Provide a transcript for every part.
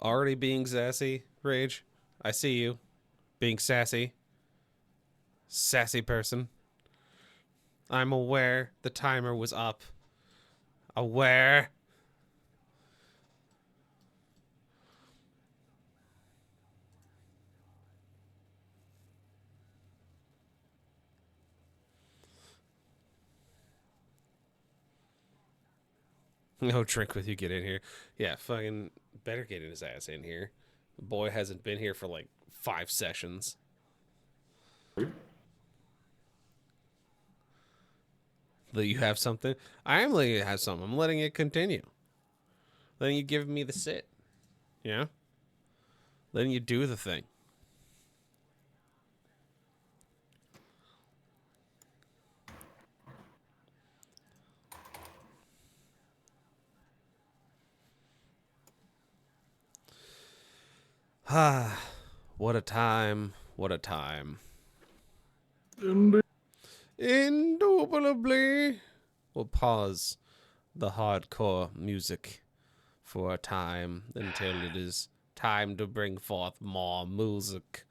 Already being sassy, Rage. I see you. Being sassy. Sassy person. I'm aware the timer was up. Aware. No drink with you, get in here. Yeah, fucking better get his ass in here. The boy hasn't been here for like 5 sessions. That you have something? I am letting you have something. I'm letting it continue. Letting you give me the sit. Yeah? Letting you do the thing. Ah, what a time. What a time. Indubitably. We'll pause the hardcore music for a time until it is time to bring forth more music.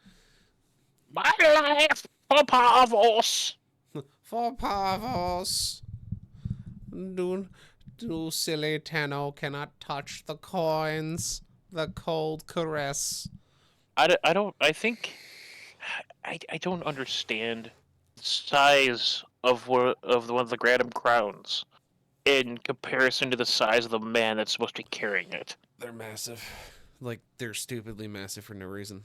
My life for Pavos. For Pavos. Do silly Tenno cannot touch the coins. The cold caress. I think I don't understand the size of the one of the Granum crowns in comparison to the size of the man that's supposed to be carrying it. They're massive. Like, they're stupidly massive for no reason.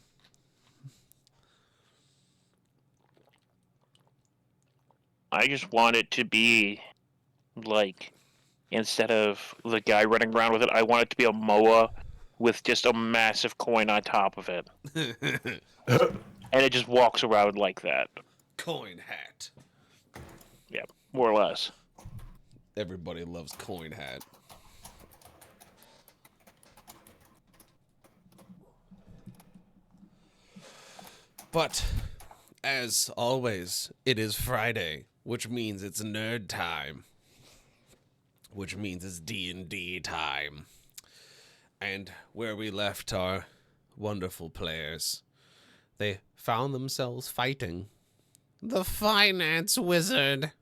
I just want it to be like, instead of the guy running around with it, I want it to be a Moa with just a massive coin on top of it. And it just walks around like that. Coin hat. Yeah, more or less. Everybody loves coin hat. But, as always, it is Friday, which means it's nerd time. Which means it's D&D time. And where we left our wonderful players, they found themselves fighting the finance wizard,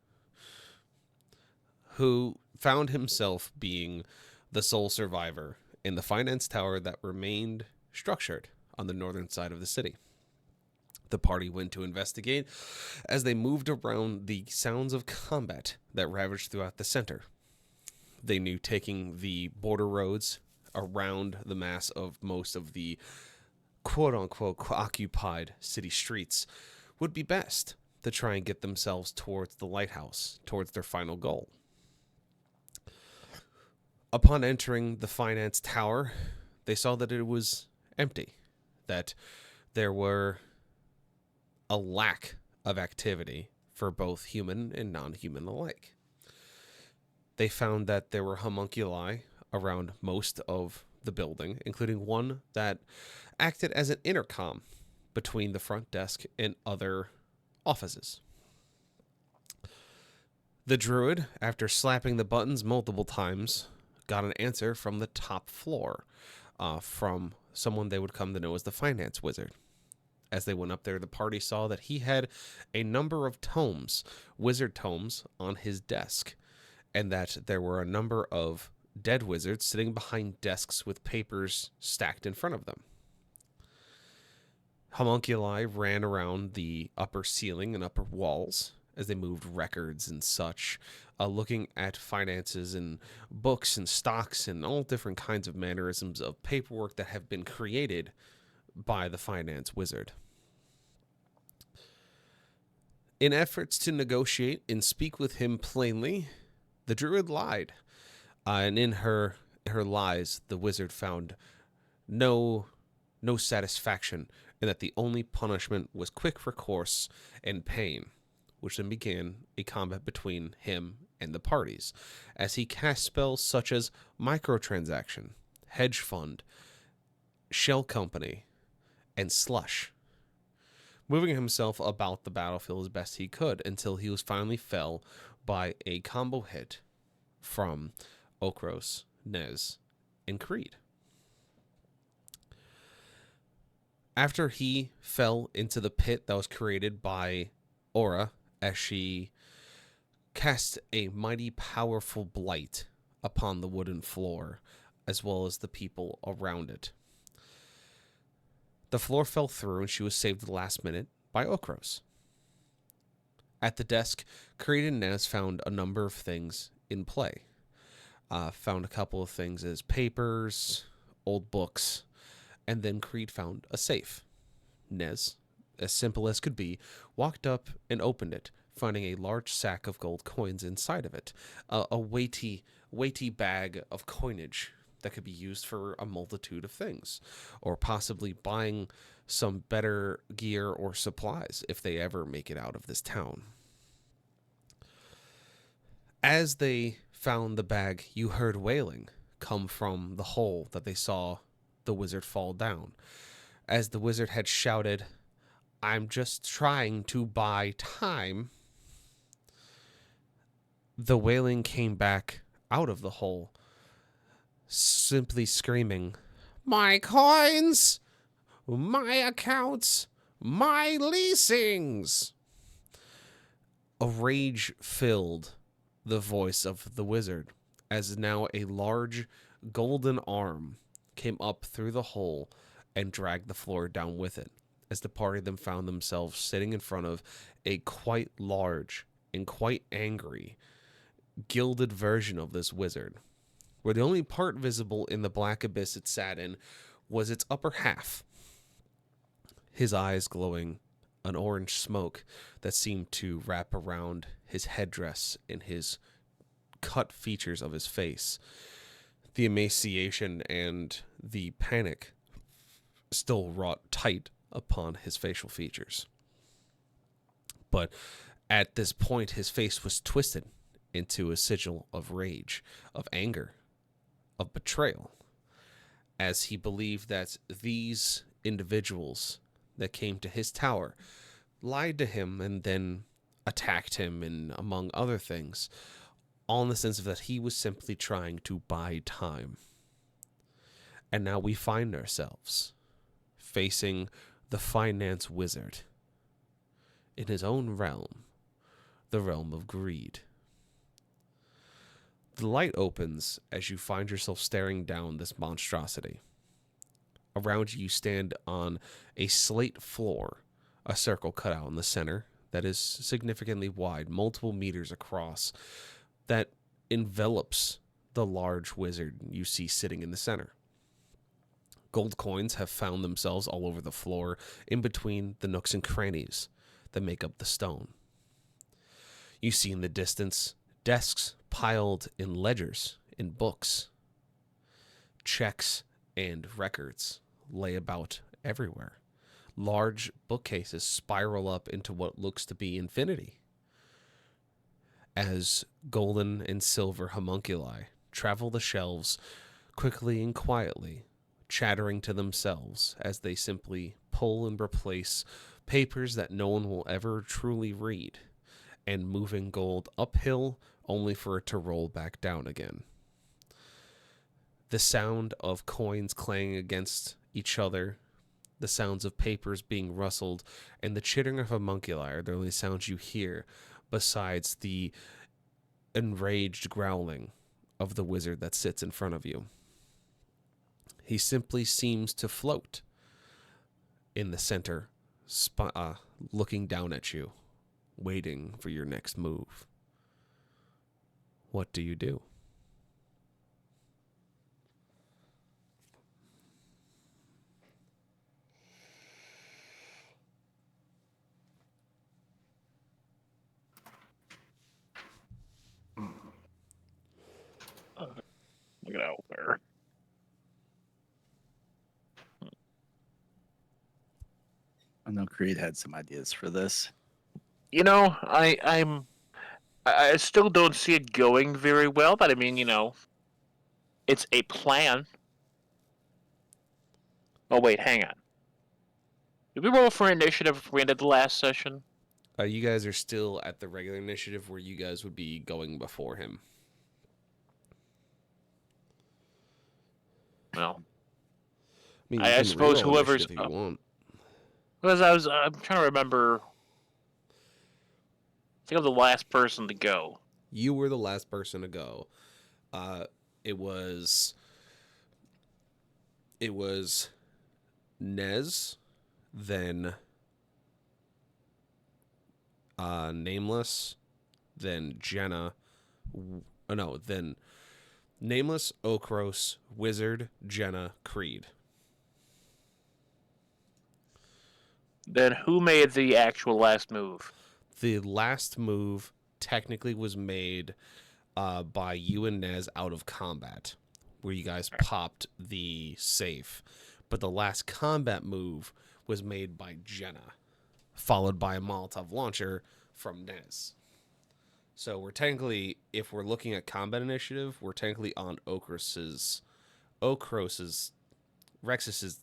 who found himself being the sole survivor in the finance tower that remained structured on the northern side of the city. The party went to investigate as they moved around the sounds of combat that ravaged throughout the center. They knew taking the border roads around the mass of most of the quote-unquote occupied city streets would be best to try and get themselves towards the lighthouse, towards their final goal. Upon entering the finance tower, they saw that it was empty, that there were a lack of activity for both human and non-human alike. They found that there were homunculi around most of the building, including one that acted as an intercom between the front desk and other offices. The druid, after slapping the buttons multiple times, got an answer from the top floor, from someone they would come to know as the finance wizard. As they went up there, the party saw that he had a number of tomes, wizard tomes, on his desk, and that there were a number of dead wizards sitting behind desks with papers stacked in front of them. Homunculi ran around the upper ceiling and upper walls as they moved records and such, looking at finances and books and stocks and all different kinds of mannerisms of paperwork that have been created by the finance wizard. In efforts to negotiate and speak with him plainly, the druid lied. And in her lies, the wizard found no satisfaction, and that the only punishment was quick recourse and pain, which then began a combat between him and the parties, as he cast spells such as microtransaction, hedge fund, shell company, and slush, moving himself about the battlefield as best he could until he was finally fell by a combo hit from Okros, Nez, and Creed. After he fell into the pit that was created by Aura, as she cast a mighty powerful blight upon the wooden floor, as well as the people around it. The floor fell through, and she was saved at the last minute by Okros. At the desk, Creed and Nez found a number of things in play. Found a couple of things as papers, old books, and then Creed found a safe. Nez, as simple as could be, walked up and opened it, finding a large sack of gold coins inside of it, a weighty bag of coinage that could be used for a multitude of things, or possibly buying some better gear or supplies if they ever make it out of this town. As they found the bag, you heard wailing come from the hole that they saw the wizard fall down. As the wizard had shouted, "I'm just trying to buy time," the wailing came back out of the hole, simply screaming, "My coins! My accounts! My leasings!" A rage filled the voice of the wizard, as now a large golden arm came up through the hole and dragged the floor down with it, as the party of them found themselves sitting in front of a quite large and quite angry gilded version of this wizard, where the only part visible in the black abyss it sat in was its upper half, his eyes glowing an orange smoke that seemed to wrap around his headdress and his cut features of his face. The emaciation and the panic still wrought tight upon his facial features. But at this point, his face was twisted into a sigil of rage, of anger, of betrayal, as he believed that these individuals that came to his tower lied to him and then attacked him, and among other things, all in the sense of that he was simply trying to buy time. And now we find ourselves facing the finance wizard in his own realm, the realm of greed. The light opens as you find yourself staring down this monstrosity. Around you stand on a slate floor, a circle cut out in the center that is significantly wide, multiple meters across, that envelops the large wizard you see sitting in the center. Gold coins have found themselves all over the floor, in between the nooks and crannies that make up the stone. You see in the distance desks piled in ledgers, in books. Checks and records lay about everywhere. Large bookcases spiral up into what looks to be infinity, as golden and silver homunculi travel the shelves quickly and quietly, chattering to themselves as they simply pull and replace papers that no one will ever truly read, and moving gold uphill only for it to roll back down again. The sound of coins clanging against each other, the sounds of papers being rustled, and the chittering of homunculi are the only sounds you hear, besides the enraged growling of the wizard that sits in front of you. He simply seems to float in the center, looking down at you, waiting for your next move. What do you do? Look at out there. I know Creed had some ideas for this. You know, I still don't see it going very well, but I mean, it's a plan. Oh wait, hang on. Did we roll for initiative if we ended the last session? You guys are still at the regular initiative where you guys would be going before him. Well, I mean, I you can suppose reroll whoever's initiative if you want. Because I'm trying to remember. I think I'm the last person to go. You were the last person to go. It was Nez, then Nameless, then Jenna. Then Nameless, Okros, Wizard, Jenna, Creed. Then who made the actual last move? The last move technically was made by you and Nez out of combat, where you guys popped the safe. But the last combat move was made by Jenna, followed by a Molotov launcher from Nez. So we're technically, if we're looking at combat initiative, we're technically on Okros's, Rexus's.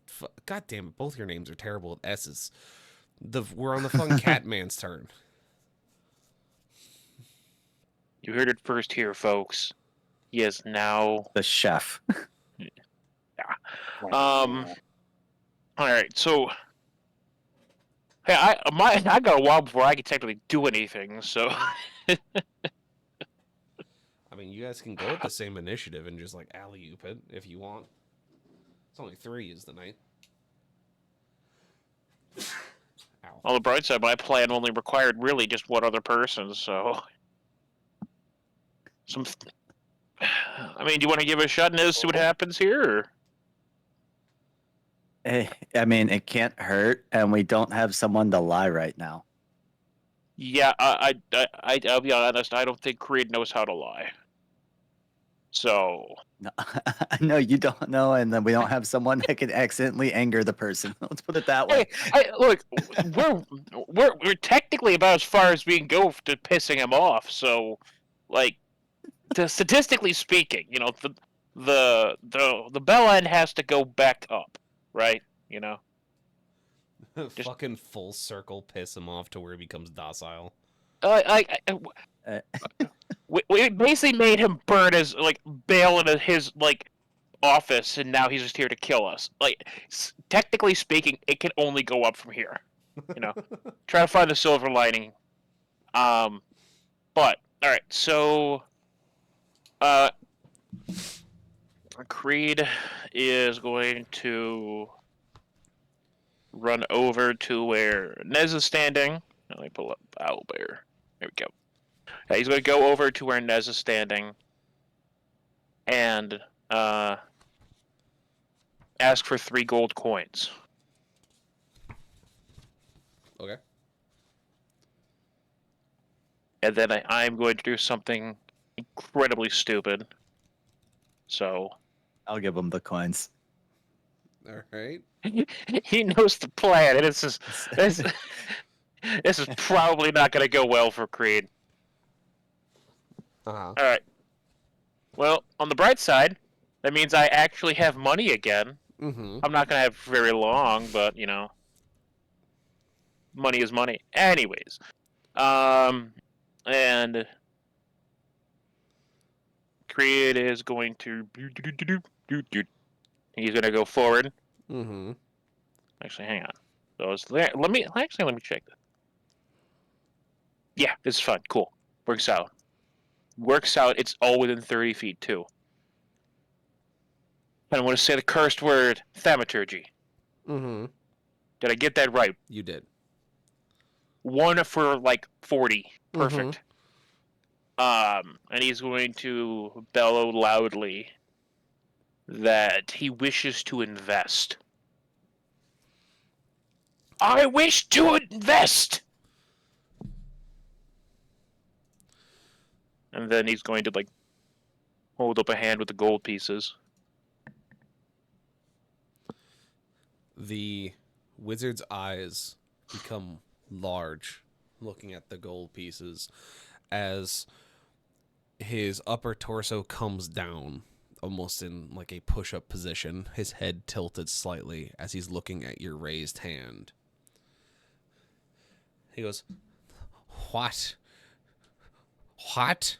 God damn it! Both your names are terrible with S's. We're on the fucking Catman's turn. You heard it first here, folks. He is now The chef. All right, so hey, I got a while before I could technically do anything. So I mean, you guys can go with the same initiative and just like alley-oop it if you want. It's only 3 is the night. Ow. on the bright side, my plan only required really just one other person. So I mean, do you want to give it a shot and see what happens here? Or? I mean, it can't hurt, and we don't have someone to lie right now. Yeah, I'll be honest. I don't think Creed knows how to lie. So No, no, you don't know, and then we don't have someone that can accidentally anger the person. Let's put it that way. hey, look, we're technically about as far as we can go to pissing him off. So, like, statistically speaking, you know, the bell end has to go back up, right? You know, Fucking full circle piss him off to where he becomes docile. We basically made him burn his bail in his office, and now he's just here to kill us. Like, technically speaking, it can only go up from here. You know, try to find the silver lining. But all right, so Creed is going to run over to where Nez is standing. Let me pull up Owlbear. There we go. Yeah, he's going to go over to where Nez is standing and ask for 3 gold coins. Okay. And then I'm going to do something incredibly stupid. So I'll give him the coins. All right. he knows the plan, and this is probably not going to go well for Creed. Uh-huh. All right. Well, on the bright side, that means I actually have money again. Mm-hmm. I'm not going to have very long, but, you know, money is money. Anyways. And Creed is going to... He's going to go forward. Mm-hmm. Actually, hang on. So let me check this. Yeah, this is fun. Cool. Works out. It's all within 30 feet, too. And I want to say the cursed word, thaumaturgy. Mm-hmm. Did I get that right? You did. 1 for 40. Perfect. And he's going to bellow loudly that he wishes to invest. I wish to invest! And then he's going to, hold up a hand with the gold pieces. The wizard's eyes become large, looking at the gold pieces, as his upper torso comes down, almost in a push-up position, his head tilted slightly as he's looking at your raised hand. He goes, What? What?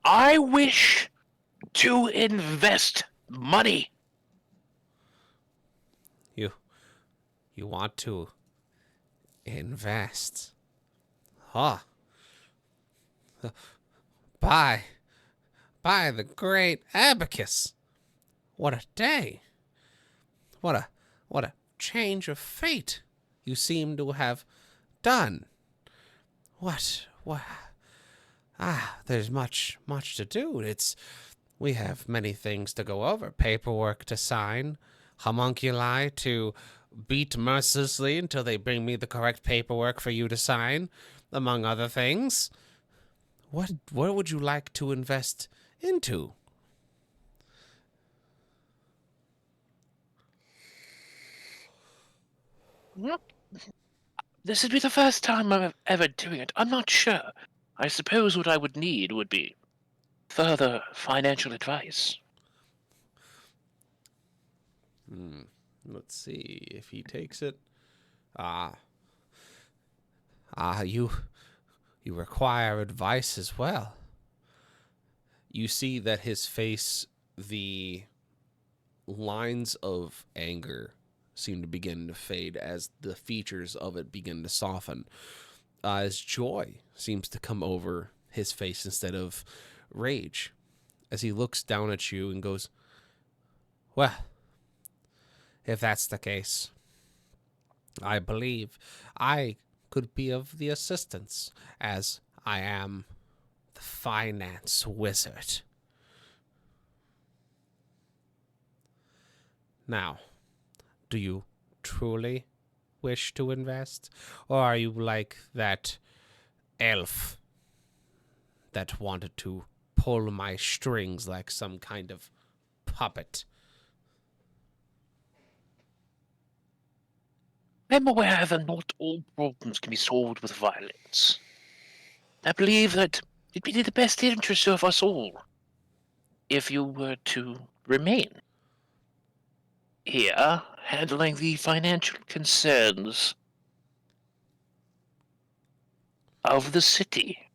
I wish to invest money. You want to invest. Huh. By the great Abacus. What a day. What a change of fate you seem to have done. What? There's much to do. We have many things to go over. Paperwork to sign, homunculi to beat mercilessly until they bring me the correct paperwork for you to sign, among other things. What would you like to invest into? This would be the first time I'm ever doing it. I'm not sure. I suppose what I would need would be further financial advice. Let's see if he takes it. You require advice as well. You see that his face, the lines of anger seem to begin to fade as the features of it begin to soften. As joy seems to come over his face instead of rage, as he looks down at you and goes, well, if that's the case, I believe I could be of the assistance, as I am the finance wizard. Now, do you truly wish to invest, or are you like that elf that wanted to pull my strings like some kind of puppet? I'm aware that not all problems can be solved with violence. I believe that it'd be in the best interest of us all if you were to remain here, handling the financial concerns of the city.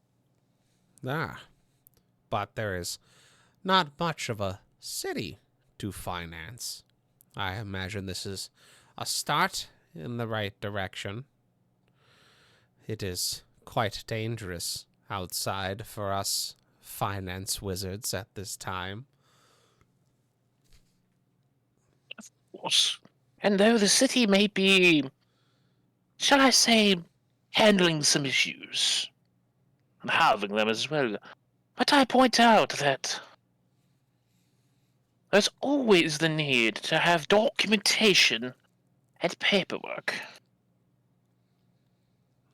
But there is not much of a city to finance. I imagine this is a start in the right direction. It is quite dangerous outside for us finance wizards at this time. Of course. And though the city may be, shall I say, handling some issues, and having them as well, but I point out that there's always the need to have documentation and paperwork.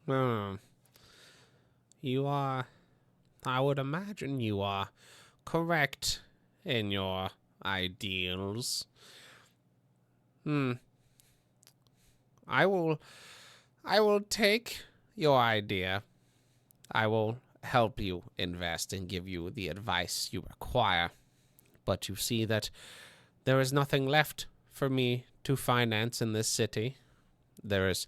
You are, I would imagine you are correct in your ideals. I will take your idea. I will help you invest and give you the advice you require. But you see that there is nothing left for me to finance in this city. There is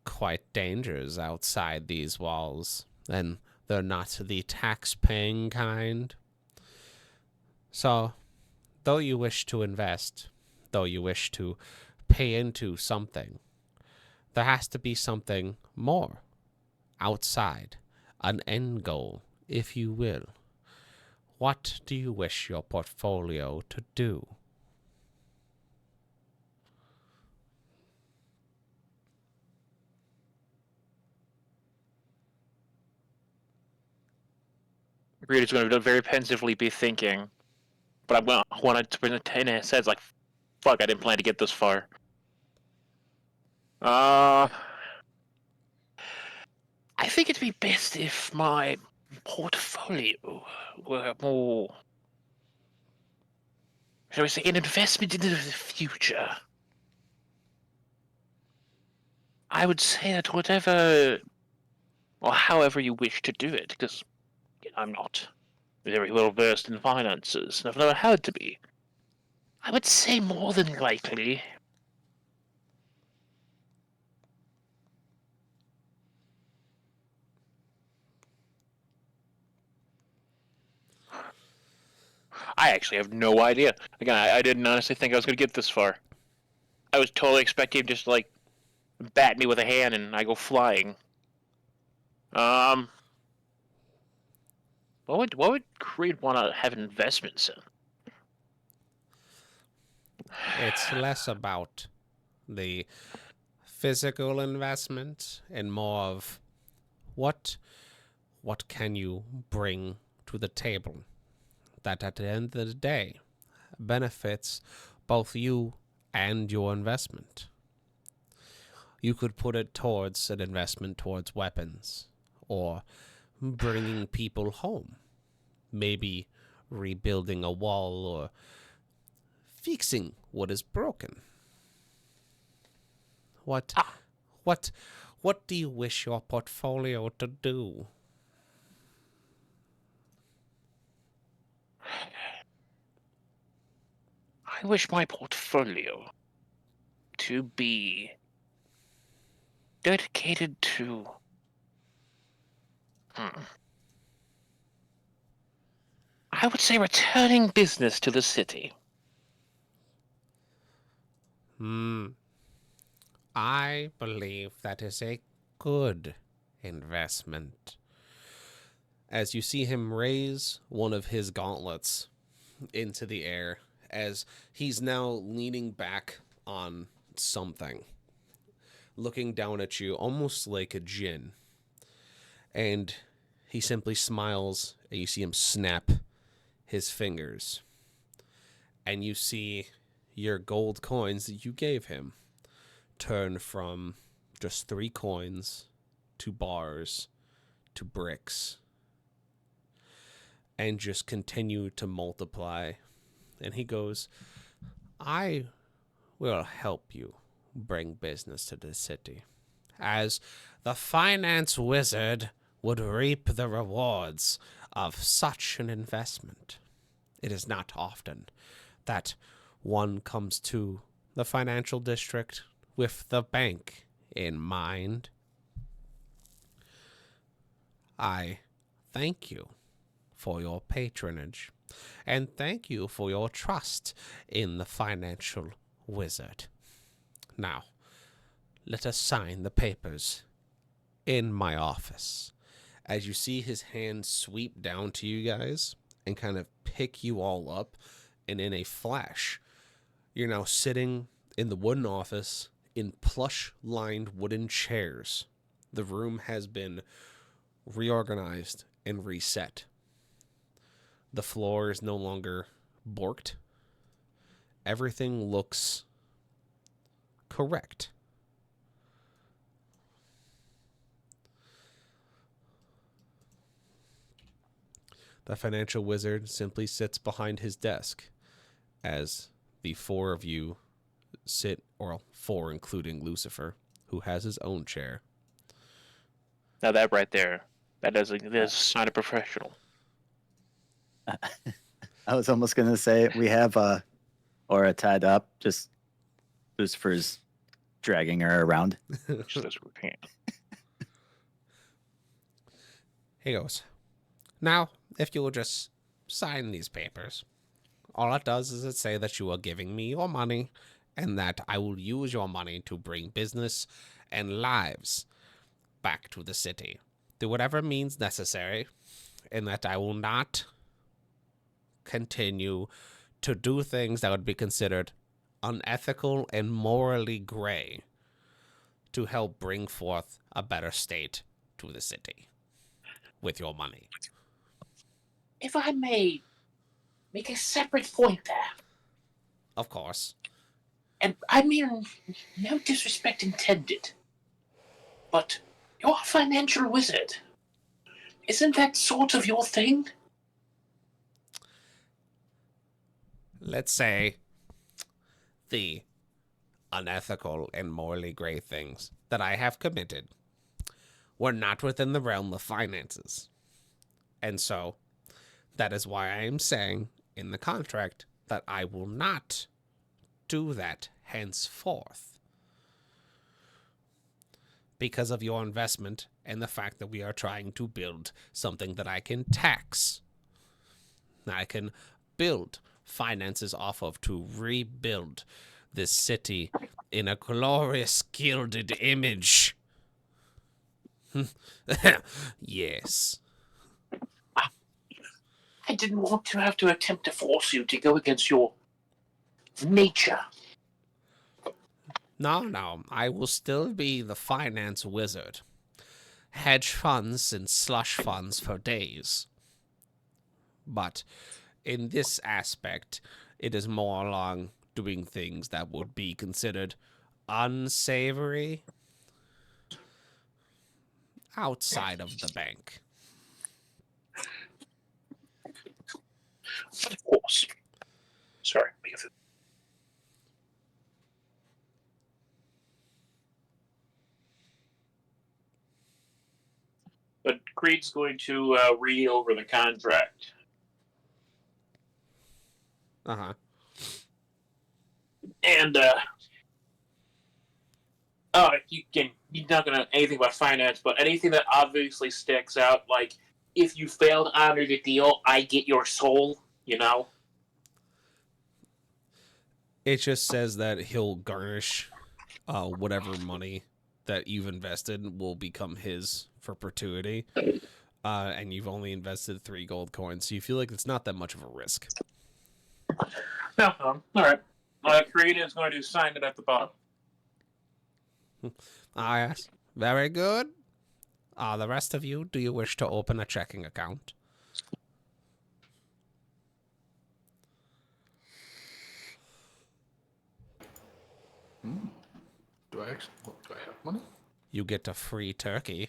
quite dangers outside these walls, and they're not the tax-paying kind. So, though you wish to invest, though you wish to pay into something, there has to be something more outside, an end goal, if you will. What do you wish your portfolio to do? Rita's going to very pensively be thinking, but I'm going to want to pretend it says, like, fuck, I didn't plan to get this far. I think it'd be best if my portfolio were more, shall we say, an investment into the future. I would say that whatever, or however you wish to do it, because I'm not very well versed in finances, and I've never had to be. I would say more than likely. I actually have no idea. Again, I didn't honestly think I was going to get this far. I was totally expecting just like bat me with a hand and I go flying. What would Creed want to have investments in? It's less about the physical investment and more of what can you bring to the table that at the end of the day benefits both you and your investment. You could put it towards an investment towards weapons or bringing people home, maybe rebuilding a wall or fixing what is broken. What do you wish your portfolio to do? I wish my portfolio to be dedicated to... I would say returning business to the city. I believe that is a good investment. As you see him raise one of his gauntlets into the air, as he's now leaning back on something, looking down at you almost like a djinn. And he simply smiles, and you see him snap his fingers. And you see your gold coins that you gave him turn from just 3 coins to bars to bricks and just continue to multiply. And he goes, I will help you bring business to the city, as the finance wizard would reap the rewards of such an investment. It is not often that one comes to the financial district with the bank in mind. I thank you for your patronage, and thank you for your trust in the financial wizard. Now, let us sign the papers in my office. As you see his hand sweep down to you guys and kind of pick you all up, and in a flash, you're now sitting in the wooden office in plush-lined wooden chairs. The room has been reorganized and reset. The floor is no longer borked. Everything looks correct. The financial wizard simply sits behind his desk as the 4 of you sit, or 4 including Lucifer, who has his own chair. Now that right there, that is a sign of professional. I was almost going to say we have Aura tied up. Just Lucifer's dragging her around. Just as we can. He goes, now, if you will just sign these papers, all it does is it say that you are giving me your money and that I will use your money to bring business and lives back to the city through whatever means necessary, and that I will not continue to do things that would be considered unethical and morally gray to help bring forth a better state to the city with your money. If I may make a separate point there, Of course. and I mean no disrespect intended, but you're a financial wizard. Isn't that sort of your thing? Let's say the unethical and morally gray things that I have committed were not within the realm of finances. And so that is why I am saying in the contract that I will not do that henceforth. Because of your investment and the fact that we are trying to build something that I can tax. I can build finances off of to rebuild this city in a glorious gilded image. Yes. I didn't want to have to attempt to force you to go against your nature. No, I will still be the finance wizard. Hedge funds and slush funds for days. But in this aspect, it is more along doing things that would be considered unsavory outside of the bank. But of course. Sorry. But Creed's going to read over the contract. Uh-huh. And he's not gonna anything about finance, but anything that obviously sticks out, like if you fail to honor the deal, I get your soul, you know? It just says that he'll garnish whatever money that you've invested will become his for perpetuity. And you've only invested 3 gold coins, so you feel like it's not that much of a risk. No, alright. Creed is going to sign it at the bottom. Ah, yes. Very good. The rest of you, do you wish to open a checking account? Do I have money? You get a free turkey.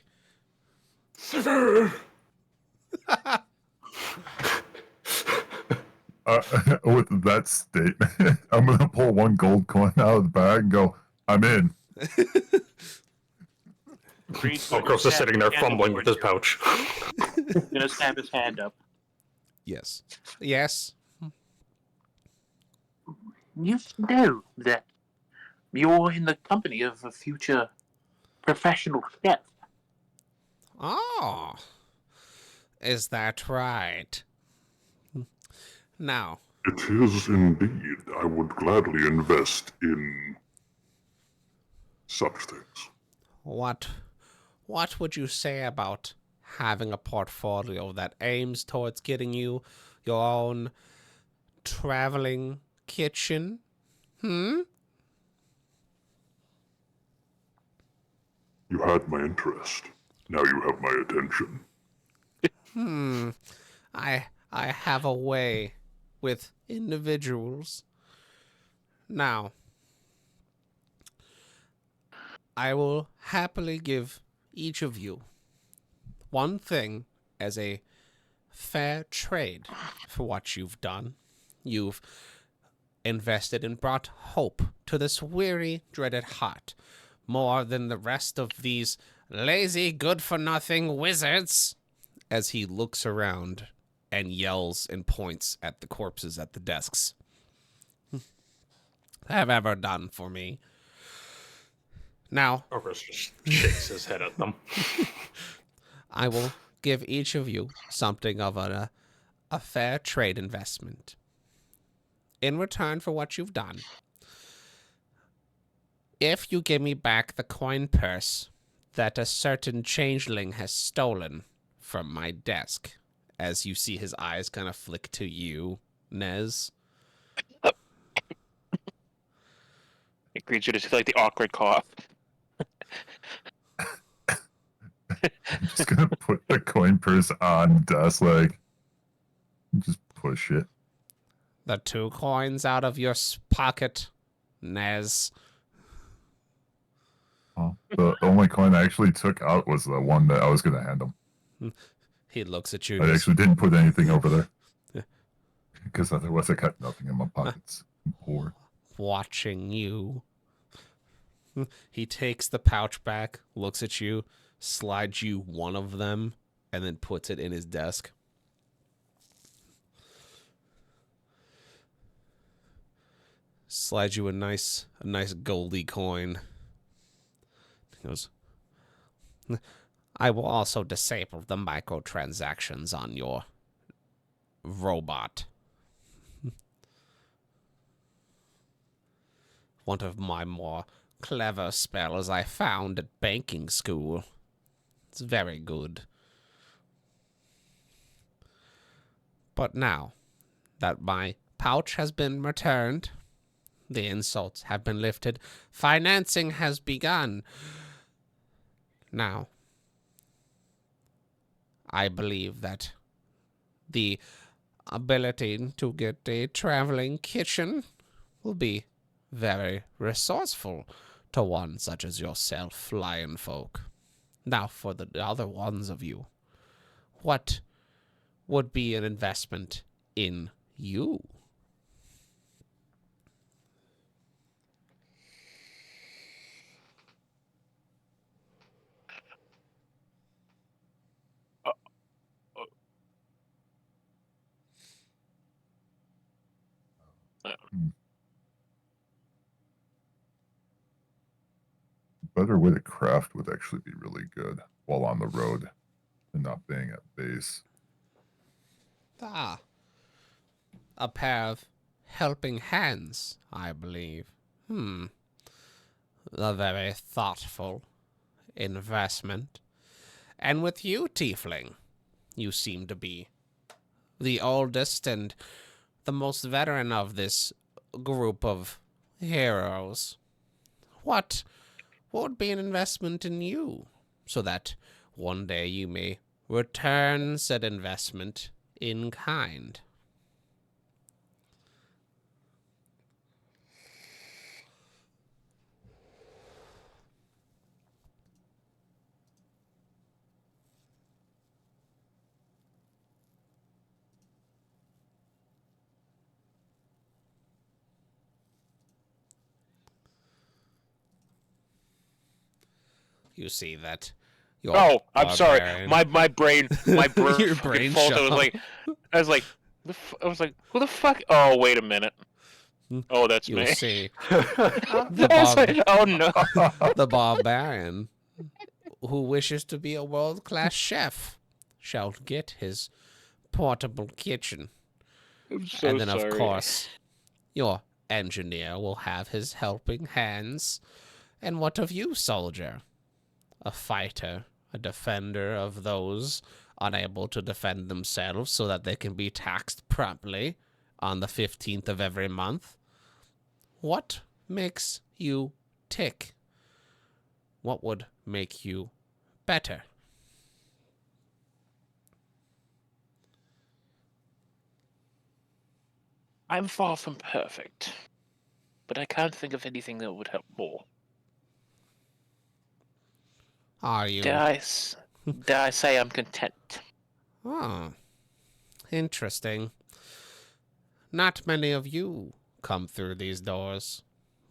With that statement, I'm gonna pull 1 gold coin out of the bag and go, I'm in. Velcro's is sitting there fumbling with his pouch. He's gonna snap his hand up. Yes. Yes. You know that you're in the company of a future professional chef. Oh. Is that right? Now, It is indeed. I would gladly invest in such things. what would you say about having a portfolio that aims towards getting you your own traveling kitchen? You had my interest. Now you have my attention. I have a way with individuals. Now, I will happily give each of you one thing as a fair trade for what you've done. You've invested and brought hope to this weary, dreaded heart, more than the rest of these lazy, good-for-nothing wizards, as he looks around and yells and points at the corpses at the desks, have ever done for me. Now, Velcro just shakes his head at them. I will give each of you something of a fair trade investment. In return for what you've done, if you give me back the coin purse that a certain changeling has stolen from my desk, as you see his eyes kind of flick to you, Nez. Creed should just like the awkward cough. I'm just gonna put the coin purse on desk, like, just push it. The 2 coins out of your pocket, Nez. Oh, the only coin I actually took out was the one that I was gonna hand him. He looks at you. I actually didn't put anything over there. Yeah. Because otherwise I got nothing in my pockets. I'm poor. Watching you. He takes the pouch back, looks at you, slides you one of them, and then puts it in his desk. Slides you a nice goldy coin. He goes, I will also disable the microtransactions on your robot. one of my more clever spells I found at banking school. It's very good. But now that my pouch has been returned, the insults have been lifted, financing has begun. Now, I believe that the ability to get a traveling kitchen will be very resourceful to one such as yourself, lion folk. Now, for the other ones of you, what would be an investment in you? Better way to craft would actually be really good while on the road and not being at base. Ah, a pair of helping hands, I believe. A very thoughtful investment. And with you, Tiefling, you seem to be the oldest and the most veteran of this group of heroes. What would be an investment in you, so that one day you may return said investment in kind? You see that. Oh, I'm sorry. Barbarian. My brain Your fucking brain fault. shut I was like, who the fuck? Oh, wait a minute. Oh, that's You me. see I was like, oh no. the barbarian who wishes to be a world-class chef shall get his portable kitchen. I'm so And then, sorry. of course, your engineer will have his helping hands. And what of you, soldier? A fighter, a defender of those unable to defend themselves so that they can be taxed promptly on the 15th of every month. What makes you tick? What would make you better? I'm far from perfect, but I can't think of anything that would help more. Are you? Dare I say I'm content? Oh, interesting. Not many of you come through these doors.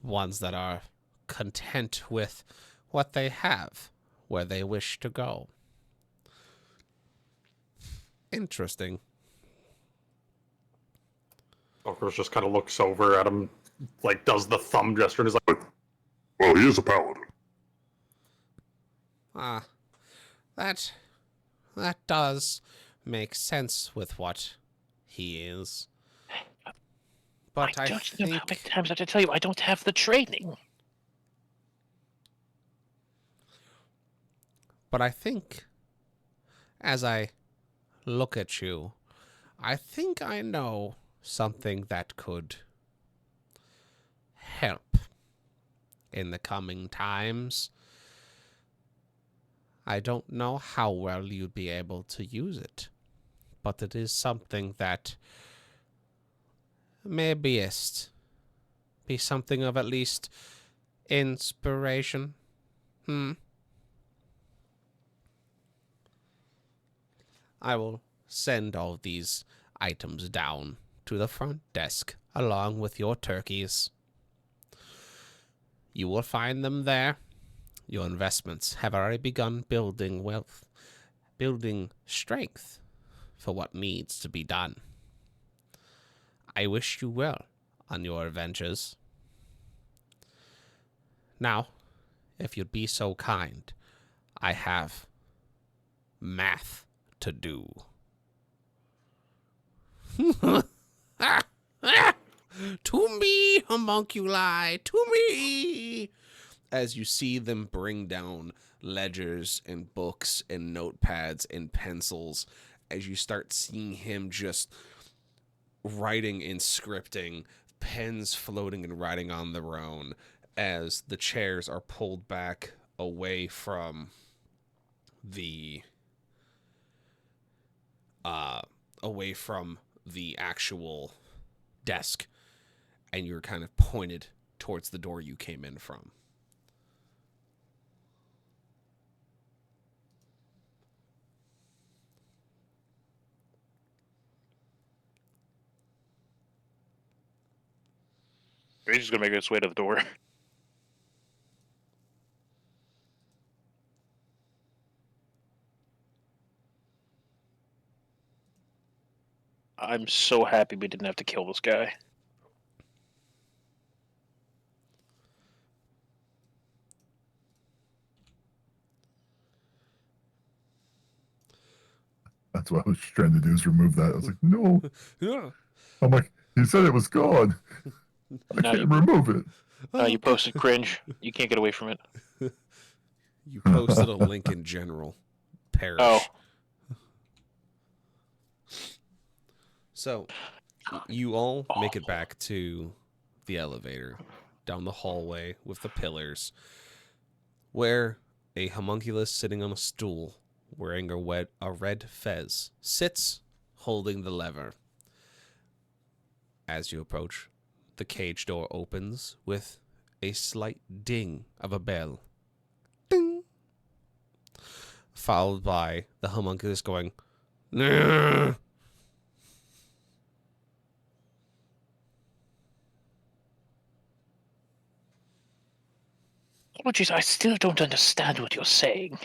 Ones that are content with what they have, where they wish to go. Interesting. Ogros just kind of looks over at him, like does the thumb gesture, and is like, Well, he is a paladin. Ah, that does make sense with what he is. But I don't know how many think, times I have to tell you I don't have the training. as I look at you, I think I know something that could help in the coming times. I don't know how well you'd be able to use it, but it is something that may be something of at least inspiration. I will send all these items down to the front desk along with your turkeys. You will find them there. Your investments have already begun building wealth, building strength for what needs to be done. I wish you well on your adventures. Now, if you'd be so kind, I have math to do. To me, homunculi, to me! As you see them bring down ledgers and books and notepads and pencils, as you start seeing him just writing and scripting, pens floating and writing on their own, as the chairs are pulled back away from the actual desk, and you're kind of pointed towards the door you came in from. He's just gonna make his way to the door. I'm so happy we didn't have to kill this guy. That's what I was trying to do, is remove that. I was like, no. Yeah. I'm like, he said it was gone. I Now can't remove it. You posted cringe. You can't get away from it. You posted a Lincoln General Parish. Oh. So, you all make it back to the elevator, down the hallway with the pillars, where a homunculus sitting on a stool, wearing a red fez, sits holding the lever. As you approach, the cage door opens with a slight ding of a bell. Ding! Followed by the homunculus going, "Nah." Apologies, I still don't understand what you're saying.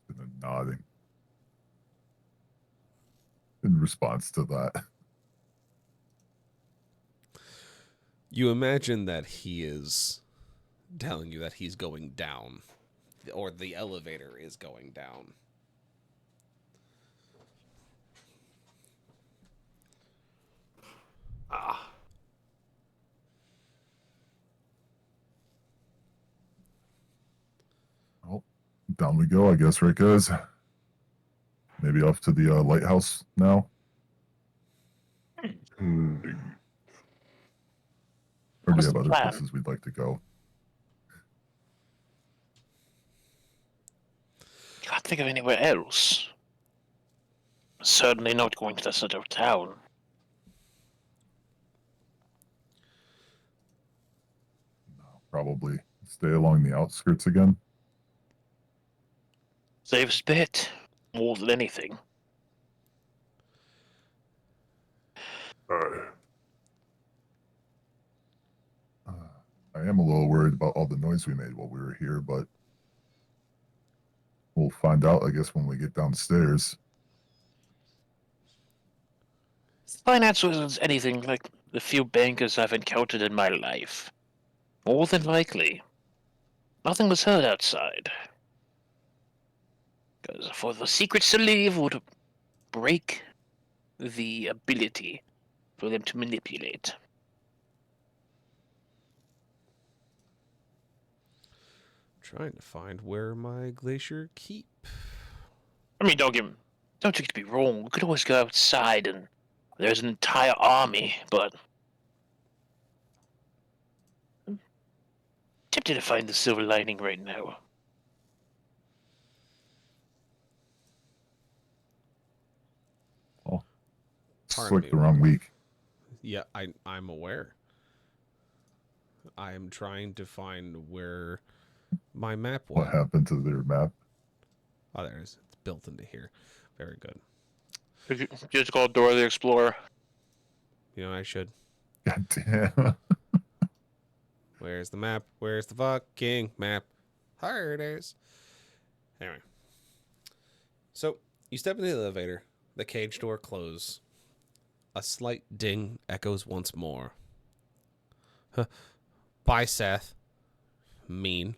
And then nodding in response to that. You imagine that he is telling you that he's going down, or the elevator is going down. Well, down we go, I guess, right, guys? Maybe off to the lighthouse now. Or do you What's have the other plan? places we'd like to go? Can't think of anywhere else. Certainly not going to the center of town. No, probably stay along the outskirts again. Saves a bit. More than anything. I am a little worried about all the noise we made while we were here, but we'll find out, I guess, when we get downstairs. Finance wasn't anything like the few bankers I've encountered in my life. More than likely. Nothing was heard outside. Because for the secrets to leave would break the ability for them to manipulate. Trying to find where my glacier keep. I mean, don't take me wrong. We could always go outside and there's an entire army, but I'm tempted to find the silver lining right now. It's Pardon like me. the wrong week. Yeah, I'm aware. I am trying to find where my map What went. happened to their map? Oh, there it is. It's built into here. Very good. Just called Dora the Explorer. You know, I should. God damn. Where's the map? Where's the fucking map? Here it is. Anyway. So, you step into the elevator. The cage door closes. A slight ding echoes once more. Huh. Bye, Seth. Mean.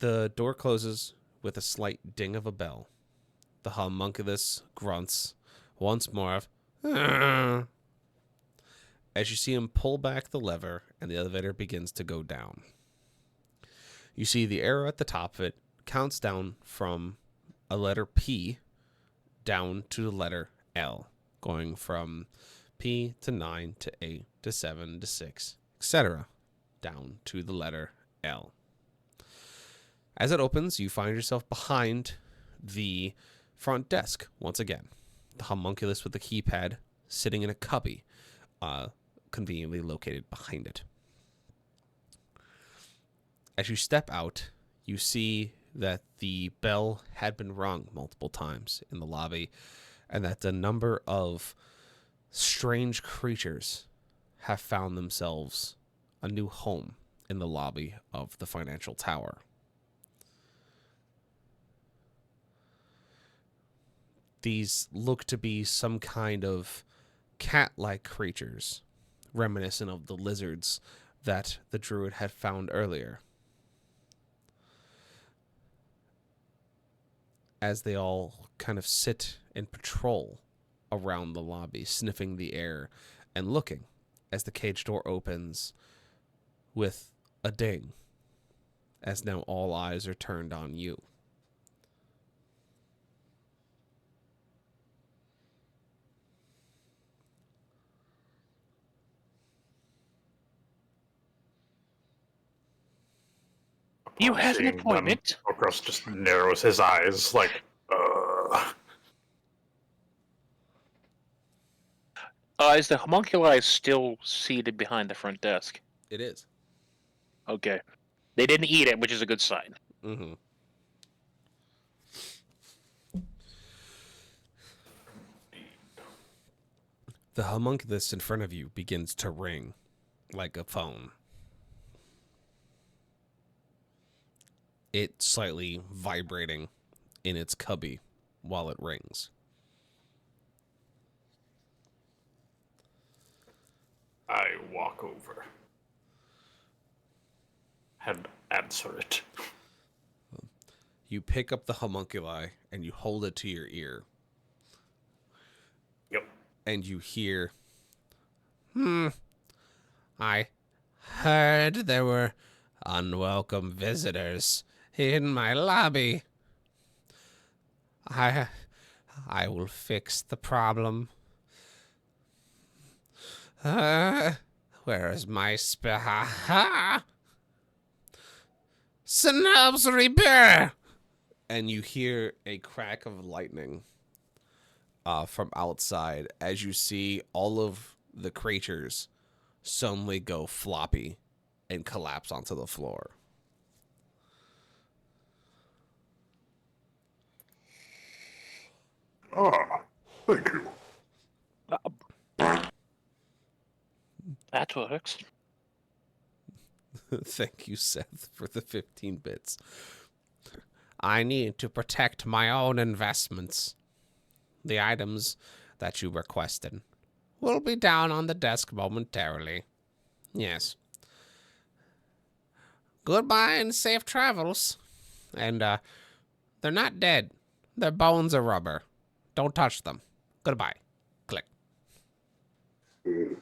The door closes with a slight ding of a bell. The homunculus grunts once more of, "Arr!" as you see him pull back the lever and the elevator begins to go down. You see the arrow at the top of it counts down from a letter P down to the letter L, going from P to 9 to 8 to 7 to 6, etc., down to the letter L. As it opens, you find yourself behind the front desk once again. The homunculus with the keypad sitting in a cubby, conveniently located behind it. As you step out, you see that the bell had been rung multiple times in the lobby, and that a number of strange creatures have found themselves a new home in the lobby of the financial tower. These look to be some kind of cat-like creatures, reminiscent of the lizards that the druid had found earlier. As they all kind of sit and patrol around the lobby, sniffing the air and looking as the cage door opens with a ding, as now all eyes are turned on you. You Upon have an seeing them, appointment? Okros just narrows his eyes, like, Is the homunculi still seated behind the front desk? It is. Okay. They didn't eat it, which is a good sign. Mm-hmm. The homunculus in front of you begins to ring like a phone. It slightly vibrating in its cubby while it rings. I walk over and answer it. You pick up the homunculi and you hold it to your ear. Yep. And you hear, I heard there were unwelcome visitors in my lobby. I will fix the problem. Where is my Synapse repair? And you hear a crack of lightning from outside as you see all of the creatures suddenly go floppy and collapse onto the floor. Ah, thank you. That works. Thank you, Seth, for the 15 bits. I need to protect my own investments. The items that you requested will be down on the desk momentarily. Yes. Goodbye and safe travels. And, they're not dead. Their bones are rubber. Don't touch them. Goodbye. Click. Okay.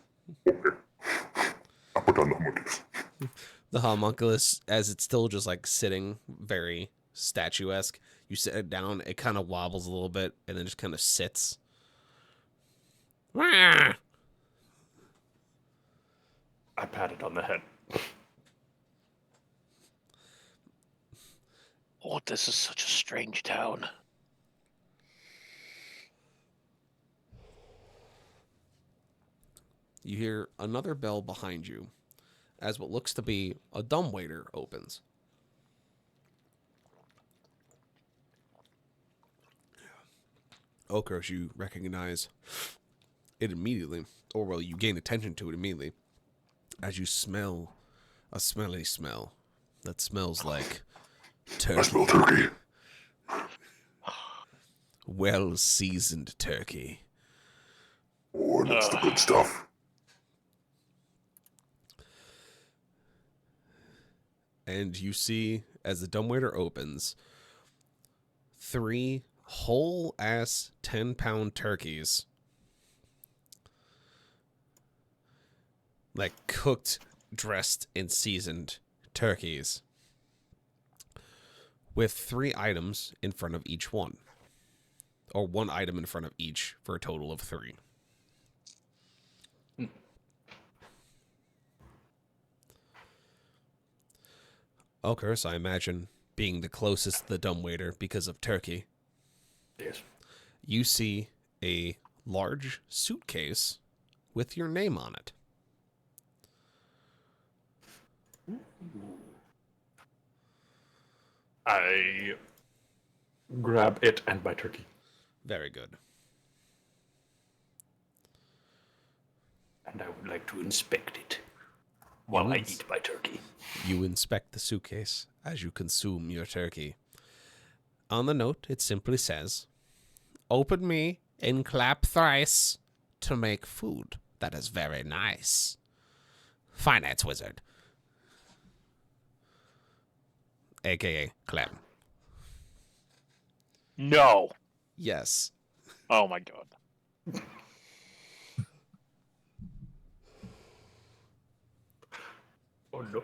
I'll put on the homunculus. The homunculus, as it's still just like sitting very statuesque, you sit it down, it kind of wobbles a little bit, and then just kind of sits. I pat it on the head. Oh, this is such a strange town. You hear another bell behind you as what looks to be a dumbwaiter opens. Okros, you recognize it immediately, or well, you gain attention to it immediately as you smell a smelly smell that smells like I turkey. smell turkey. Well-seasoned turkey. Oh, that's the good stuff. And you see, as the dumbwaiter opens, 3 whole ass 10-pound turkeys, like cooked, dressed, and seasoned turkeys, with 3 items in front of each one, or 1 item in front of each for a total of 3. Okay, so I imagine being the closest to the dumbwaiter because of turkey, Yes. you see a large suitcase with your name on it. I grab it and my turkey. Very good. And I would like to inspect it while I Yes. eat my turkey. You inspect the suitcase as you consume your turkey. On the note, it simply says, "Open me and clap thrice to make food that is very nice. Finance wizard." AKA Clem. No. Yes. Oh my god. Oh no.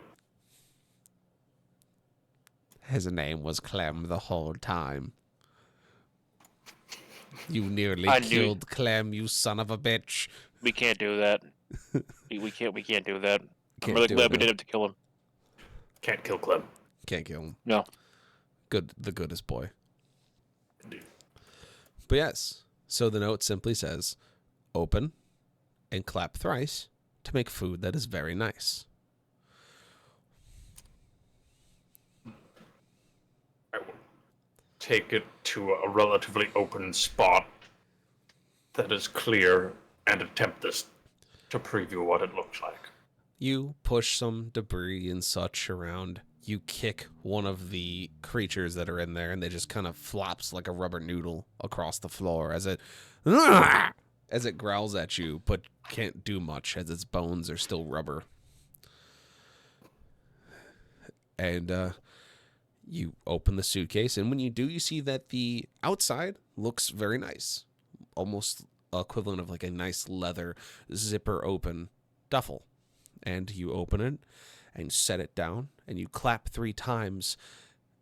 His name was Clem the whole time. You nearly I knew- killed Clem, you son of a bitch. We can't do that. we can't do that. Can't I'm really do glad it, we no. didn't have to kill him. Can't kill Clem. Can't kill him. No. The goodest boy. Indeed. But yes, so the note simply says, "Open and clap thrice to make food that is very nice." I will take it to a relatively open spot that is clear and attempt this to preview what it looks like. You push some debris and such around. You kick one of the creatures that are in there, and they just kind of flops like a rubber noodle across the floor as it growls at you, but can't do much as its bones are still rubber. And you open the suitcase, and when you do, you see that the outside looks very nice, almost equivalent of like a nice leather zipper open duffel. And you open it and set it down, and you clap 3 times,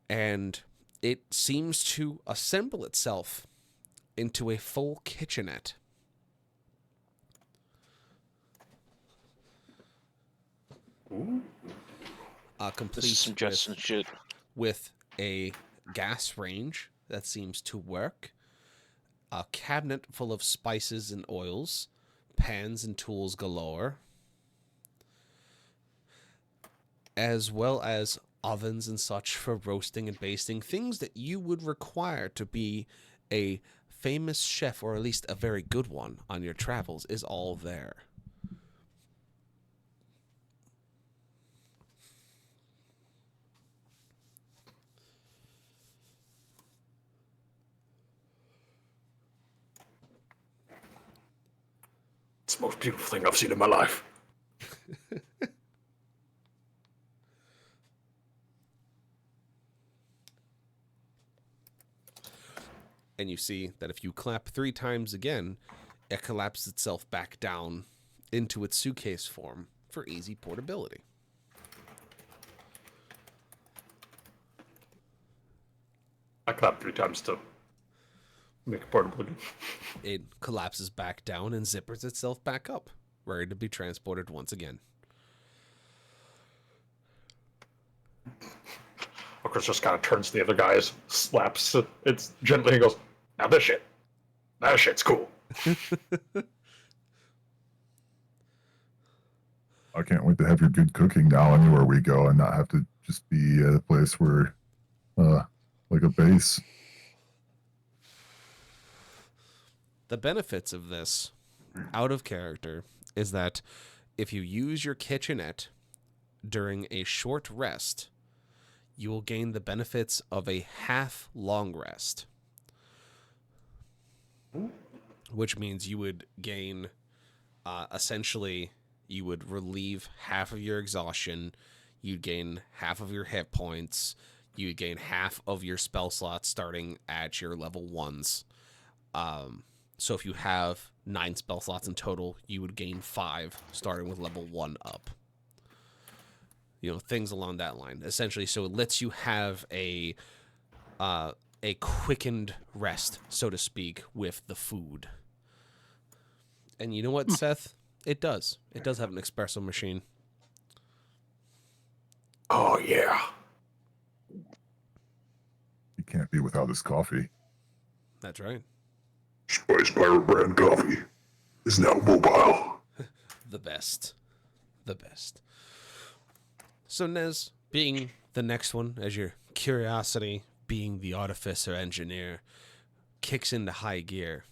and it seems to assemble itself into a full kitchenette. Complete This is some Justin shit. with a gas range that seems to work, a cabinet full of spices and oils, pans and tools galore, as well as ovens and such for roasting and basting, things that you would require to be a famous chef, or at least a very good one on your travels, is all there. It's the most beautiful thing I've seen in my life. And you see that if you clap 3 times again, it collapses itself back down into its suitcase form for easy portability. I clap 3 times to make it portable again. It collapses back down and zippers itself back up, ready to be transported once again. Chris just kind of turns to the other guys, slaps it gently, and goes, "Now this shit's cool." I can't wait to have your good cooking now anywhere we go and not have to just be at a place where, like a base. The benefits of this, out of character, is that if you use your kitchenette during a short rest, you will gain the benefits of a half long rest, which means you would gain, essentially, you would relieve half of your exhaustion, you'd gain half of your hit points, you would gain half of your spell slots starting at your level 1s. So if you have 9 spell slots in total, you would gain 5 starting with level 1 up. Things along that line. Essentially, so it lets you have a quickened rest, so to speak, with the food. And you know what, Seth? It does. It does have an espresso machine. Oh, yeah. You can't be without his coffee. That's right. Spice Pirate brand coffee is now mobile. The best. The best. So Nez, being the next one, as your curiosity, being the artificer engineer, kicks into high gear,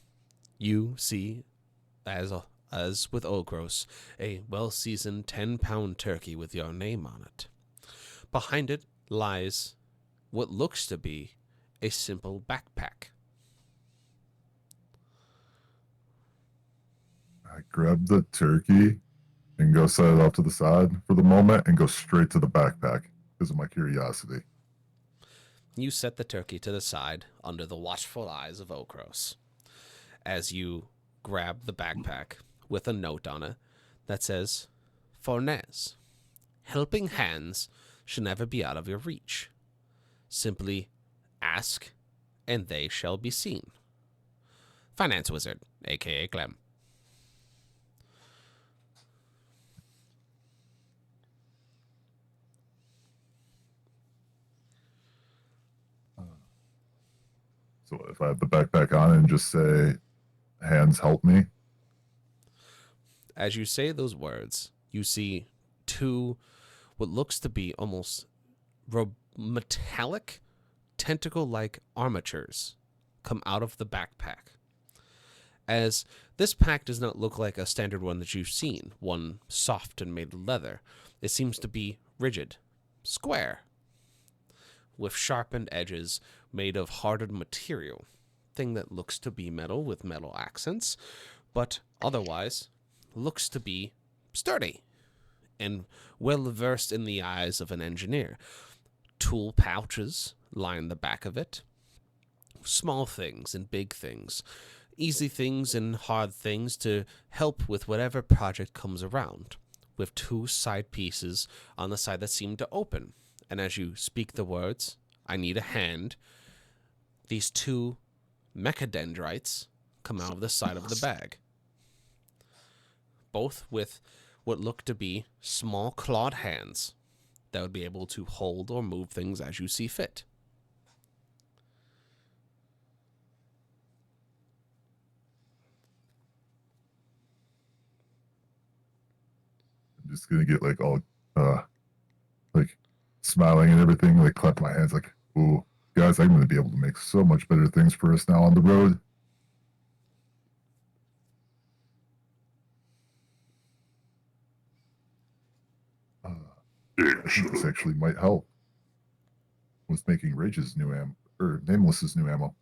you see, as with Ogros, a well-seasoned 10-pound turkey with your name on it. Behind it lies what looks to be a simple backpack. I grab the turkey and go set it off to the side for the moment and go straight to the backpack because of my curiosity. You set the turkey to the side under the watchful eyes of Okros as you grab the backpack with a note on it that says, "For Nez, helping hands should never be out of your reach. Simply ask, and they shall be seen. Finance Wizard, a.k.a. Clem." So if I have the backpack on and just say, "Hands help me," As you say those words, you see 2 what looks to be almost metallic, tentacle-like armatures come out of the backpack. As this pack does not look like a standard one that you've seen, one soft and made of leather. It seems to be rigid, square, with sharpened edges made of hardened material, thing that looks to be metal with metal accents, but otherwise looks to be sturdy and well versed in the eyes of an engineer. Tool pouches line the back of it. Small things and big things. Easy things and hard things to help with whatever project comes around. With 2 side pieces on the side that seem to open. And as you speak the words, "I need a hand," these 2 mechadendrites come out of the side of the bag. Both with what look to be small clawed hands that would be able to hold or move things as you see fit. I'm just gonna get like all like smiling and everything, like clap my hands like, "Ooh, guys, I'm gonna be able to make so much better things for us now on the road." This actually might help with making Rage's new ammo, or Nameless's new ammo.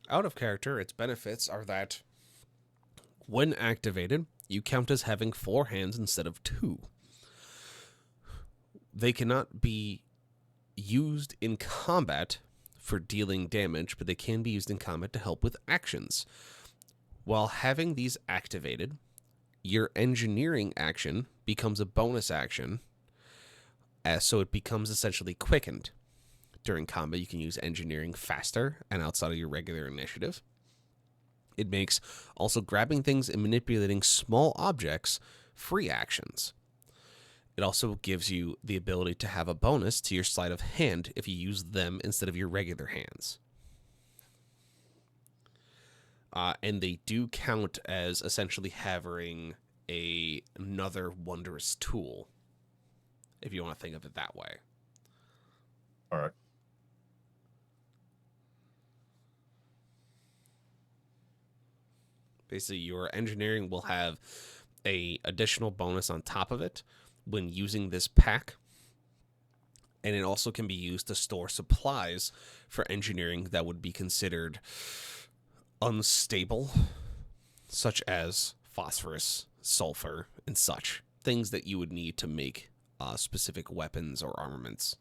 Out of character, its benefits are that when activated, you count as having 4 hands instead of 2. They cannot be used in combat for dealing damage, but they can be used in combat to help with actions. While having these activated, your engineering action becomes a bonus action, so it becomes essentially quickened. During combat, you can use engineering faster and outside of your regular initiative. It makes also grabbing things and manipulating small objects free actions. It also gives you the ability to have a bonus to your sleight of hand if you use them instead of your regular hands. And they do count as essentially having another wondrous tool, if you want to think of it that way. All right. Basically, your engineering will have a additional bonus on top of it when using this pack. And it also can be used to store supplies for engineering that would be considered unstable such as phosphorus, sulfur, and such. Things that you would need to make specific weapons or armaments.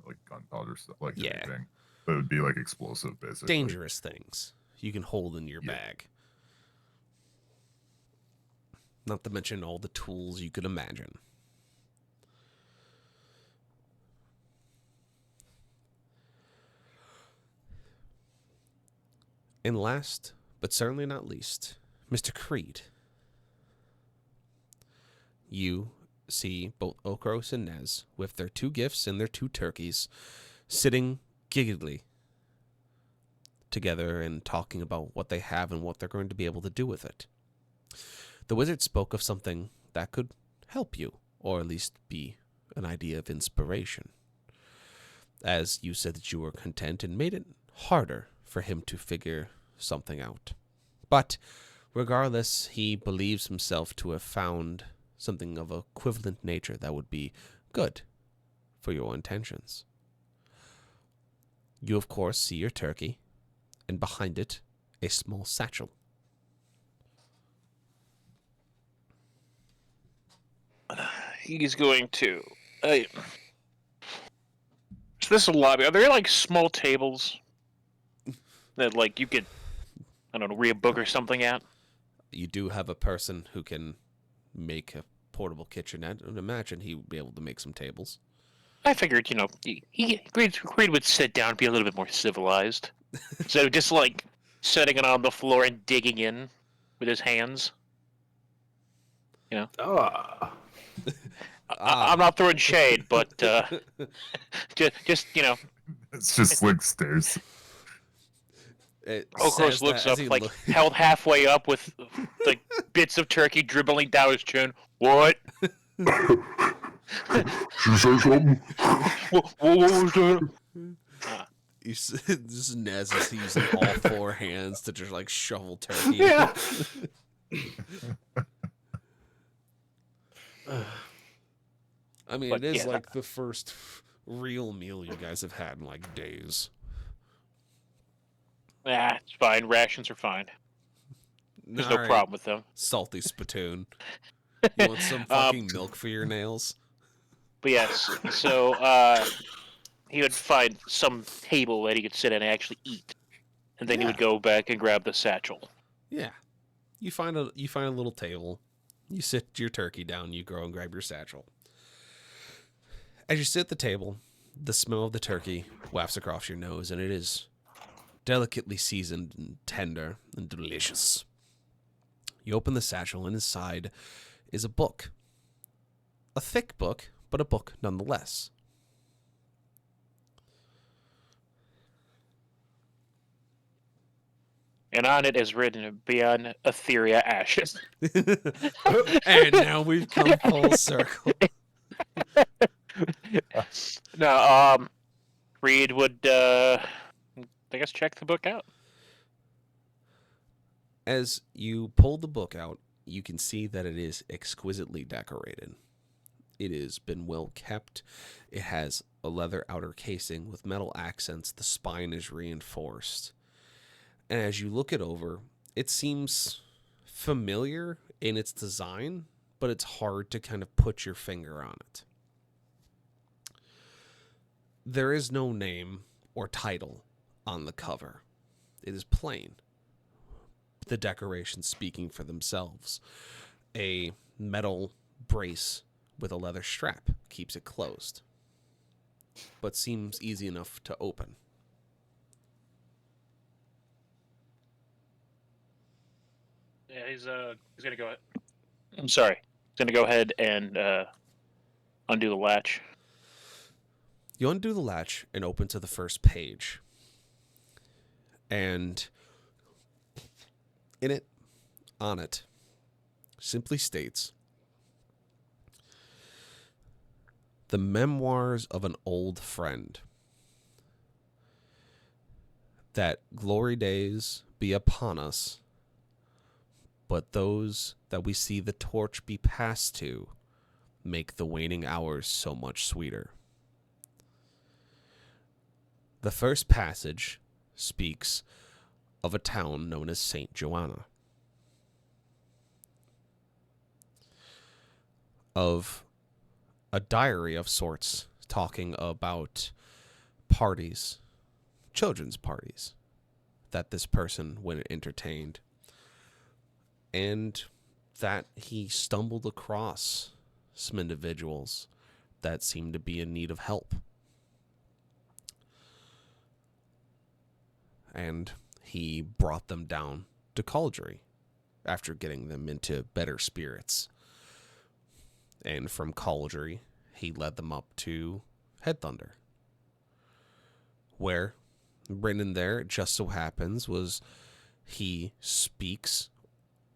Like gunpowder stuff, like Yeah. anything. But it would be like explosive, basically. Dangerous things you can hold in your Yeah. bag. Not to mention all the tools you could imagine. And last, but certainly not least, Mr. Creed. You see both Okros and Nez with their 2 gifts and their 2 turkeys sitting giggedly together and talking about what they have and what they're going to be able to do with it. The wizard spoke of something that could help you, or at least be an idea of inspiration. As you said that you were content and made it harder for him to figure something out. But regardless, he believes himself to have found something of equivalent nature that would be good for your intentions. You, of course, see your turkey, and behind it, a small satchel. He's going to. So this is a lobby. Are there like small tables that like you could, I don't know, read a book or something at? You do have a person who can make a portable kitchenette, and imagine he would be able to make some tables. I figured, Creed would sit down and be a little bit more civilized. So just like setting it on the floor and digging in with his hands. I'm not throwing shade, but just It's just like stairs. Okros looks up, like held halfway up with like bits of turkey dribbling down his chin. What? She say something? What was that? This is Nez is using all 4 hands to just like shovel turkey. Yeah. I mean, But, it is yeah. like the first real meal you guys have had in like days. It's fine. Rations are fine. There's no Alright, problem with them. Salty spittoon. You want some fucking milk for your nails? But yes, so he would find some table that he could sit at and actually eat, and then he would go back and grab the satchel. Yeah. You find a little table. You sit your turkey down. You go and grab your satchel. As you sit at the table, the smell of the turkey wafts across your nose, and it is delicately seasoned and tender and delicious. You open the satchel, and inside is a book. A thick book, but a book nonetheless. And on it is written, "Beyond Etheria ashes." And now we've come full circle. No, Reed would, I guess, check the book out. As you pull the book out, you can see that it is exquisitely decorated. It has been well kept. It has a leather outer casing with metal accents. The spine is reinforced. And as you look it over, it seems familiar in its design, but it's hard to kind of put your finger on it. There is no name or title on the cover. It is plain. The decorations speaking for themselves. A metal brace with a leather strap keeps it closed, but seems easy enough to open. Yeah, he's gonna go ahead. I'm sorry. He's gonna go ahead and undo the latch. You undo the latch and open to the first page. And on it, simply states, "The memoirs of an old friend. That glory days be upon us, but those that we see the torch be passed to make the waning hours so much sweeter." The first passage speaks of a town known as St. Joanna. of a diary of sorts talking about parties, children's parties, that this person went and entertained, and that he stumbled across some individuals that seemed to be in need of help. And he brought them down to Cauldry after getting them into better spirits. And from Cauldry, he led them up to Head Thunder, where Brendan there, it just so happens, was he speaks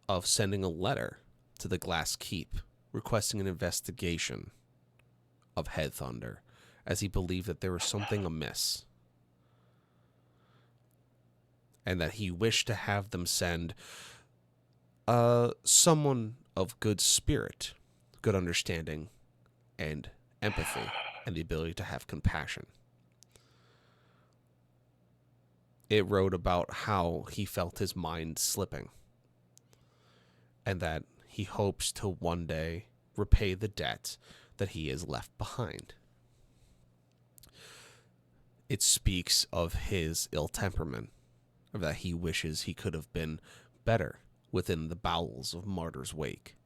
of sending a letter to the Glass Keep requesting an investigation of Head Thunder, as he believed that there was something amiss, and that he wished to have them send someone of good spirit, good understanding, and empathy, and the ability to have compassion. It wrote about how he felt his mind slipping, and that he hopes to one day repay the debt that he has left behind. It speaks of his ill temperament, of that he wishes he could have been better within the bowels of Martyr's Wake.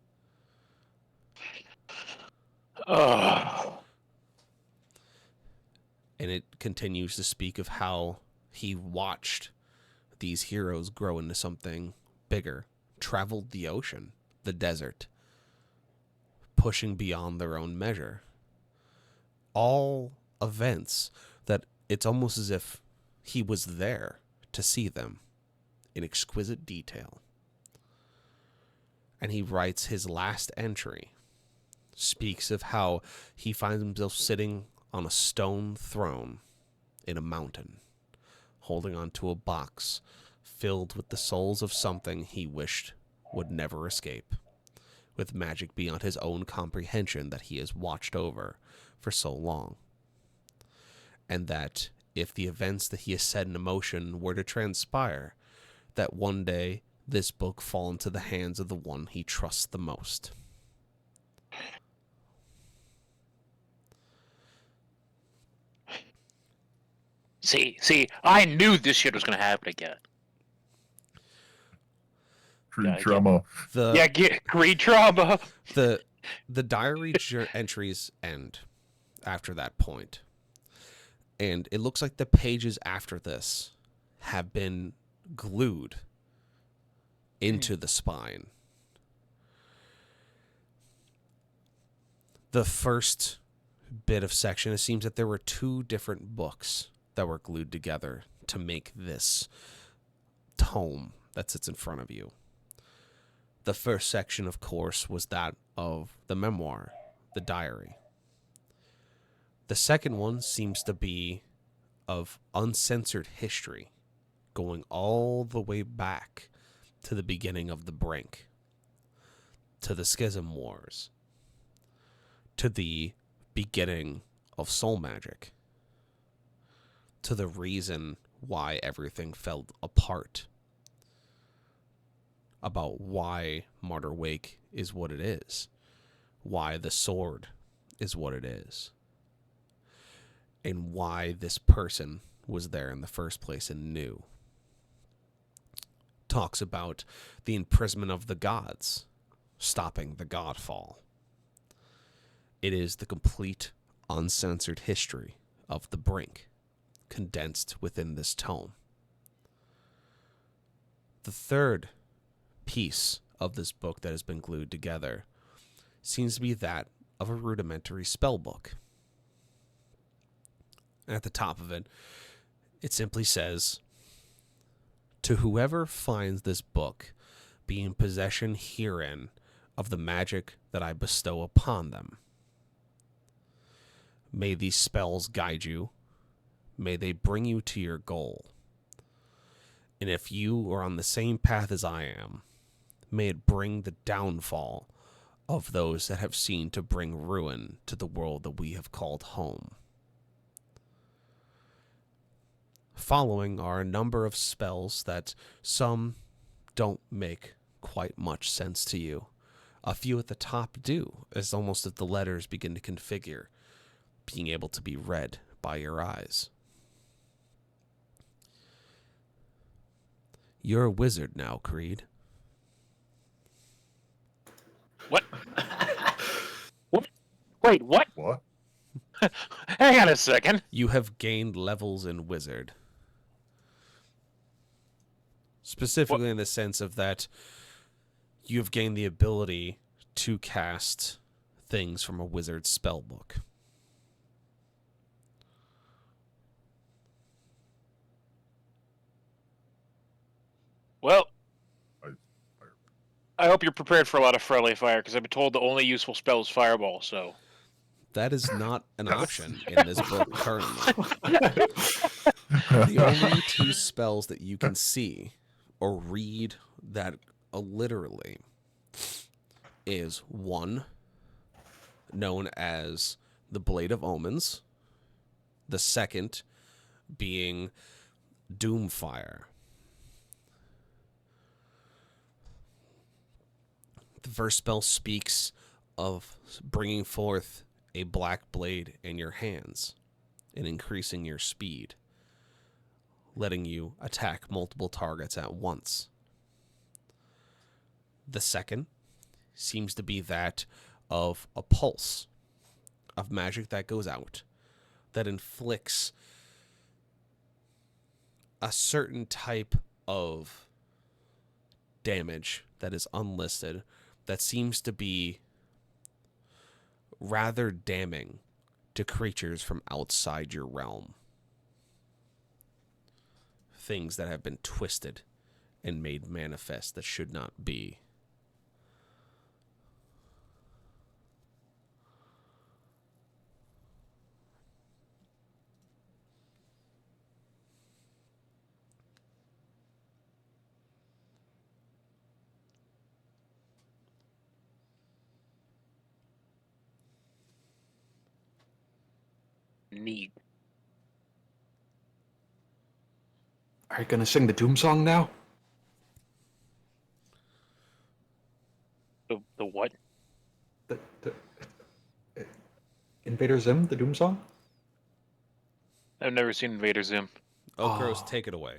Oh. And it continues to speak of how he watched these heroes grow into something bigger, traveled the ocean, the desert, pushing beyond their own measure. All events that it's almost as if he was there to see them in exquisite detail. And he writes his last entry, speaks of how he finds himself sitting on a stone throne in a mountain, holding onto a box filled with the souls of something he wished would never escape, with magic beyond his own comprehension that he has watched over for so long. And that if the events that he has set in motion were to transpire, that one day this book fall into the hands of the one he trusts the most. See, I knew this shit was gonna happen again. True trauma. Get great trauma. The diary entries end after that point. And it looks like the pages after this have been glued into the spine. The first bit of section, it seems that there were 2 different books that were glued together to make this tome that sits in front of you. The first section, of course, was that of the memoir, the diary. The second one seems to be of uncensored history, going all the way back to the beginning of the Brink, to the Schism Wars, to the beginning of soul magic, to the reason why everything fell apart, about why Martyr Wake is what it is, why the sword is what it is, and why this person was there in the first place and knew. Talks about the imprisonment of the gods, stopping the godfall. It is the complete, uncensored history of the Brink, condensed within this tome. The third piece of this book that has been glued together seems to be that of a rudimentary spell book. And at the top of it, it simply says, "To whoever finds this book, be in possession herein of the magic that I bestow upon them. May these spells guide you. May they bring you to your goal. And if you are on the same path as I am, may it bring the downfall of those that have seen to bring ruin to the world that we have called home." Following are a number of spells that some don't make quite much sense to you. A few at the top do, as almost as the letters begin to configure, being able to be read by your eyes. You're a wizard now, Creed. What? What? Wait, what? What? Hang on a second. You have gained levels in wizard. Specifically in the sense of that you've gained the ability to cast things from a wizard's spell book. Well, I- I hope you're prepared for a lot of friendly fire, because I've been told the only useful spell is fireball, so... That is not an option in this book currently. The only two spells that you can see or read that literally is one known as the Blade of Omens, the second being Doomfire. The first spell speaks of bringing forth a black blade in your hands and increasing your speed, letting you attack multiple targets at once. The second seems to be that of a pulse of magic that goes out that inflicts a certain type of damage that is unlisted that seems to be rather damning to creatures from outside your realm. Things that have been twisted and made manifest that should not be. Neat. Are you gonna sing the Doom song now? The what? The Invader Zim, the Doom song? I've never seen Invader Zim. Okros, take it away.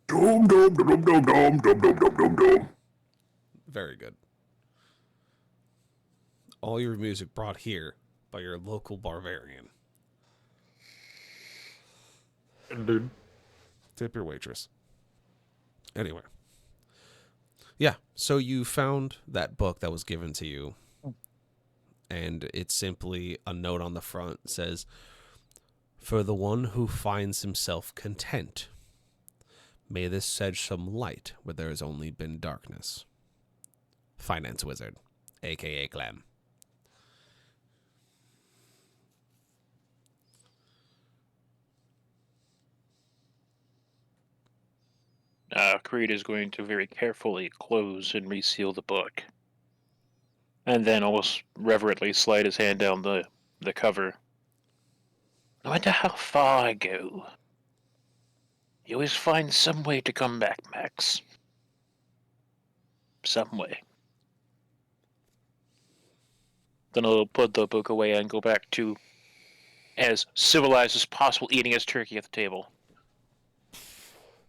Dom, dom, dom, dom, dom, dom, dom, dom, dom, dom. Very good. All your music brought here by your local barbarian. Dude. Tip your waitress. Anyway. Yeah, so you found that book that was given to you, and it's simply a note on the front that says, "For the one who finds himself content, may this shed some light where there has only been darkness. Finance Wizard, a.k.a. Clem." Creed is going to very carefully close and reseal the book. And then almost reverently slide his hand down the cover. No matter how far I go, you always find some way to come back, Max. Some way. Then I'll put the book away and go back to, as civilized as possible, eating his turkey at the table.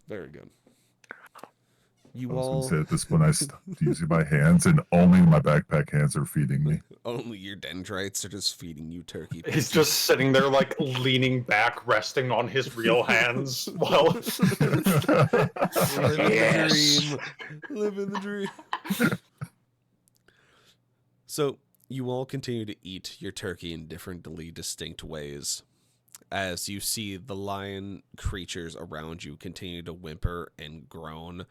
Very good. I You was gonna all say at this point I stopped using my hands, and only my backpack hands are feeding me. only your dendrites are just feeding you turkey. He's just sitting there, like, leaning back, resting on his real hands while... Living Yes. the dream. Living the dream. So you all continue to eat your turkey in differently distinct ways, as you see the lion creatures around you continue to whimper and groan,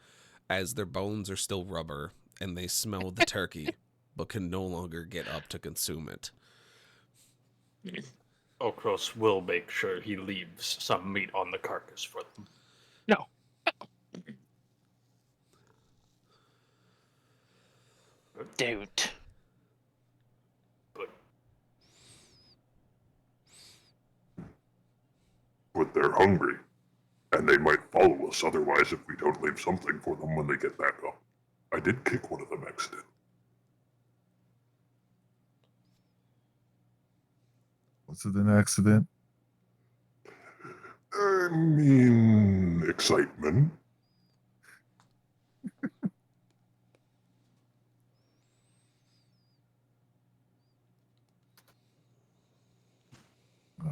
as their bones are still rubber and they smell the turkey, but can no longer get up to consume it. Okros will make sure he leaves some meat on the carcass for them. No. Don't. But they're hungry, and they might follow us. Otherwise, if we don't leave something for them when they get back up. I did kick one of them accident. Was it an accident? I mean, excitement. Uh,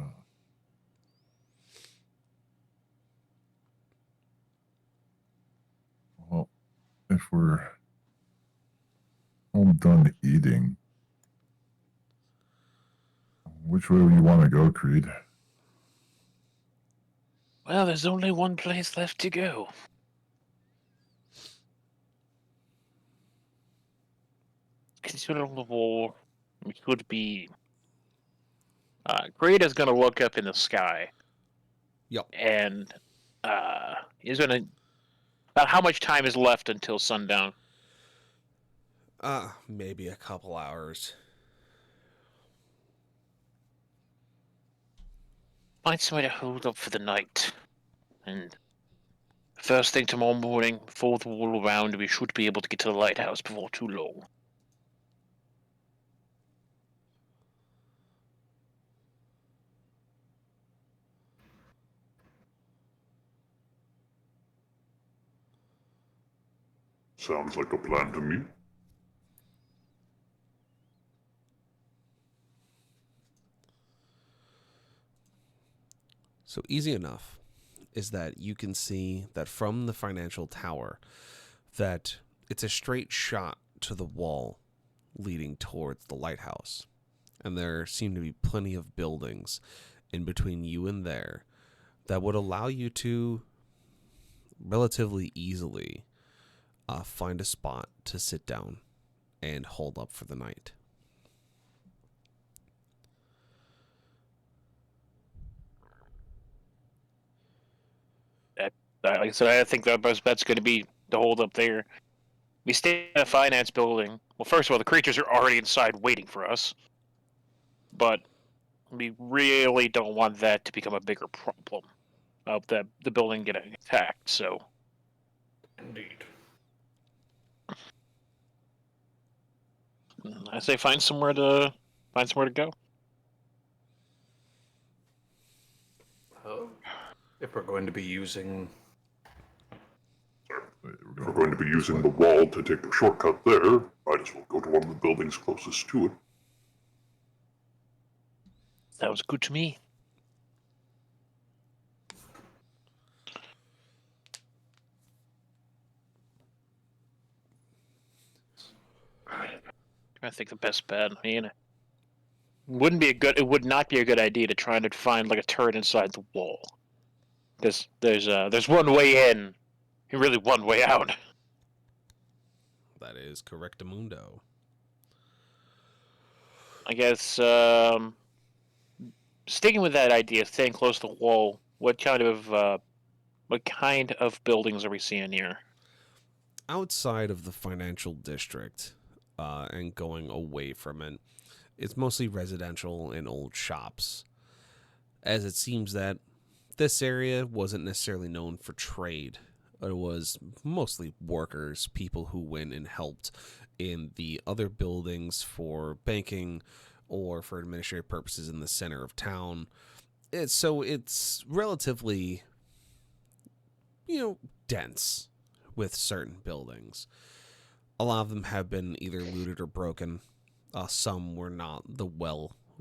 well, if we're all done eating, which way do you want to go, Creed? Well, there's only one place left to go. Considering the war, it could be. Great is going to look up in the sky. Yep. And he's going to. About how much time is left until sundown? Maybe a couple hours. Find somewhere to hold up for the night. And first thing tomorrow morning, before the wall around, we should be able to get to the lighthouse before too long. Sounds like a plan to me. So easy enough is that you can see that from the financial tower that it's a straight shot to the wall leading towards the lighthouse. And there seem to be plenty of buildings in between you and there that would allow you to relatively easily find a spot to sit down and hold up for the night. Like I said, I think that best bet's going to be to hold up there. We stay in a finance building. Well, first of all, the creatures are already inside waiting for us. But we really don't want that to become a bigger problem of the building getting attacked. So, Indeed. I say find somewhere to go. Well, if we're going to be using... If we're going to be using the wall to take a shortcut there, might as well go to one of the buildings closest to it. Sounds good to me. I think the best bet. I mean, it would not be a good idea to try to find like a turret inside the wall. Because there's one way in, and really one way out. That is correctamundo. I guess sticking with that idea, staying close to the wall. What kind of buildings are we seeing here? Outside of the financial district and going away from it, it's mostly residential and old shops, as it seems that this area wasn't necessarily known for trade. It was mostly workers, people who went and helped in the other buildings for banking or for administrative purposes in the center of town. So it's relatively, dense with certain buildings. A lot of them have been either looted or broken. Some were not the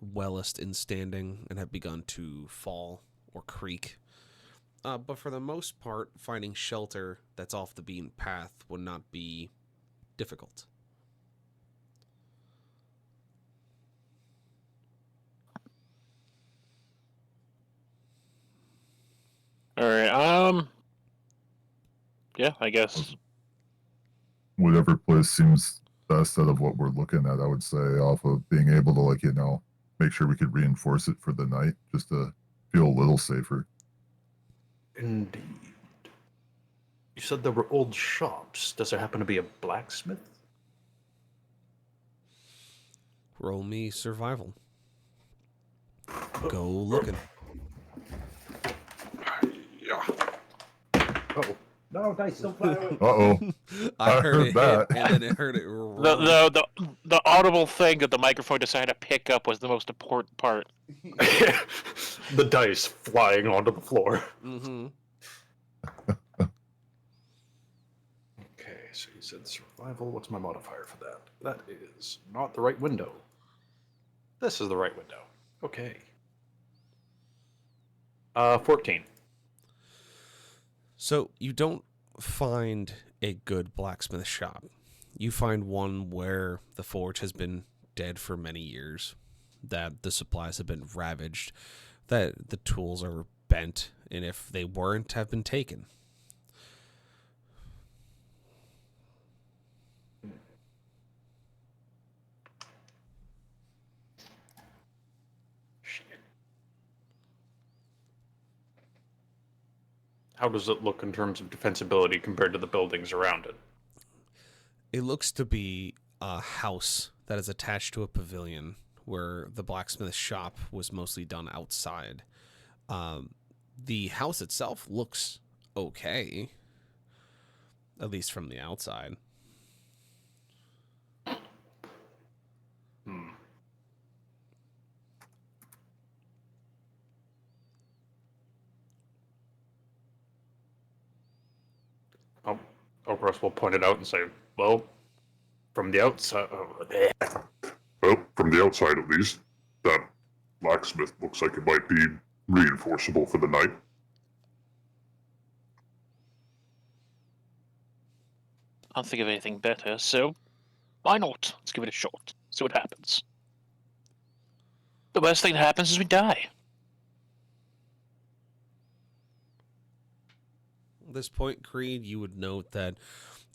wellest in standing and have begun to fall or creak. But for the most part, finding shelter that's off the beaten path would not be difficult. All right. Yeah, I guess. Whatever place seems best out of what we're looking at, I would say, off of being able to, make sure we could reinforce it for the night just to feel a little safer. Indeed. You said there were old shops. Does there happen to be a blacksmith? Roll me survival. Go looking. Yeah. Oh, no, dice don't fly away. Uh-oh. I I heard heard it that. hit, and then it heard it The, roll. the audible thing that the microphone decided to pick up was the most important part. The dice flying onto the floor. Mm-hmm. Okay, so you said survival. What's my modifier for that? That is not the right window. This is the right window. Okay. 14. So you don't find a good blacksmith shop. You find one where the forge has been dead for many years, that the supplies have been ravaged, that the tools are bent, and if they weren't, have been taken. Shit. How does it look in terms of defensibility compared to the buildings around it? It looks to be a house that is attached to a pavilion where the blacksmith shop was mostly done outside. The house itself looks okay, at least from the outside. Hmm. Oh, Oprah will point it out and say, well, from the outside... Well, from the outside at least, that blacksmith looks like it might be reinforceable for the night. I can't think of anything better, so why not? Let's give it a shot. See what happens. The worst thing that happens is we die. At this point, Creed, you would note that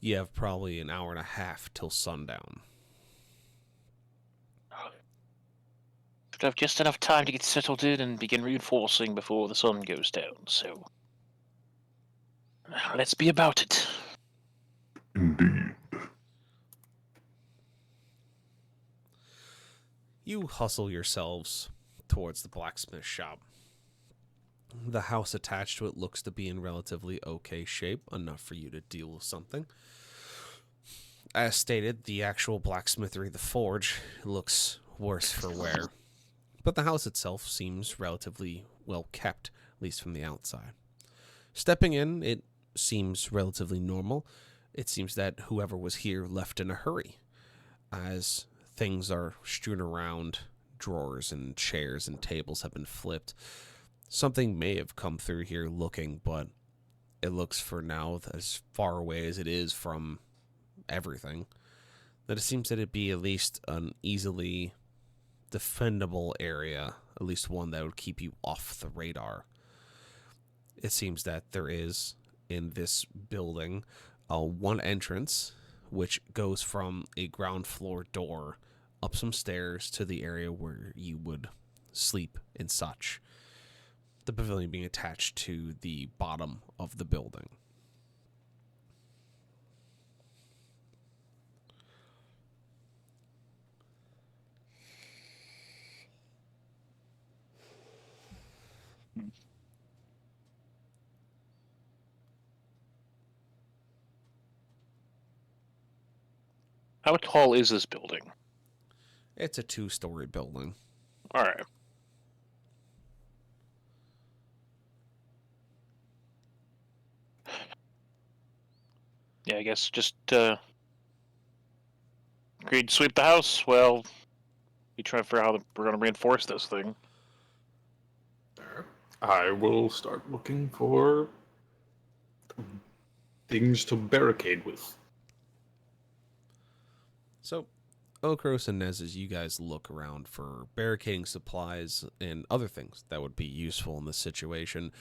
you have probably an hour and a half till sundown. Should have just enough time to get settled in and begin reinforcing before the sun goes down, so let's be about it. Indeed. You hustle yourselves towards the blacksmith shop. The house attached to it looks to be in relatively okay shape, enough for you to deal with something. As stated, the actual blacksmithery, the forge, looks worse for wear. But the house itself seems relatively well kept, at least from the outside. Stepping in, it seems relatively normal. It seems that whoever was here left in a hurry, as things are strewn around, drawers and chairs and tables have been flipped. Something may have come through here looking, but it looks for now, as far away as it is from everything, that it seems that it'd be at least an easily defendable area, at least one that would keep you off the radar. It seems that there is, in this building, one entrance, which goes from a ground floor door up some stairs to the area where you would sleep and such. The pavilion being attached to the bottom of the building. How tall is this building? It's a 2-story building. Alright. Yeah, I guess just agreed to sweep the house. Well, we try to figure out how we're going to reinforce this thing. I will start looking for things to barricade with. So, Okros and Nez, as you guys look around for barricading supplies and other things that would be useful in this situation,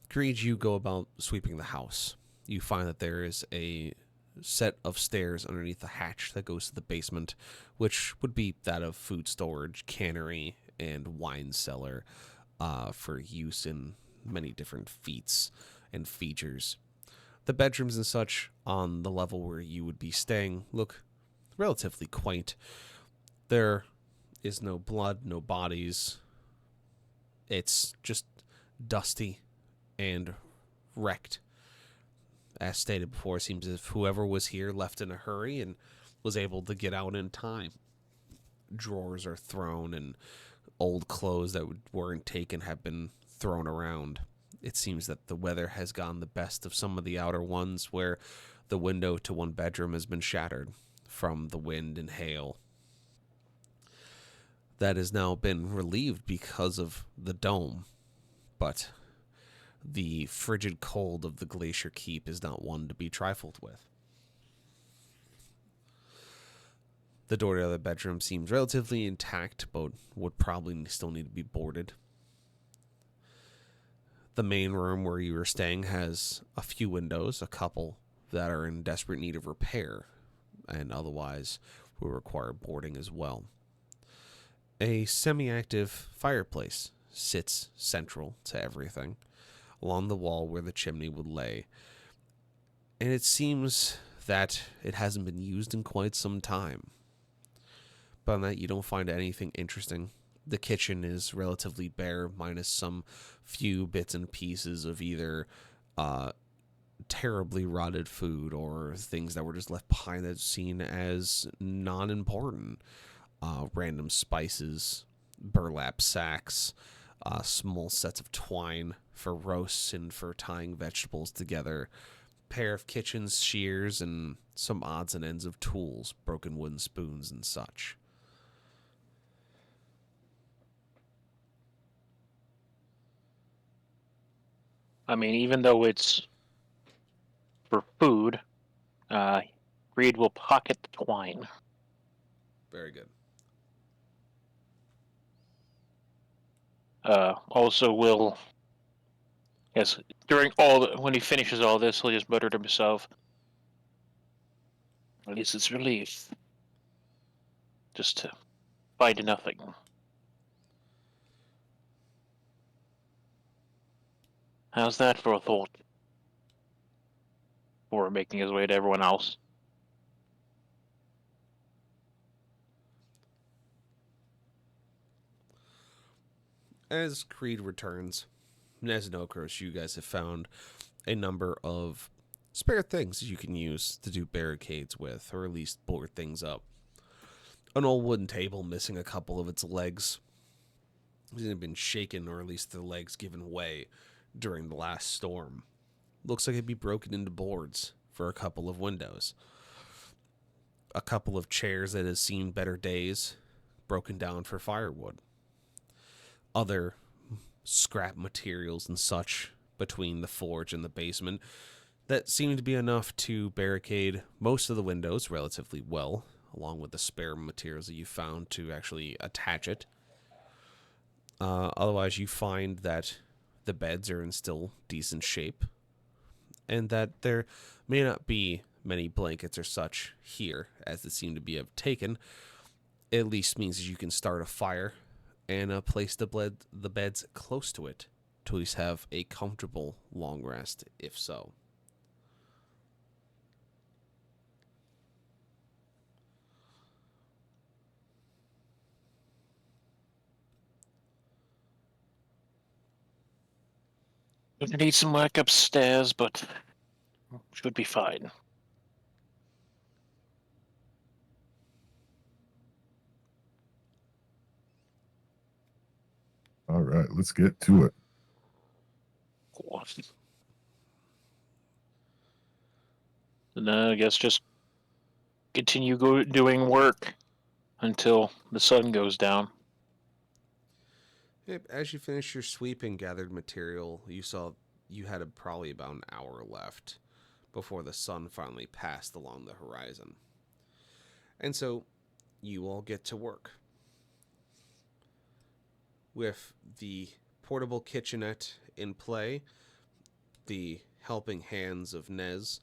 Creed, you go about sweeping the house. You find that there is a set of stairs underneath the hatch that goes to the basement, which would be that of food storage, cannery, and wine cellar for use in many different feats and features. The bedrooms and such on the level where you would be staying look relatively quaint. There is no blood, no bodies. It's just dusty and wrecked. as stated before, it seems as if whoever was here left in a hurry and was able to get out in time. Drawers are thrown and old clothes that weren't taken have been thrown around. It seems that the weather has gone the best of some of the outer ones, where the window to one bedroom has been shattered from the wind and hail. That has now been relieved because of the dome, but the frigid cold of the Glacier Keep is not one to be trifled with. The door to the other bedroom seems relatively intact, but would probably still need to be boarded. The main room where you were staying has a few windows, a couple that are in desperate need of repair, and otherwise will require boarding as well. A semi-active fireplace sits central to everything, along the wall where the chimney would lay, and it seems that it hasn't been used in quite some time. But on that, you don't find anything interesting. The kitchen is relatively bare, minus some few bits and pieces of either terribly rotted food or things that were just left behind that's seen as non-important. Random spices, burlap sacks, small sets of twine for roasts and for tying vegetables together, pair of kitchen shears, and some odds and ends of tools, broken wooden spoons and such. I mean, even though it's for food, Reed will pocket the twine. Very good. Also will, yes, when he finishes all this, he'll just mutter to himself, at least it's relief. Just to find nothing. How's that for a thought? Before making his way to everyone else. As Creed returns, as Nokros, you guys have found a number of spare things you can use to do barricades with, or at least board things up. An old wooden table missing a couple of its legs. It had been shaken, or at least the legs given way during the last storm. Looks like it'd be broken into boards for a couple of windows. A couple of chairs that has seen better days, broken down for firewood. Other scrap materials and such between the forge and the basement that seemed to be enough to barricade most of the windows relatively well, along with the spare materials that you found to actually attach it. Otherwise, you find that the beds are in still decent shape, and that there may not be many blankets or such here, as they seem to be have taken. It at least means that you can start a fire and place the beds close to it to at least have a comfortable long rest, if so. Gonna need some work upstairs, but should be fine. All right, let's get to it. And I guess just continue doing work until the sun goes down. Yep, as you finish your sweep and gathered material, you saw you had probably about an hour left before the sun finally passed along the horizon. And so you all get to work. With the portable kitchenette in play, the helping hands of Nez,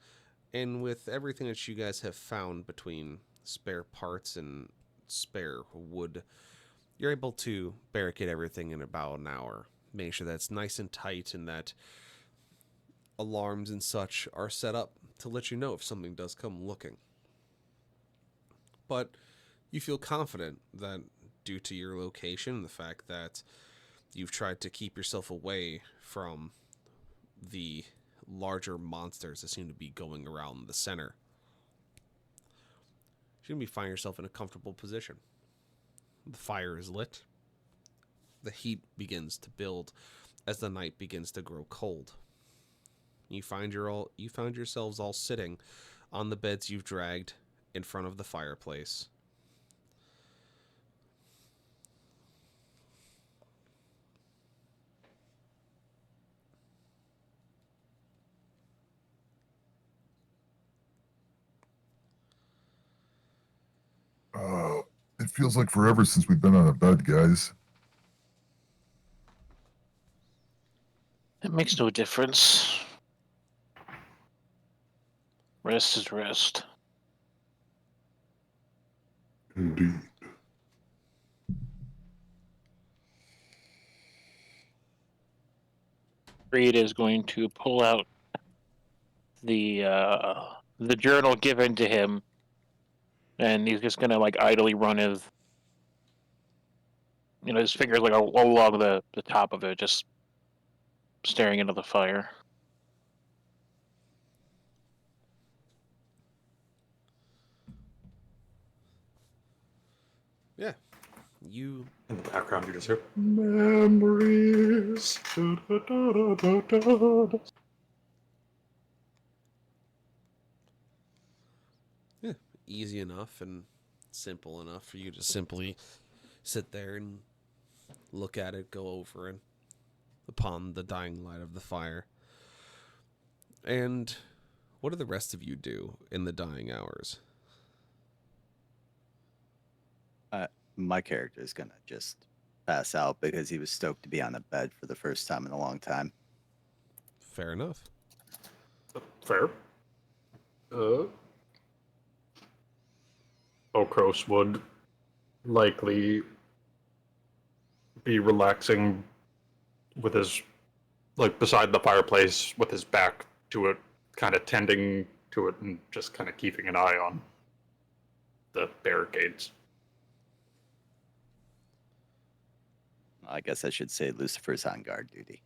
and with everything that you guys have found between spare parts and spare wood, you're able to barricade everything in about an hour. Make sure that's nice and tight and that alarms and such are set up to let you know if something does come looking. But you feel confident that due to your location, the fact that you've tried to keep yourself away from the larger monsters that seem to be going around the center. You're going to be finding yourself in a comfortable position. The fire is lit. The heat begins to build as the night begins to grow cold. You find yourselves all sitting on the beds you've dragged in front of the fireplace. It feels like forever since we've been on a bed, guys. It makes no difference. Rest is rest. Indeed. Reed is going to pull out the journal given to him, and he's just gonna like idly run his fingers like along the top of it, just staring into the fire. Yeah. You In the background, you just hear memories. Da, da, da, da, da, da. easy enough and simple enough for you to simply sit there and look at it, go over it upon the dying light of the fire. And what do the rest of you do in the dying hours? My character is gonna just pass out because he was stoked to be on the bed for the first time in a long time. Fair enough. Fair. Okros would likely be relaxing with his, like, beside the fireplace with his back to it, kind of tending to it and just kind of keeping an eye on the barricades. I guess I should say Lucifer's on guard duty.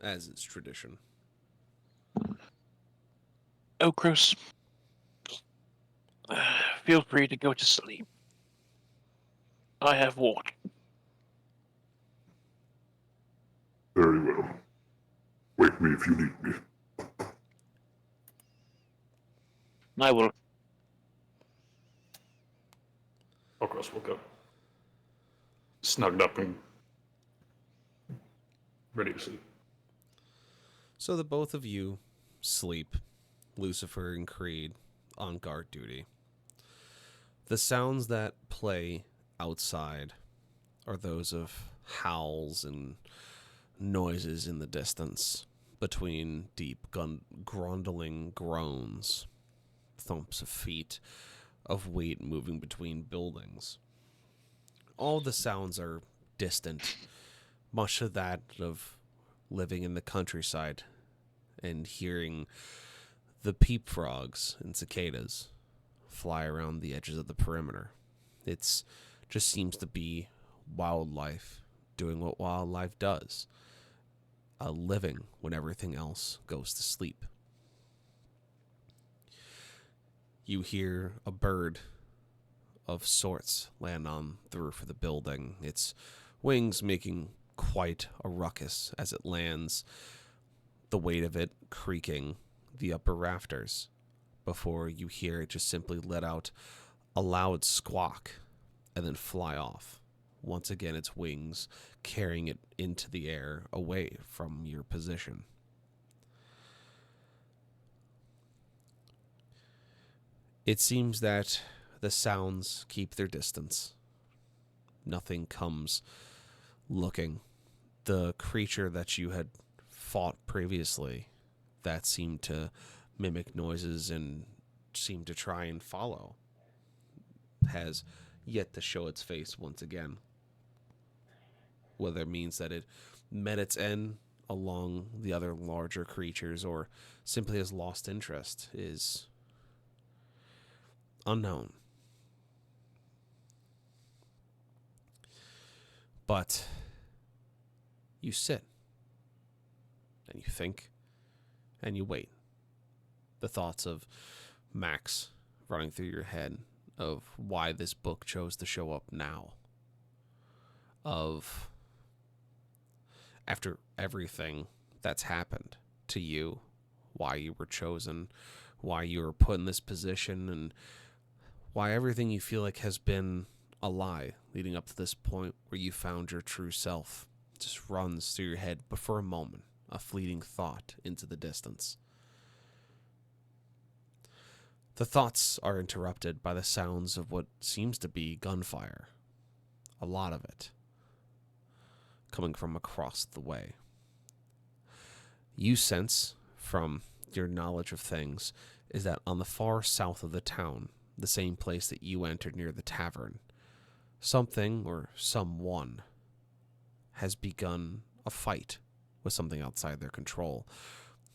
As is tradition. Okros, feel free to go to sleep. I have watched. Very well. Wake me if you need me. I will. Okros will go. Snugged up and ready to sleep. So the both of you sleep, Lucifer and Creed, on guard duty. The sounds that play outside are those of howls and noises in the distance, between deep grundling groans, thumps of feet, of weight moving between buildings. All the sounds are distant, much of that of living in the countryside and hearing the peep frogs and cicadas fly around the edges of the perimeter. It's just seems to be wildlife doing what wildlife does, living when everything else goes to sleep. You hear a bird of sorts land on the roof of the building, its wings making quite a ruckus as it lands, the weight of it creaking the upper rafters, before you hear it just simply let out a loud squawk and then fly off. Once again, its wings carrying it into the air away from your position. It seems that the sounds keep their distance. Nothing comes looking. The creature that you had fought previously that seemed to mimic noises and seemed to try and follow has yet to show its face once again. Whether it means that it met its end along the other larger creatures or simply has lost interest is unknown. But you sit and you think, and you wait. The thoughts of Max running through your head, of why this book chose to show up now, of after everything that's happened to you, why you were chosen, why you were put in this position, and why everything you feel like has been a lie leading up to this point where you found your true self just runs through your head, but for a moment, a fleeting thought into the distance. The thoughts are interrupted by the sounds of what seems to be gunfire. A lot of it coming from across the way. You sense, from your knowledge of things, is that on the far south of the town, the same place that you entered near the tavern, something or someone has begun a fight with something outside their control.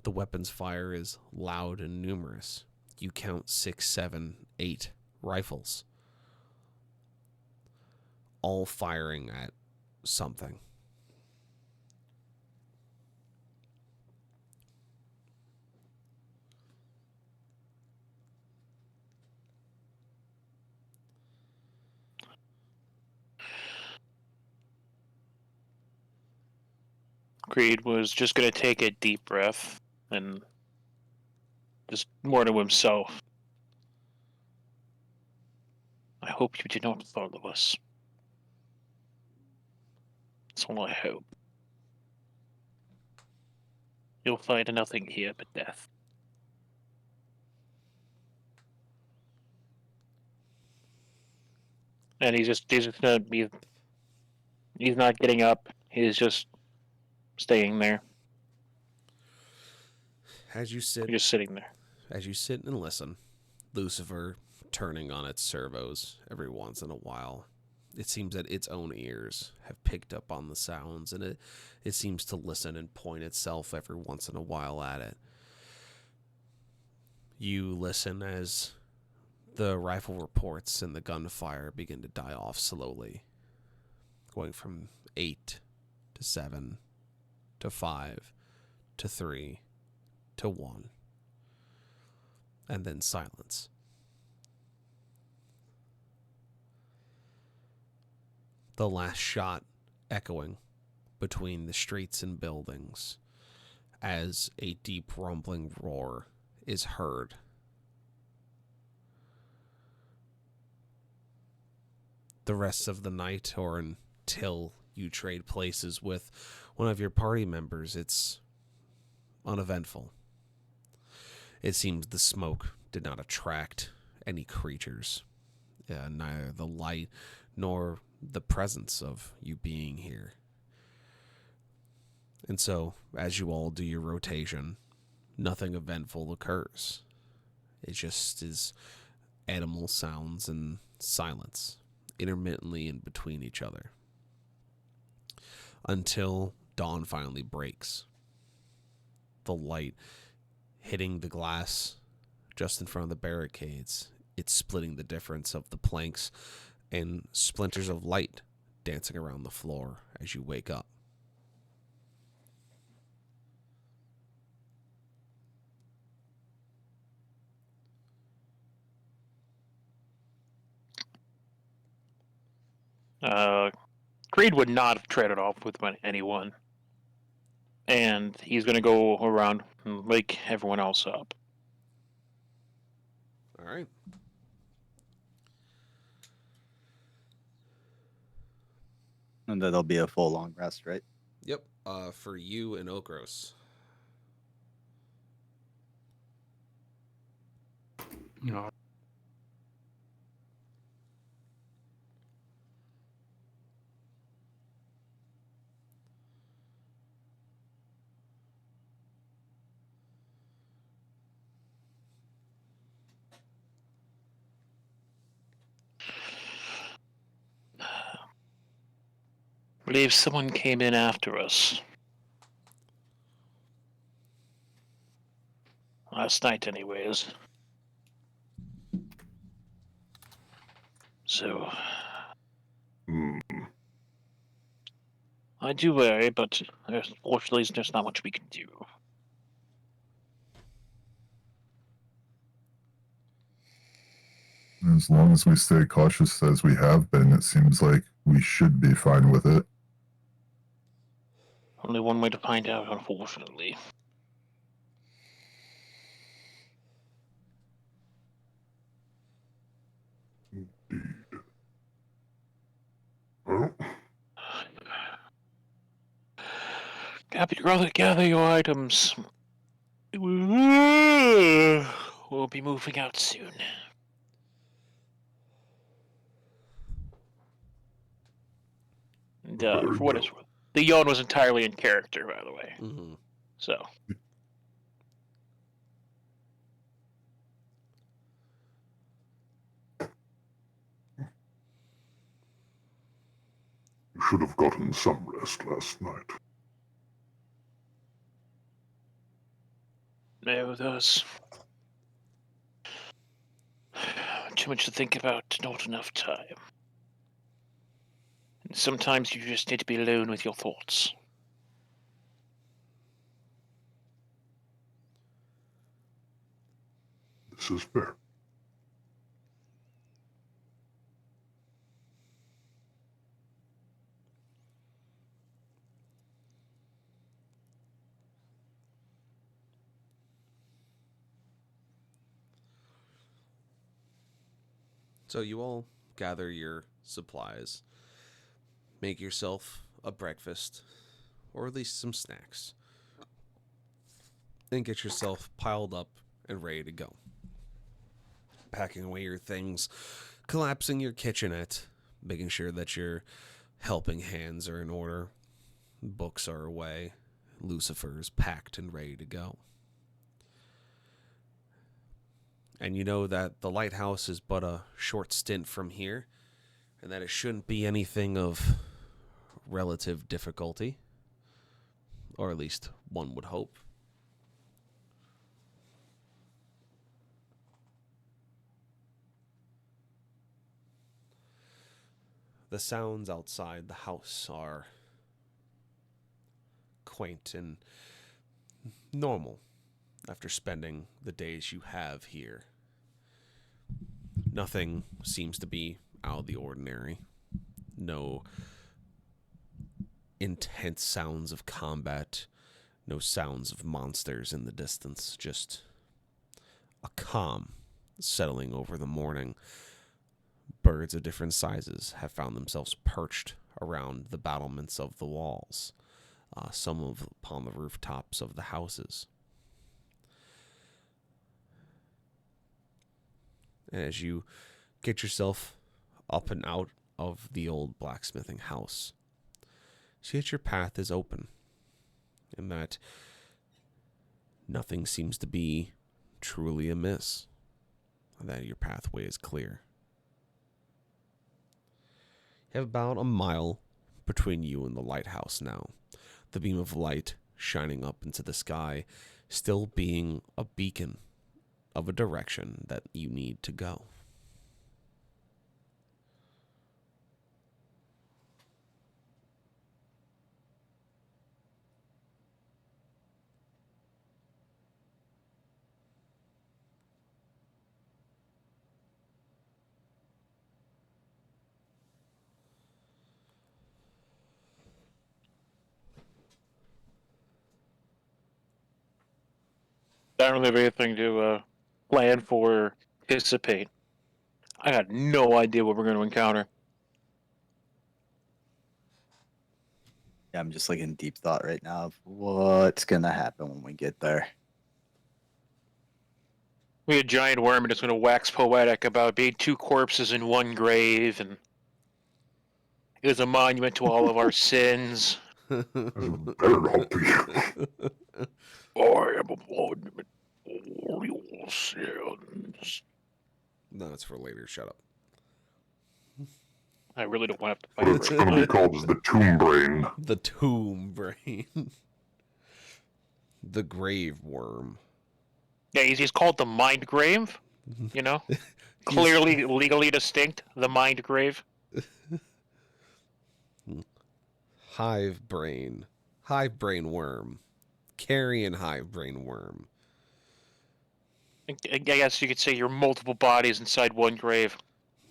The weapons fire is loud and numerous. You count 6, 7, 8 rifles, all firing at something. Creed was just going to take a deep breath and just more to himself. I hope you do not follow us. That's all I hope. You'll find nothing here but death. And he's just gonna be. He's not getting up. He's just staying there. As you sit, Just sitting there. as you sit and listen, Lucifer turning on its servos every once in a while. It seems that its own ears have picked up on the sounds, and it seems to listen and point itself every once in a while at it. You listen as the rifle reports and the gunfire begin to die off slowly, going from 8 to 7 to 5 to 3 to 1, and then silence. The last shot echoing between the streets and buildings as a deep rumbling roar is heard. The rest of the night, or until you trade places with one of your party members, it's uneventful. It seems the smoke did not attract any creatures, neither the light nor the presence of you being here. And so, as you all do your rotation, nothing eventful occurs. It just is animal sounds and silence, intermittently in between each other, until dawn finally breaks. The light hitting the glass just in front of the barricades, it's splitting the difference of the planks, and splinters of light dancing around the floor as you wake up. Creed would not have traded off with anyone. And he's going to go around and wake everyone else up. All right. And that'll be a full long rest, right? Yep. For you and Okros. No. I believe someone came in after us. Last night, anyways. So, Hmm. I do worry, but unfortunately, there's not much we can do. As long as we stay cautious as we have been, it seems like we should be fine with it. Only one way to find out, unfortunately. Well, Gather your items. We'll be moving out soon. And for what it's worth, the yawn was entirely in character, by the way. Mm-hmm. So. you should have gotten some rest last night. No, there's too much to think about, not enough time. And sometimes you just need to be alone with your thoughts. This is fair. So you all gather your supplies, make yourself a breakfast, or at least some snacks, and get yourself piled up and ready to go. Packing away your things, collapsing your kitchenette, making sure that your helping hands are in order, books are away, Lucifer's packed and ready to go. And you know that the lighthouse is but a short stint from here, and that it shouldn't be anything of relative difficulty, or at least one would hope. The sounds outside the house are quaint and normal after spending the days you have here. Nothing seems to be out of the ordinary. No intense sounds of combat, no sounds of monsters in the distance, just a calm settling over the morning. Birds of different sizes have found themselves perched around the battlements of the walls, some upon the rooftops of the houses. And as you get yourself up and out of the old blacksmithing house, see that your path is open, and that nothing seems to be truly amiss, and that your pathway is clear. You have about a mile between you and the lighthouse now, the beam of light shining up into the sky, still being a beacon of a direction that you need to go. I don't have anything to plan for or anticipate. I got no idea what we're going to encounter. Yeah, I'm just like in deep thought right now of what's gonna happen when we get there. We a giant worm and it's going to wax poetic about being two corpses in one grave, and it was a monument to all of our sins. Better not be. I am a monument to all your sins. No, it's for later. Shut up. I really don't want to What fight it's right going to now. be called is the Tomb Brain. The tomb brain. The grave worm. Yeah, he's called the mind grave. You know, clearly legally distinct. The mind grave. hive brain worm, carrion hive brain worm. I guess you could say you're multiple bodies inside one grave,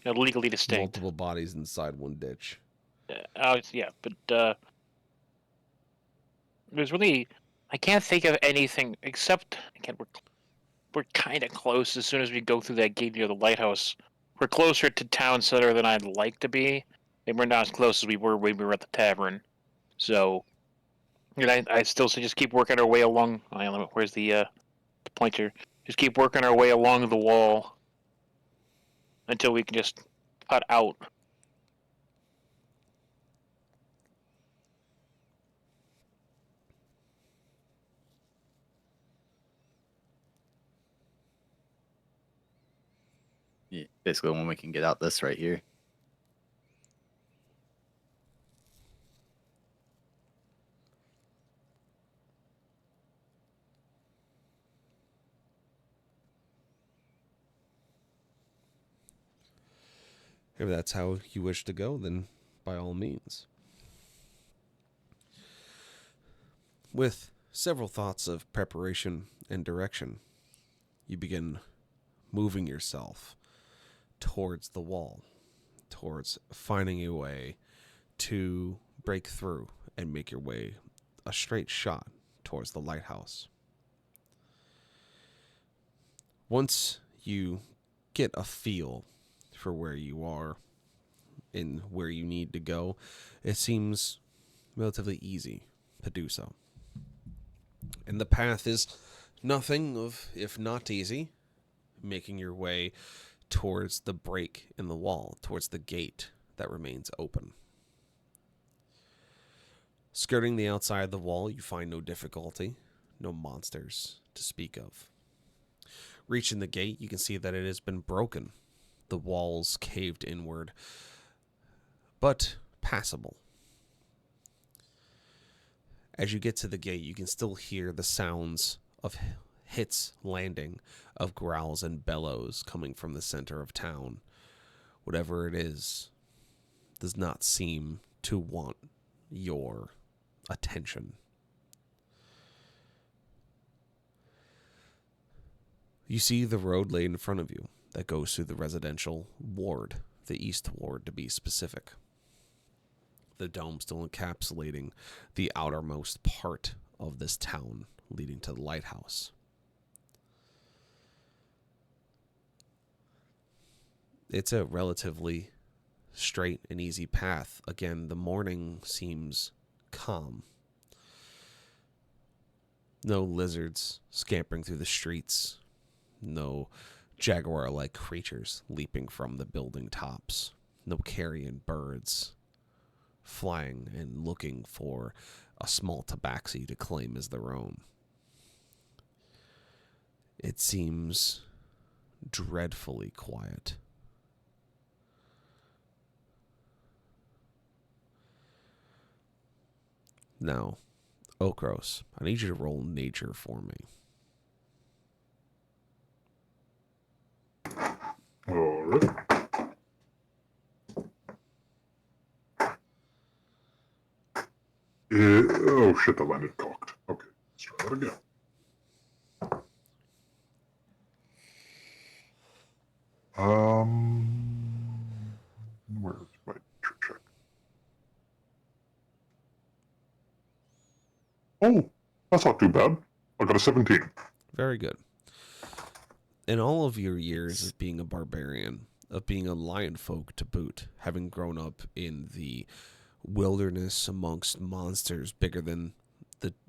legally distinct. Multiple bodies inside one ditch. Yeah, but there's really, I can't think of anything except again we're kind of close. As soon as we go through that gate near the lighthouse, we're closer to town center than I'd like to be, and we're not as close as we were when we were at the tavern. So, and I still say just keep working our way along. Where's the pointer? Just keep working our way along the wall until we can just cut out. Yeah, basically, when we can get out this right here. If that's how you wish to go, then by all means. With several thoughts of preparation and direction, you begin moving yourself towards the wall, towards finding a way to break through and make your way a straight shot towards the lighthouse. Once you get a feel for where you are and where you need to go, it seems relatively easy to do so. And the path is nothing of, if not easy, making your way towards the break in the wall, towards the gate that remains open. Skirting the outside of the wall, you find no difficulty, no monsters to speak of. Reaching the gate, you can see that it has been broken. The walls caved inward, but passable. As you get to the gate, you can still hear the sounds of hits landing, of growls and bellows coming from the center of town. Whatever it is, does not seem to want your attention. You see the road laid in front of you that goes through the residential ward, the East Ward to be specific. The dome still encapsulating the outermost part of this town leading to the lighthouse. It's a relatively straight and easy path. Again, the morning seems calm. No lizards scampering through the streets. No jaguar-like creatures leaping from the building tops. No carrion birds flying and looking for a small tabaxi to claim as their own. It seems dreadfully quiet. Now, Okros, I need you to roll nature for me. Alright. Oh shit, the landed cocked. Okay, let's try that again. Where's my nature check? Oh, that's not too bad. I got a 17. Very good. In all of your years of being a barbarian, of being a lion folk to boot, having grown up in the wilderness amongst monsters bigger than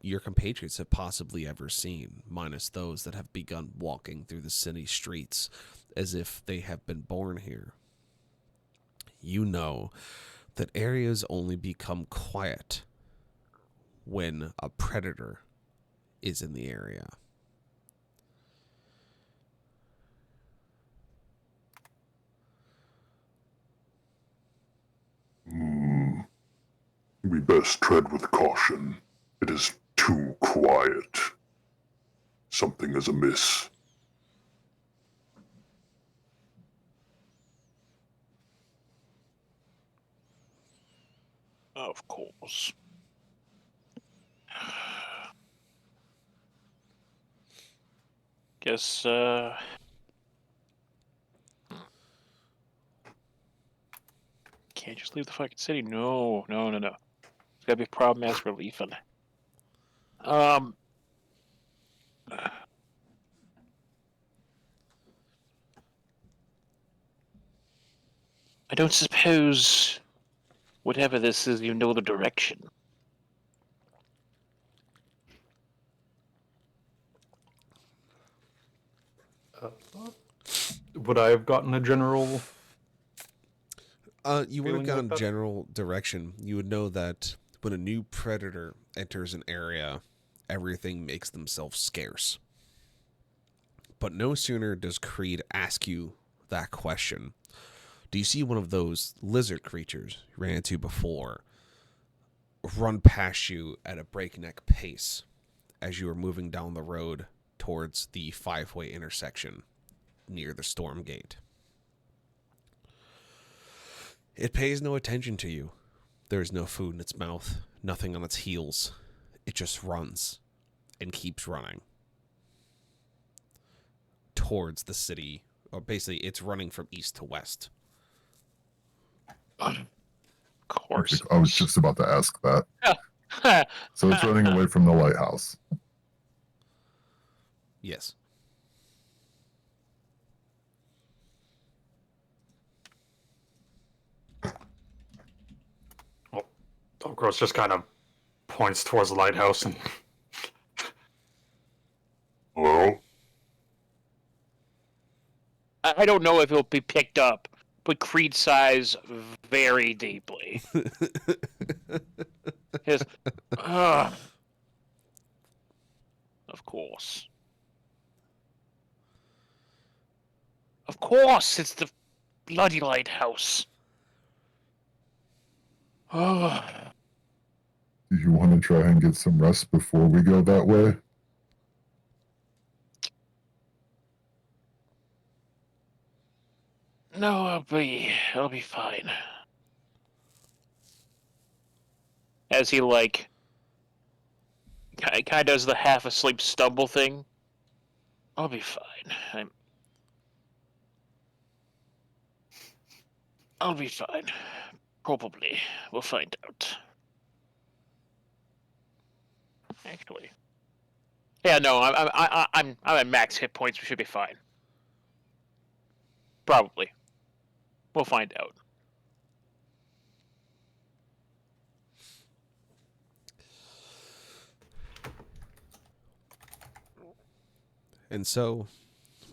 your compatriots have possibly ever seen, minus those that have begun walking through the city streets as if they have been born here. You know that areas only become quiet when a predator is in the area. We best tread with caution. It is too quiet. Something is amiss. Of course. Guess, can't just leave the fucking city. No. It's gotta be a problem as we're leaving. I don't suppose whatever this is, you know the direction. Would I have gotten a general? You would have Feeling like gone that? general direction. You would know that when a new predator enters an area, everything makes themselves scarce. But no sooner does Creed ask you that question, do you see one of those lizard creatures you ran into before run past you at a breakneck pace as you are moving down the road towards the 5-way intersection near the storm gate. It pays no attention to you. There is no food in its mouth, nothing on its heels. It just runs and keeps running towards the city, or basically it's running from east to west. Of course. I was just about to ask that. So it's running away from the lighthouse. Yes. Gross just kind of points towards the lighthouse and. Hello? I don't know if it'll be picked up, but Creed sighs very deeply. His, of course. Of course, it's the bloody lighthouse. Oh, Do you want to try and get some rest before we go that way? no, I'll be fine. As he kind of does the half asleep stumble thing. I'll be fine. I'll be fine. Probably. We'll find out. Actually. Yeah, no, I'm at max hit points. We should be fine. Probably. We'll find out. And so,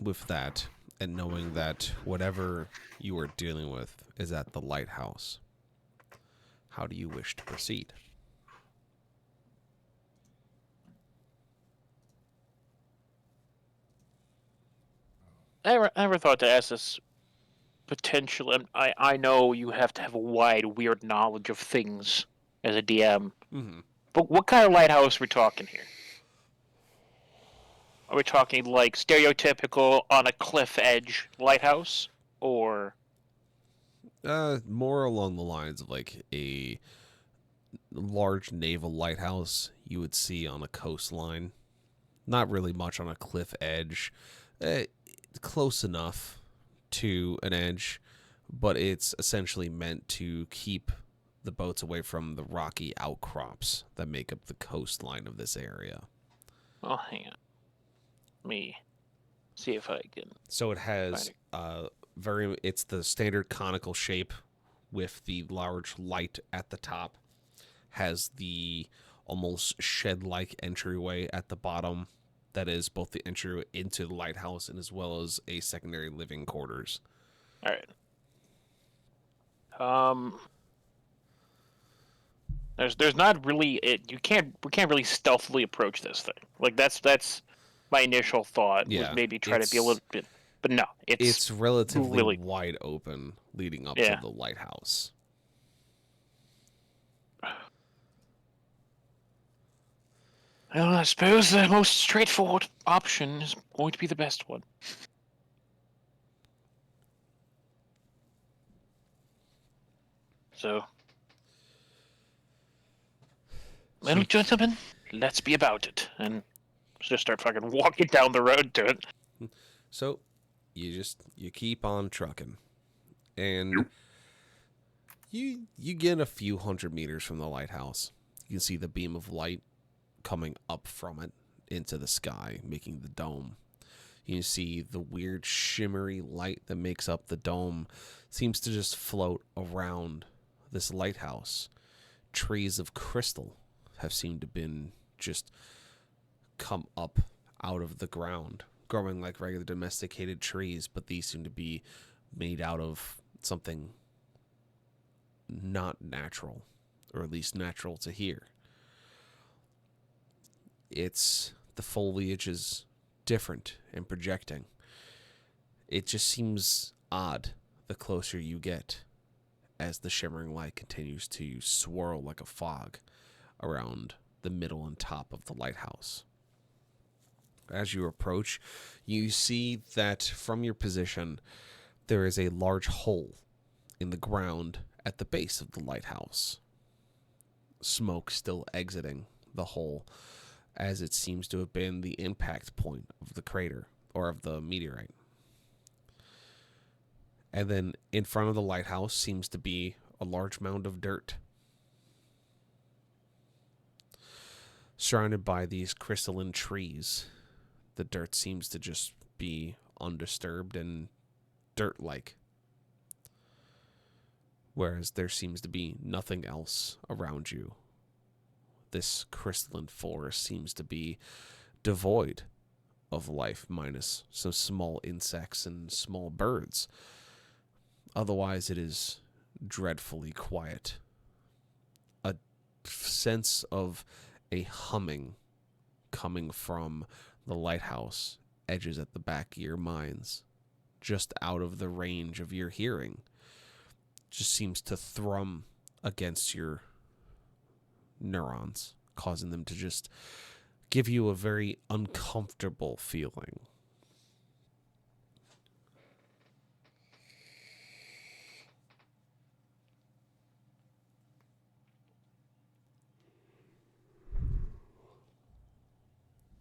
with that, and knowing that whatever you are dealing with is at the lighthouse, how do you wish to proceed? I never thought to ask this potential. I know you have to have a wide, weird knowledge of things as a DM. Mm-hmm. But what kind of lighthouse are we talking here? Are we talking like stereotypical on a cliff edge lighthouse? Or More along the lines of like a large naval lighthouse you would see on a coastline. Not really much on a cliff edge. Close enough to an edge, but it's essentially meant to keep the boats away from the rocky outcrops that make up the coastline of this area. oh, hang on. Let me see if I can. So it has it's the standard conical shape with the large light at the top, has the almost shed-like entryway at the bottom that is both the entry into the lighthouse and as well as a secondary living quarters. All right. There's not really we can't really stealthily approach this thing. Like that's my initial thought was maybe try to be a little bit, but no, it's relatively really wide open leading up Yeah. to the lighthouse. Well, I suppose the most straightforward option is going to be the best one. So, well, gentlemen, let's be about it, and just start fucking walking down the road to it. So you keep on trucking, and Yep. you get a few hundred meters from the lighthouse. You can see the beam of light coming up from it into the sky, making the dome. You can see the weird shimmery light that makes up the dome seems to just float around this lighthouse. Trees of crystal have seemed to been just come up out of the ground, growing like regular domesticated trees, but these seem to be made out of something not natural, or at least natural to here. The foliage is different and projecting. It just seems odd the closer you get as the shimmering light continues to swirl like a fog around the middle and top of the lighthouse. As you approach, you see that from your position, there is a large hole in the ground at the base of the lighthouse. Smoke still exiting the hole, as it seems to have been the impact point of the crater, or of the meteorite. And then in front of the lighthouse seems to be a large mound of dirt. Surrounded by these crystalline trees, the dirt seems to just be undisturbed and dirt-like. Whereas there seems to be nothing else around you. This crystalline forest seems to be devoid of life, minus some small insects and small birds. Otherwise, it is dreadfully quiet. A sense of a humming coming from the lighthouse edges at the back of your minds, just out of the range of your hearing. Just seems to thrum against your neurons, causing them to just give you a very uncomfortable feeling.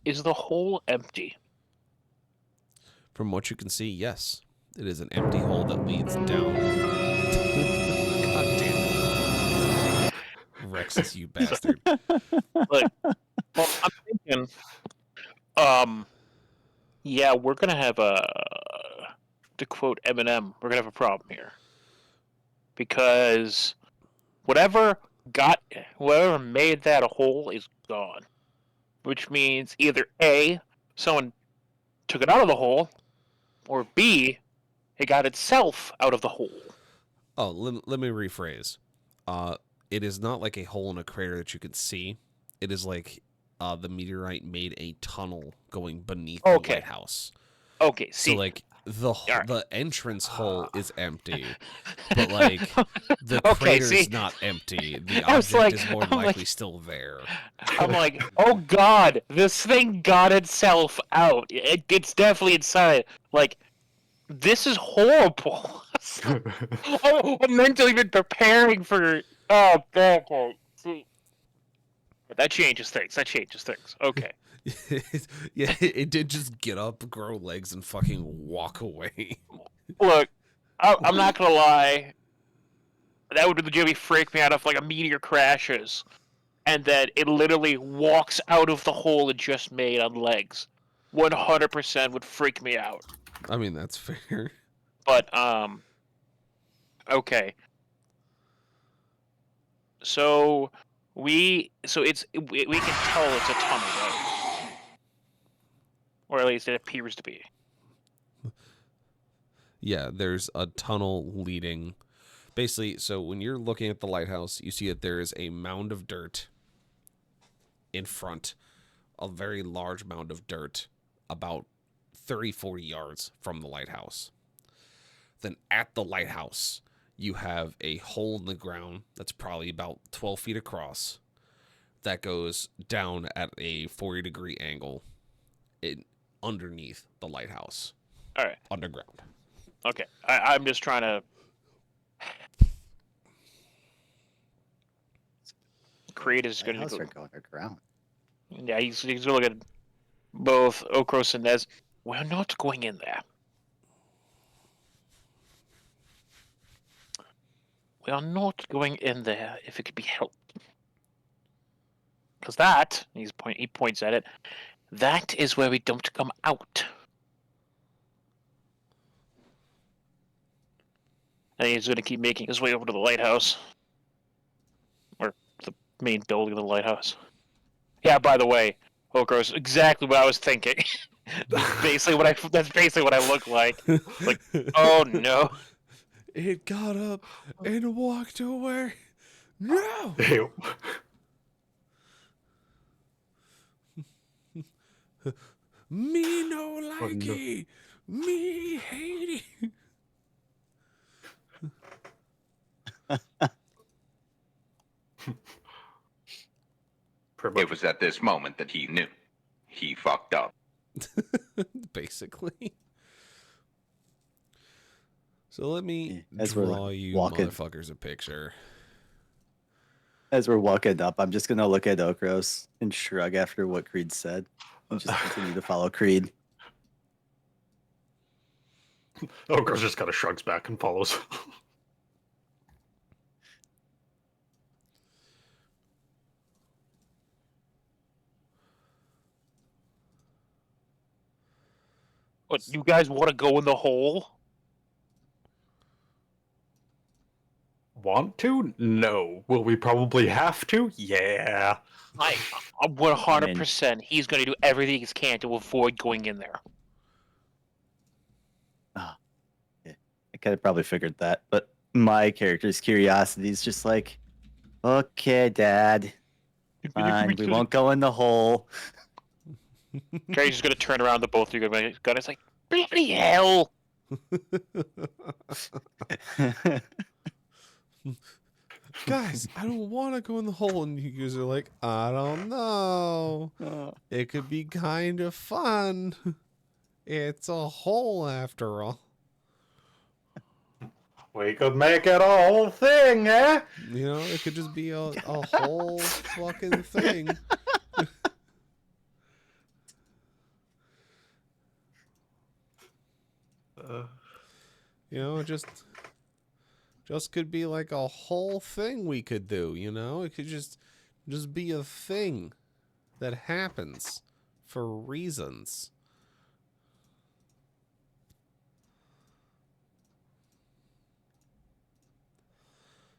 Is the hole empty? From what you can see, yes, it is an empty hole that leads down. God damn it. Rexus, you bastard. Look, well, I'm thinking, yeah, we're gonna have to quote Eminem, we're gonna have a problem here because whatever made that a hole is gone, which means either A, someone took it out of the hole, or B, it got itself out of the hole. Oh, let me rephrase. It is not like a hole in a crater that you can see. It is like the meteorite made a tunnel going beneath the lighthouse. Okay, see. So like right. the entrance hole is empty, but like the Okay, crater's see. not empty. The I was object like- is more I'm likely like- still there. I'm like, oh god, this thing got itself out. It's definitely inside. Like, this is horrible. I'm mentally been preparing for. Oh, okay. See, but that changes things. Okay. Yeah, it did just get up, grow legs, and fucking walk away. Look, I'm not gonna lie. That would legitimately freak me out if like a meteor crashes, and then it literally walks out of the hole it just made on legs. 100% would freak me out. I mean, that's fair. But okay. So we can tell it's a tunnel, right? Or at least it appears to be. Yeah, there's a tunnel leading. Basically, so when you're looking at the lighthouse, you see that there is a mound of dirt in front, a very large mound of dirt, about 30, 40 yards from the lighthouse. Then at the lighthouse, you have a hole in the ground that's probably about 12 feet across that goes down at a 40-degree angle underneath the lighthouse. All right. Underground. Okay. I'm just trying to. Create is going to Lighthouse go. are going aground. Yeah, he's looking at both Okros and Nez. We're not going in there. We are not going in there if it could be helped. Because that, he points at it, that is where we don't come out. And he's going to keep making his way over to the lighthouse. Or the main building of the lighthouse. Yeah, by the way, Okro's exactly what I was thinking. That's basically what I look like. Like, oh no. It got up and walked away. No! Ew. Me no no. likey. Me hatey. Pretty much. It was at this moment that he knew. He fucked up. Basically. So let me As we're draw you walking- motherfuckers a picture. As we're walking up, I'm just gonna look at Okros and shrug after what Creed said, and just continue to follow Creed. Ogre just kind of shrugs back and follows. What, you guys want to go in the hole? Want to? No. Will we probably have to? Yeah. I'm 100%. He's going to do everything he can to avoid going in there. I could have probably figured that, but my character's curiosity is just like, okay, Dad, fine, we won't go in the hole. Gary's just going to turn around to both of you guys. It's like, bloody hell! Guys, I don't want to go in the hole. And you guys are like, I don't know. It could be kind of fun. It's a hole after all. We could make it a whole thing, eh? You know, it could just be a whole fucking thing. You know, it just could be like a whole thing we could do, you know? It could just be a thing that happens for reasons.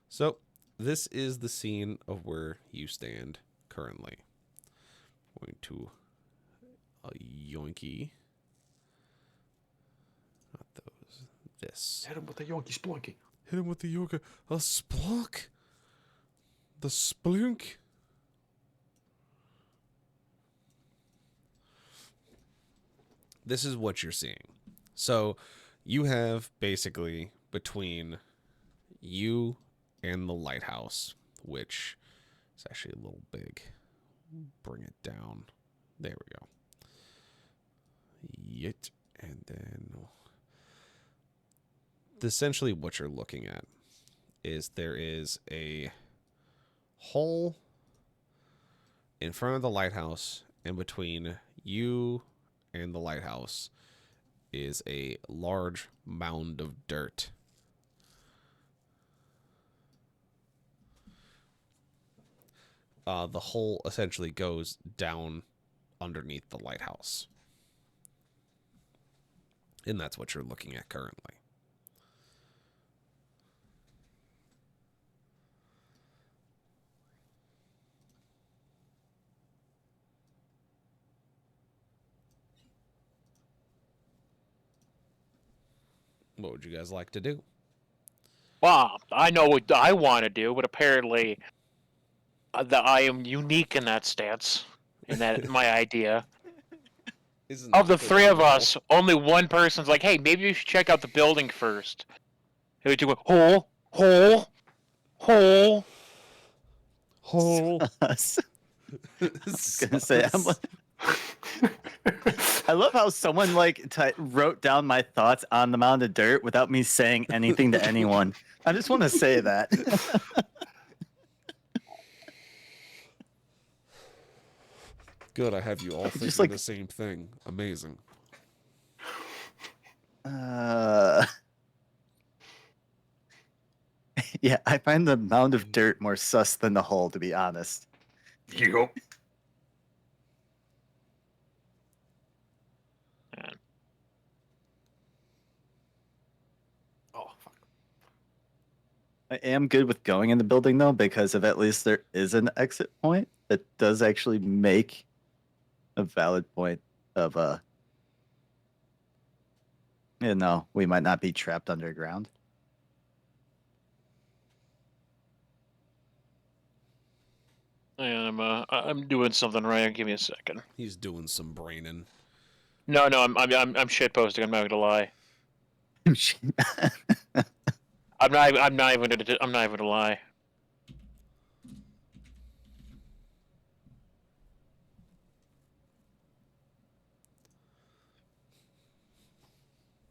So, this is the scene of where you stand currently. Going to a yoinky. Not those. This. Hit him with the yonky splunky. Hit him with the yoga. A splunk. The splunk. This is what you're seeing. So, you have basically between you and the lighthouse, which is actually a little big. Bring it down. There we go. Yet, and then essentially what you're looking at is there is a hole in front of the lighthouse, and between you and the lighthouse is a large mound of dirt. The hole essentially goes down underneath the lighthouse. And that's what you're looking at currently. What would you guys like to do? Well, I know what I want to do, but apparently I am unique in that stance, in that my idea. Isn't Of the that three of whole? us, only one person's like, hey, maybe you should check out the building first. And we do a hole, hole, hole. Hole. Us. I was gonna say, I love how someone like wrote down my thoughts on the mound of dirt without me saying anything to anyone. I just want to say that. Good, I have you all thinking like- the same thing. Amazing. Yeah, I find the mound of dirt more sus than the hole, to be honest. Yup. Oh, fuck. I am good with going in the building though, because if at least there is an exit point that does actually make a valid point of we might not be trapped underground. And I'm doing something right. Give me a second. He's doing some braining. No, I'm shit posting. I'm not gonna lie. I'm not even gonna lie.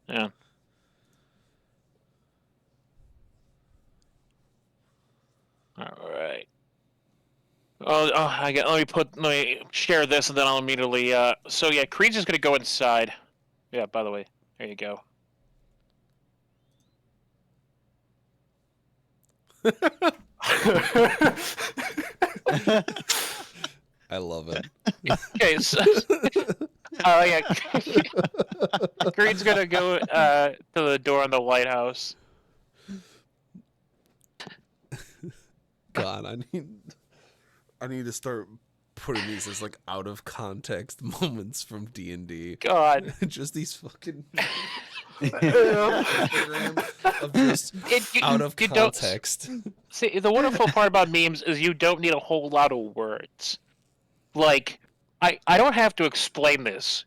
Yeah. All right. Let me share this, and then I'll immediately. So yeah, Creed's just gonna go inside. Yeah. By the way, there you go. I love it. Okay. So, yeah. Creed's gonna go to the door on the lighthouse. God, I need to start putting these as like out of context moments from D&D. God. Just these fucking of just out of context. See, the wonderful part about memes is you don't need a whole lot of words. Like, I don't have to explain this.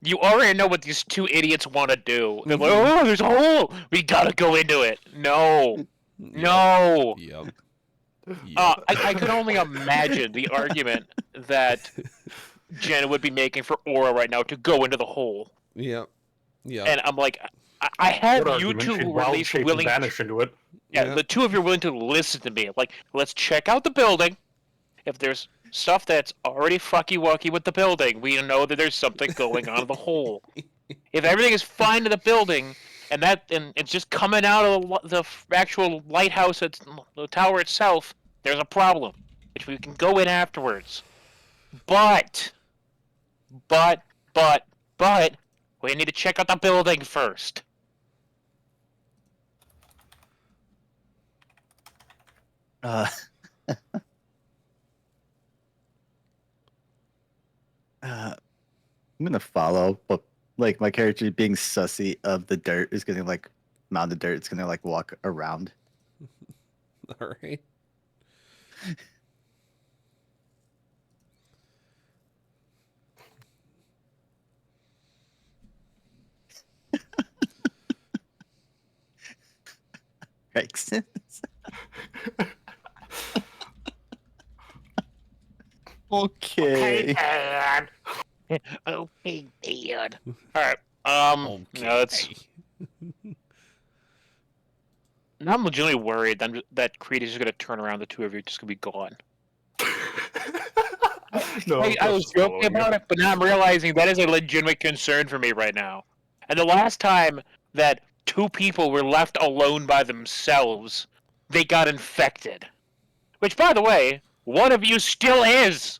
You already know what these two idiots want to do. They're like, oh, there's a hole! We gotta go into it! No! No! Yep. I could only imagine the argument that Jen would be making for Aura right now to go into the hole. Yep. Yeah. And I'm like, I have What you argument? two She'd who are at wild least shape and willing. vanish into it. Yeah, the two of you are willing to listen to me. Like, let's check out the building. If there's stuff that's already fucky-wucky with the building, we know that there's something going on in the hole. If everything is fine in the building, and it's just coming out of the actual lighthouse, the tower itself, there's a problem, which we can go in afterwards. But, we need to check out the building first. I'm gonna follow, but like my character being sussy of the dirt is gonna like mound the dirt. It's gonna like walk around. All right. Makes sense. Okay. Dad. Okay, Dad. All right. Okay. No, it's. Now I'm legitimately worried that Creed is just gonna turn around. The two of you are just gonna be gone. No, I was joking about it, but now I'm realizing that is a legitimate concern for me right now. And the last time that two people were left alone by themselves, they got infected. Which, by the way, one of you still is.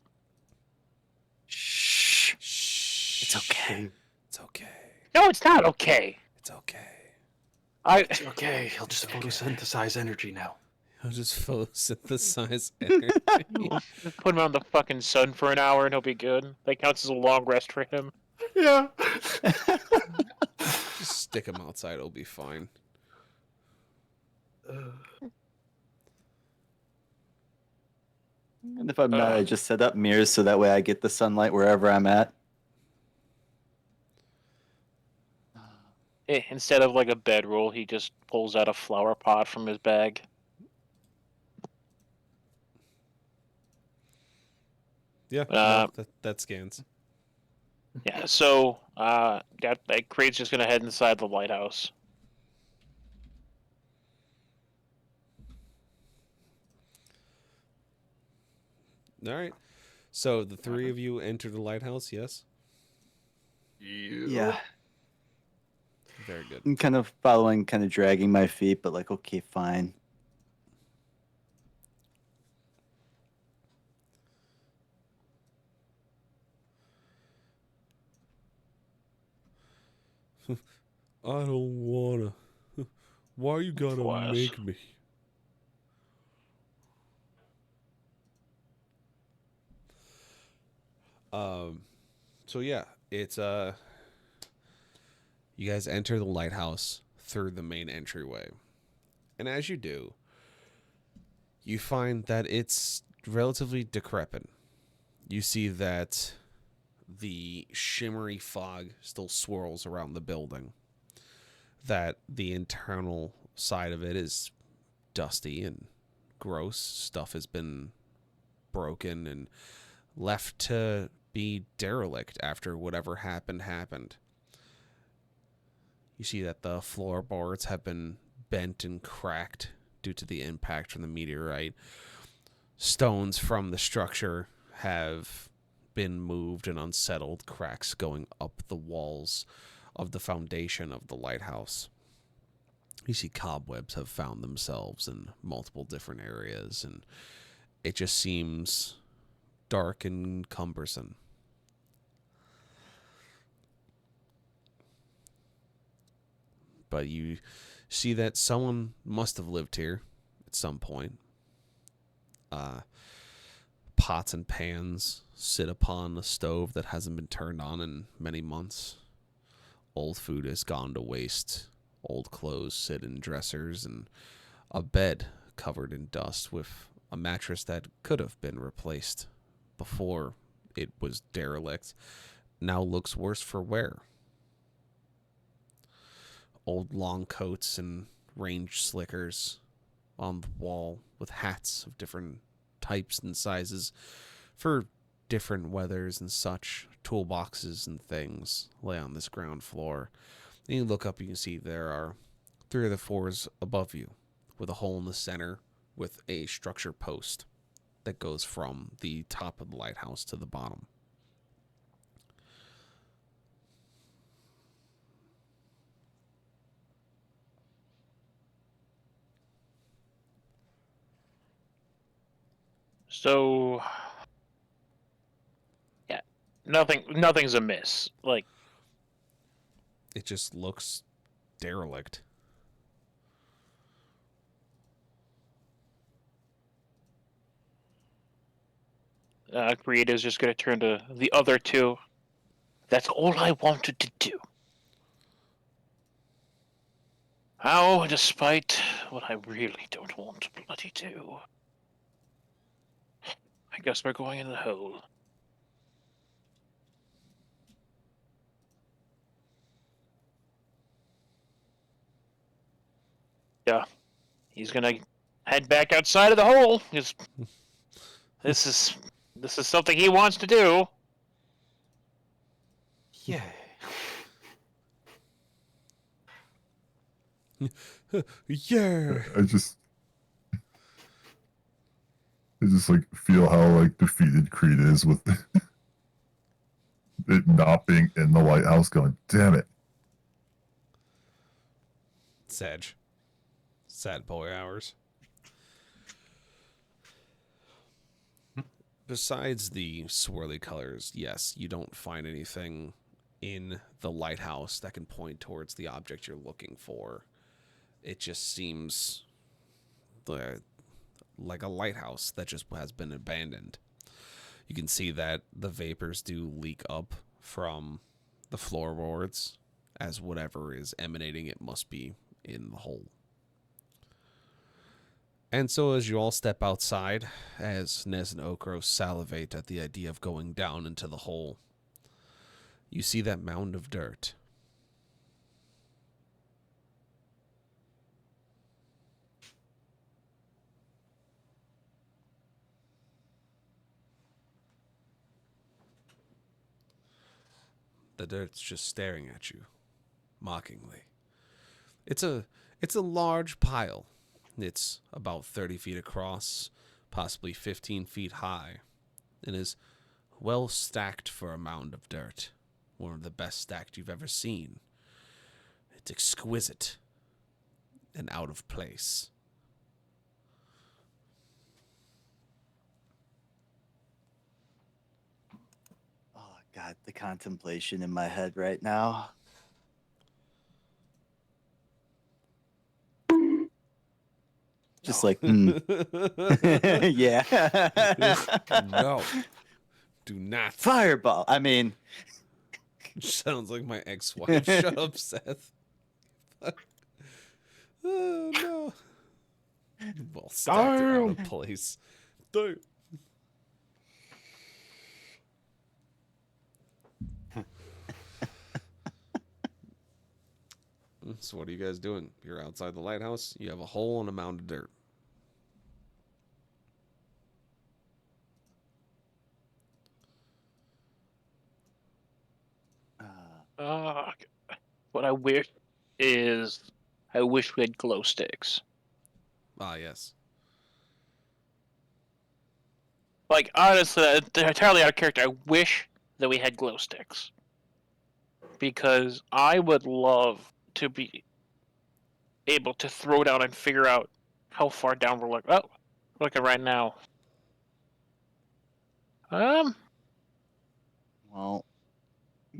Shh. Shh. It's okay. It's okay. No, it's not okay. It's okay. It's okay. He'll just photosynthesize energy now. He'll just photosynthesize energy. Just put him on the fucking sun for an hour and he'll be good. That counts as a long rest for him. Yeah. Just stick him outside. It'll be fine. And if I'm not, I just set up mirrors so that way I get the sunlight wherever I'm at. Instead of like a bedroll, he just pulls out a flower pot from his bag. Yeah. That scans. Yeah, so that Creed's just gonna head inside the lighthouse. All right. So the three of you enter the lighthouse, yes? Yeah. Very good. I'm kind of following, kind of dragging my feet, but like, okay, fine. I don't wanna. Why you gotta Twice. make me? So yeah, it's you guys enter the lighthouse through the main entryway. And as you do, you find that it's relatively decrepit. You see that the shimmery fog still swirls around the building, that the internal side of it is dusty and gross. Stuff has been broken and left to be derelict after whatever happened. You see that the floorboards have been bent and cracked due to the impact from the meteorite. Stones from the structure have been moved and unsettled, cracks going up the walls of the foundation of the lighthouse. You see cobwebs have found themselves in multiple different areas, and it just seems dark and cumbersome. But you see that someone must have lived here at some point. Pots and pans sit upon a stove that hasn't been turned on in many months. Old food has gone to waste. Old clothes sit in dressers, and a bed covered in dust with a mattress that could have been replaced before it was derelict now looks worse for wear. Old long coats and range slickers on the wall with hats of different types and sizes for different weathers and such. Toolboxes and things lay on this ground floor. And you look up, you can see there are 3 of the floors above you with a hole in the center with a structure post that goes from the top of the lighthouse to the bottom. So, yeah, nothing's amiss. Like, It just looks derelict. Creative's just gonna turn to the other two. That's all I wanted to do. How, despite what I really don't want to bloody do, I guess we're going in the hole. Yeah, he's gonna head back outside of the hole. This is something he wants to do. Yeah. Yeah. I just like feel how like defeated Creed is with it not being in the lighthouse. Going, damn it! Sad boy hours. Besides the swirly colors, yes, you don't find anything in the lighthouse that can point towards the object you're looking for. It just seems like a lighthouse that just has been abandoned. You can see that the vapors do leak up from the floorboards, as whatever is emanating it must be in the hole. And so as you all step outside, as Nez and Okro salivate at the idea of going down into the hole, you see that mound of dirt. The dirt's just staring at you, mockingly. It's a large pile. It's about 30 feet across, possibly 15 feet high, and is well stacked for a mound of dirt. One of the best stacked you've ever seen. It's exquisite and out of place. Oh God, the contemplation in my head right now. Just No. like, yeah. No. Do not. Fireball. I mean, Sounds like my ex-wife. Shut up, Seth. Oh no. Well, stacked it out of place. Damn. So what are you guys doing? You're outside the lighthouse. You have a hole and a mound of dirt. What I wish is, I wish we had glow sticks. Ah, yes. Like, honestly, they're entirely out of character. I wish that we had glow sticks. Because I would love to be able to throw down and figure out how far down we're looking. Oh, we're looking right now. well,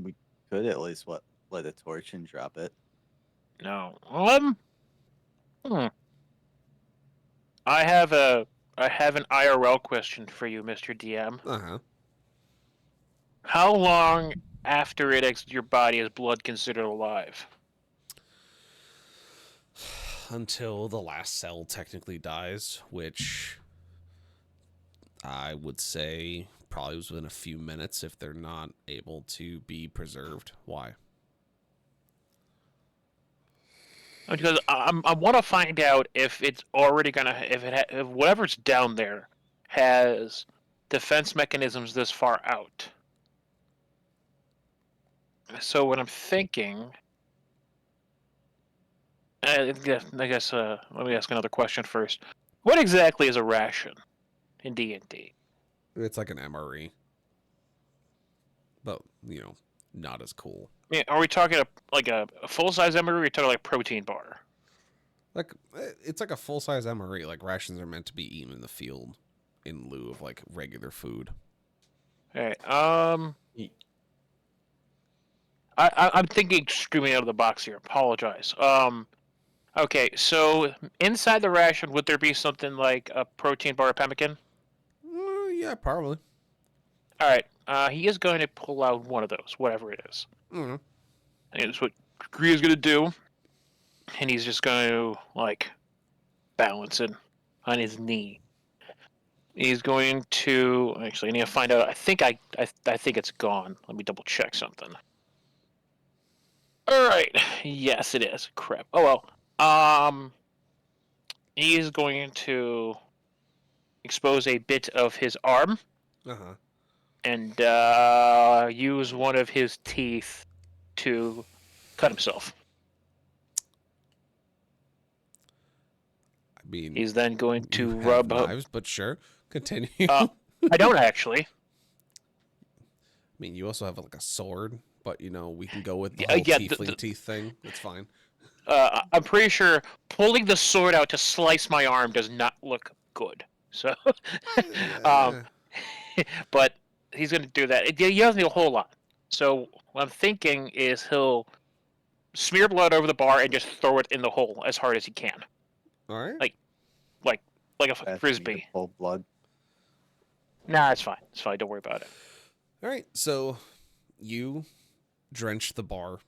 we could at least light a torch and drop it. No. I have an IRL question for you, Mr. DM. Uh-huh. How long after it exits your body is blood considered alive? Until the last cell technically dies, which I would say probably was within a few minutes if they're not able to be preserved. Why? Because I want to find out if it's already gonna, if whatever's down there has defense mechanisms this far out. So what I'm thinking, I guess let me ask another question first. What exactly is a ration in D&D? It's like an MRE. But, not as cool. I mean, are we talking like a full-size MRE, or are we talking like a protein bar? Like, it's like a full-size MRE. Like, rations are meant to be eaten in the field in lieu of, like, regular food. Alright, I'm thinking extremely out of the box here. Apologize. Okay, so inside the ration, would there be something like a protein bar or pemmican? Yeah, probably. Alright, he is going to pull out one of those, whatever it is. Mm-hmm. And it's what Gria's going to do. And he's just going to, like, balance it on his knee. He's going to... Actually, I need to find out. I think it's gone. Let me double check something. Alright. Yes, it is. Crap. Oh, well. He's going to expose a bit of his arm. Uh-huh. And use one of his teeth to cut himself. I mean, He's then going to you have rub knives, but sure. Continue. I don't actually. I mean, you also have like a sword, but we can go with the Yeah, whole yeah, tiefling teeth thing. That's fine. I'm pretty sure pulling the sword out to slice my arm does not look good. So, but he's going to do that. He doesn't need a whole lot. So what I'm thinking is he'll smear blood over the bar and just throw it in the hole as hard as he can, All right. like a That's frisbee. full blood. Nah, it's fine. It's fine. Don't worry about it. All right. So you drench the bar,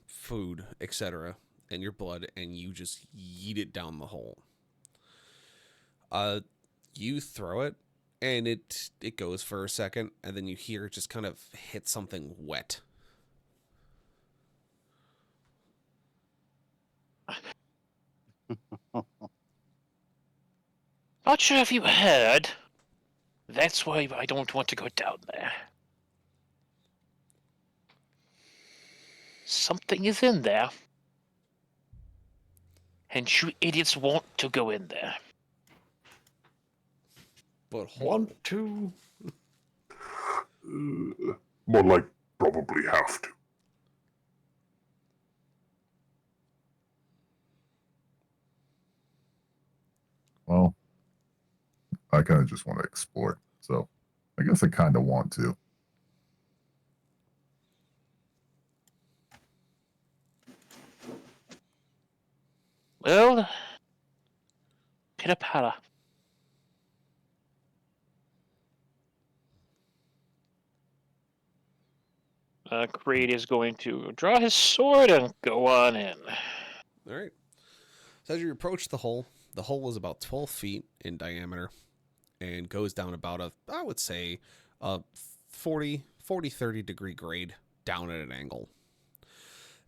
food, etc., in your blood, and you just yeet it down the hole. You throw it, and it goes for a second, and then you hear it just kind of hit something wet. Not sure if you heard. That's why I don't want to go down there. Something is in there. And you idiots want to go in there. But Want to? More like probably have to. Well, I kind of just want to explore. So I guess I kind of want to. Well, Pitter-patter. Creed is going to draw his sword and go on in. All right. So as you approach the hole is about 12 feet in diameter and goes down about I would say, a 40, 30 degree grade down at an angle.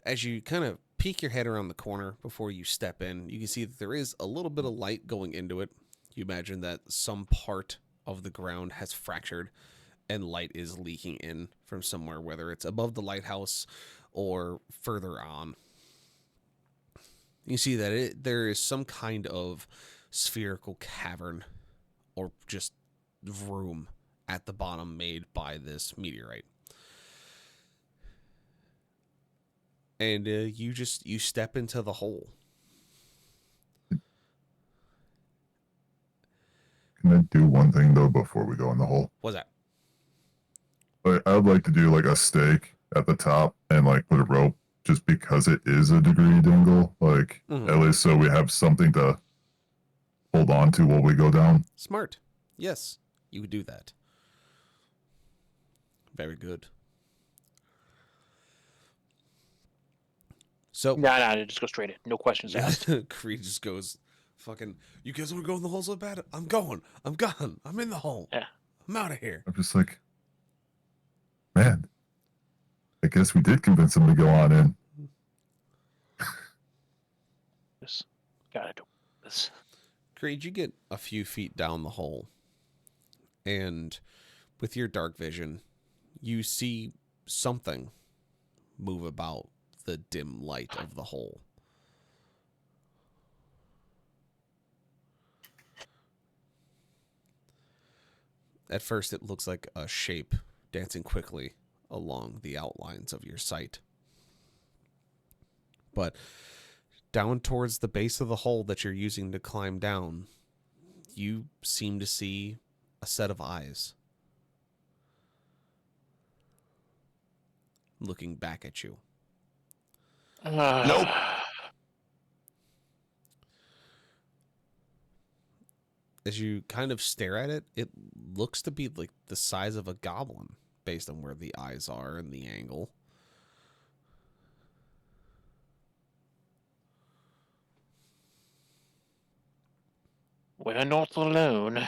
As you kind of peek your head around the corner before you step in, you can see that there is a little bit of light going into it. You imagine that some part of the ground has fractured and light is leaking in from somewhere, whether it's above the lighthouse or further on. You see that there is some kind of spherical cavern or just room at the bottom made by this meteorite. And you step into the hole. Can I do one thing though before we go in the hole? What's that? I would like to do like a stake at the top and like put a rope just because it is a degreed angle. Like at least so we have something to hold on to while we go down. Smart. Yes, you would do that. Very good. So No, just go straight in. No questions asked. Creed just goes, fucking, you guys want to go in the hole so bad? I'm going. I'm gone. I'm in the hole. Yeah. I'm out of here. I'm just like, man, I guess we did convince him to go on in. Just gotta do this. Creed, you get a few feet down the hole, and with your dark vision, you see something move about the dim light of the hole. At first, it looks like a shape dancing quickly along the outlines of your sight. But down towards the base of the hole that you're using to climb down, you seem to see a set of eyes looking back at you. Nope. As you kind of stare at it, it looks to be like the size of a goblin based on where the eyes are and the angle. We're not alone.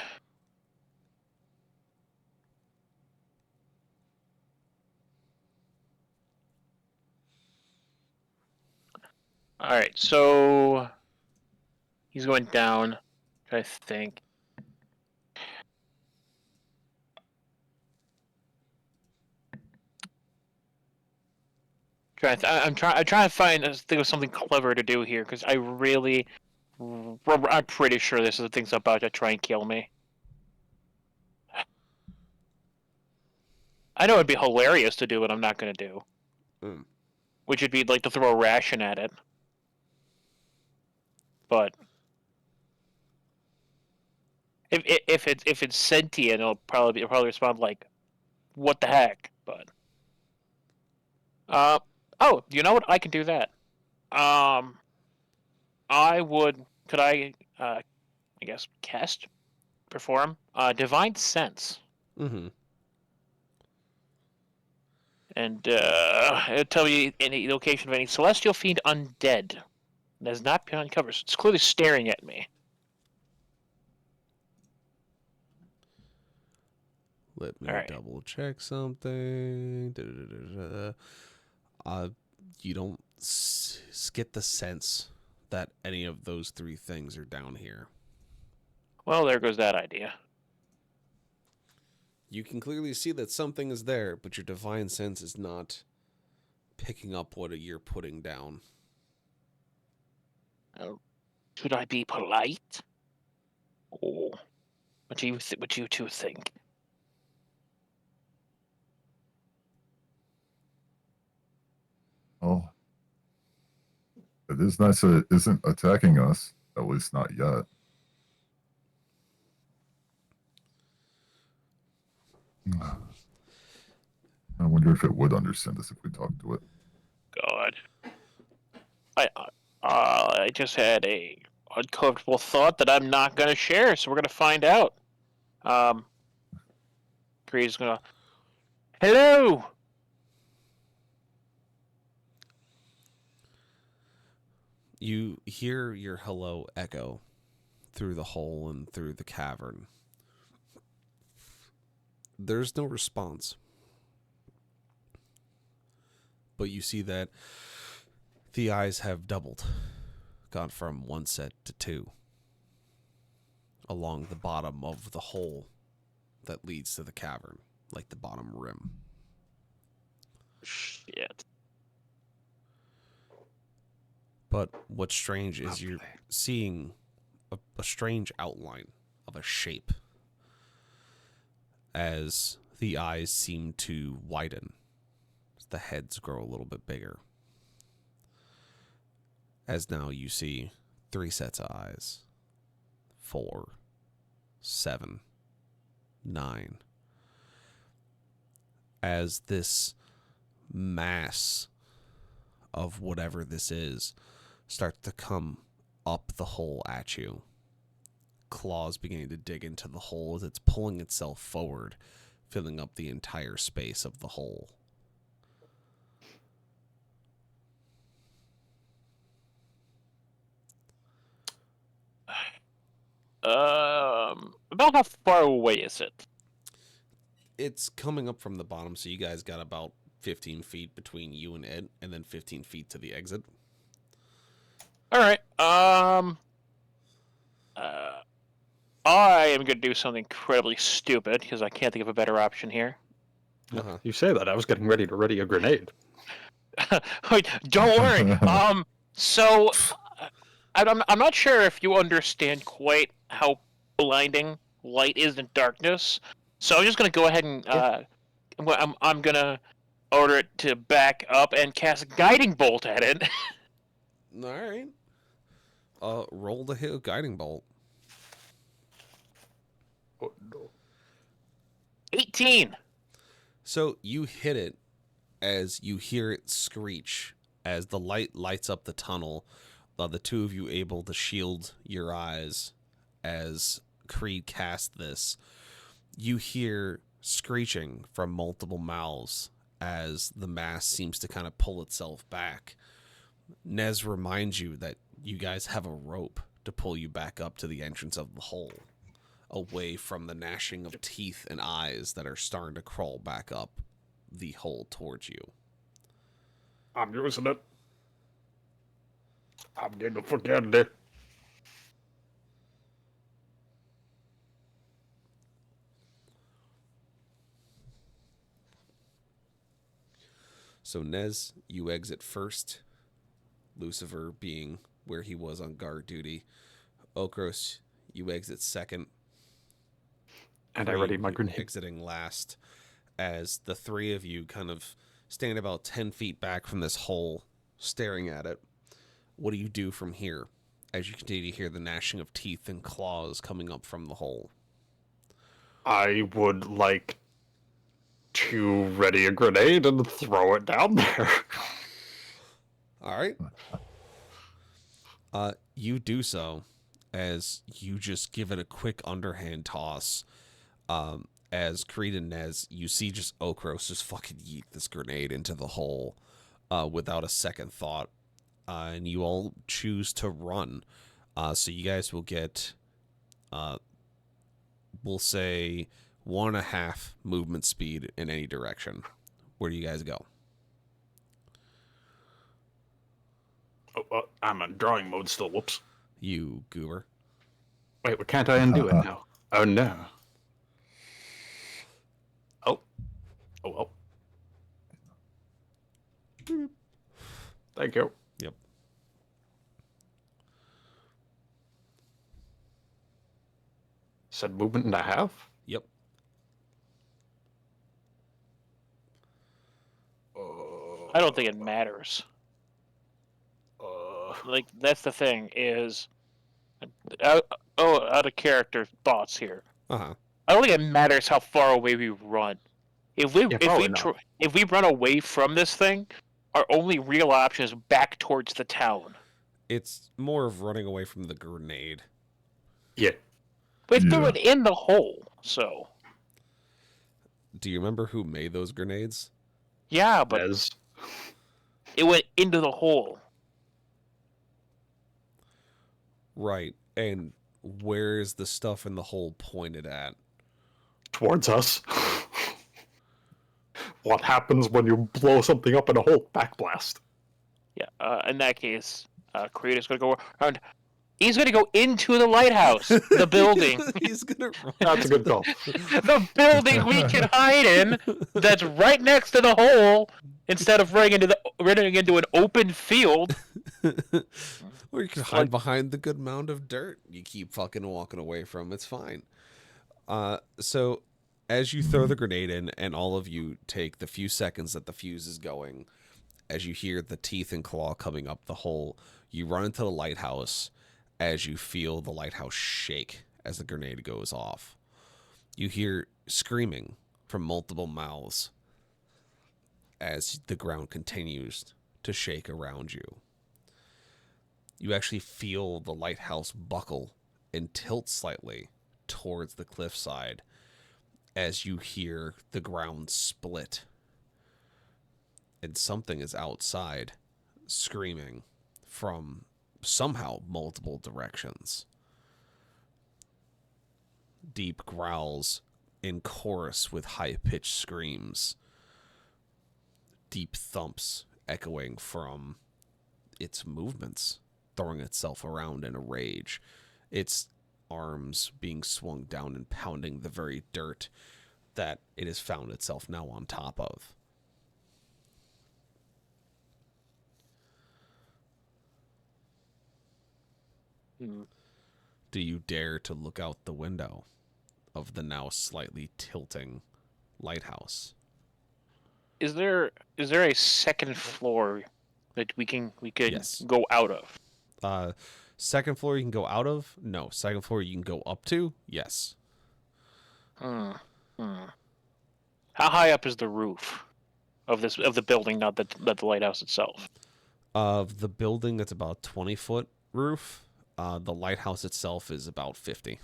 Alright, so he's going down. I think. I'm trying to think of something clever to do here because I'm pretty sure this is the thing's about to try and kill me. I know it'd be hilarious to do what I'm not going to do, which would be like to throw a ration at it. But if it's sentient, it'll probably respond like, "What the heck?" But oh, you know what? I can do that. Could I guess perform divine sense, Mm-hmm. and it'll tell you any location of any celestial fiend undead that has not been uncovered. So it's clearly staring at me. Let me All right. double check something. You don't get the sense that any of those three things are down here. Well, there goes that idea. You can clearly see that something is there, but your divine sense is not picking up what you're putting down. Should I be polite? Oh, what do you two think? Oh, it is nice that it isn't attacking us, at least not yet. I wonder if it would understand us if we talked to it. God, I just had a uncomfortable thought that I'm not going to share, so we're going to find out. Creed's going to, hello! You hear your hello echo through the hole and through the cavern. There's no response. But you see that the eyes have doubled, gone from one set to two, along the bottom of the hole that leads to the cavern, like the bottom rim. Shit. But what's strange is you're seeing a strange outline of a shape as the eyes seem to widen. The heads grow a little bit bigger. As now you see 3 sets of eyes. 4, 7, 9. As this mass of whatever this is starts to come up the hole at you. Claws beginning to dig into the hole as it's pulling itself forward, filling up the entire space of the hole. About how far away is it? It's coming up from the bottom, so you guys got about 15 feet between you and it, and then 15 feet to the exit. All right. I am going to do something incredibly stupid because I can't think of a better option here. Uh-huh. You say that. I was getting ready to ready a grenade. Wait, don't worry. So I'm not sure if you understand quite how blinding light is in darkness. So I'm just going to go ahead and I'm going to order it to back up and cast a guiding bolt at it. All right. Roll the hit guiding bolt. Oh, no. 18. So you hit it as you hear it screech as the light lights up the tunnel. The two of you able to shield your eyes as Creed cast this. You hear screeching from multiple mouths as the mass seems to kind of pull itself back. Nez reminds you that you guys have a rope to pull you back up to the entrance of the hole, away from the gnashing of teeth and eyes that are starting to crawl back up the hole towards you. I'm using it. I'm going to forget it. So Nez, you exit first. Lucifer being where he was on guard duty. Okros, you exit second. And I ready my grenade. Exiting last, as the 3 of you kind of stand about 10 feet back from this hole, staring at it. What do you do from here as you continue to hear the gnashing of teeth and claws coming up from the hole? I would like to ready a grenade and throw it down there. All right. You do so as you just give it a quick underhand toss. As Creed and Nez, you see just Okros just fucking yeet this grenade into the hole without a second thought. And you all choose to run. So you guys will get, we'll say, 1.5 movement speed in any direction. Where do you guys go? Oh, well, I'm in drawing mode still. Whoops. You goober. Wait, what can't I undo it now? Oh, no. Oh. Oh, well. Thank you. Yep. Said movement and a half? Yep. I don't think it matters. Like, that's the thing, is... out of character thoughts here. Uh-huh. I don't think it matters how far away we run. If we run away from this thing, our only real option is back towards the town. It's more of running away from the grenade. Yeah. We threw Yeah. it in the hole, so Do you remember who made those grenades? yeah, but As it went into the hole. Right. And where's the stuff in the hole pointed at? towards us. What happens when you blow something up in a hole? Backblast. Yeah. In that case, Creed is going to go around. He's going to go into the lighthouse, the building, He's gonna run. That's a to good call. the building we can hide in. That's right next to the hole. Instead of running into an open field. Or you can hide behind the good mound of dirt you keep fucking walking away from. It's fine. So as you throw the grenade in and all of you take the few seconds that the fuse is going, as you hear the teeth and claw coming up the hole, you run into the lighthouse as you feel the lighthouse shake as the grenade goes off. You hear screaming from multiple mouths as the ground continues to shake around you. You actually feel the lighthouse buckle and tilt slightly towards the cliffside as you hear the ground split. And something is outside screaming from somehow multiple directions. Deep growls in chorus with high-pitched screams. Deep thumps echoing from its movements, throwing itself around in a rage. Its arms being swung down and pounding the very dirt that it has found itself now on top of. Do you dare to look out the window of the now slightly tilting lighthouse? Is there a second floor that we could Yes. go out of? Second floor you can go out of? No. Second floor you can go up to? Yes. How high up is the roof of the building, not the lighthouse itself? Of the building, that's about 20-foot roof. The lighthouse itself is about 50.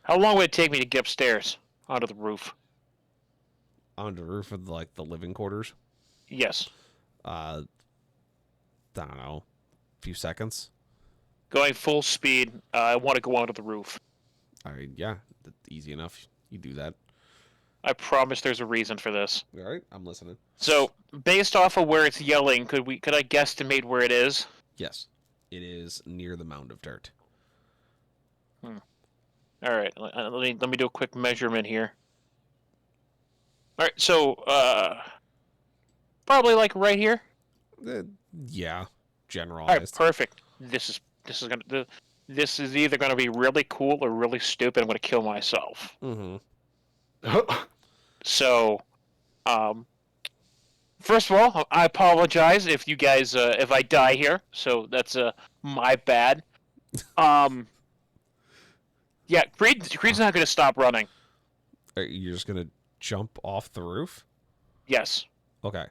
How long would it take me to get upstairs onto the roof? On the roof of the living quarters? Yes. I don't know. A few seconds. Going full speed. I want to go onto the roof. Yeah, that's easy enough. You do that. I promise there's a reason for this. All right, I'm listening. So, based off of where it's yelling, could I guesstimate where it is? Yes, it is near the mound of dirt. All right, let me do a quick measurement here. All right, so probably like right here. Yeah, All generalized. right, perfect. This is either gonna be really cool or really stupid. I'm gonna kill myself. Mm-hmm. So, first of all, I apologize if you guys if I die here. So that's my bad. Yeah, Creed's not gonna stop running. You're just gonna jump off the roof? Yes. Okay.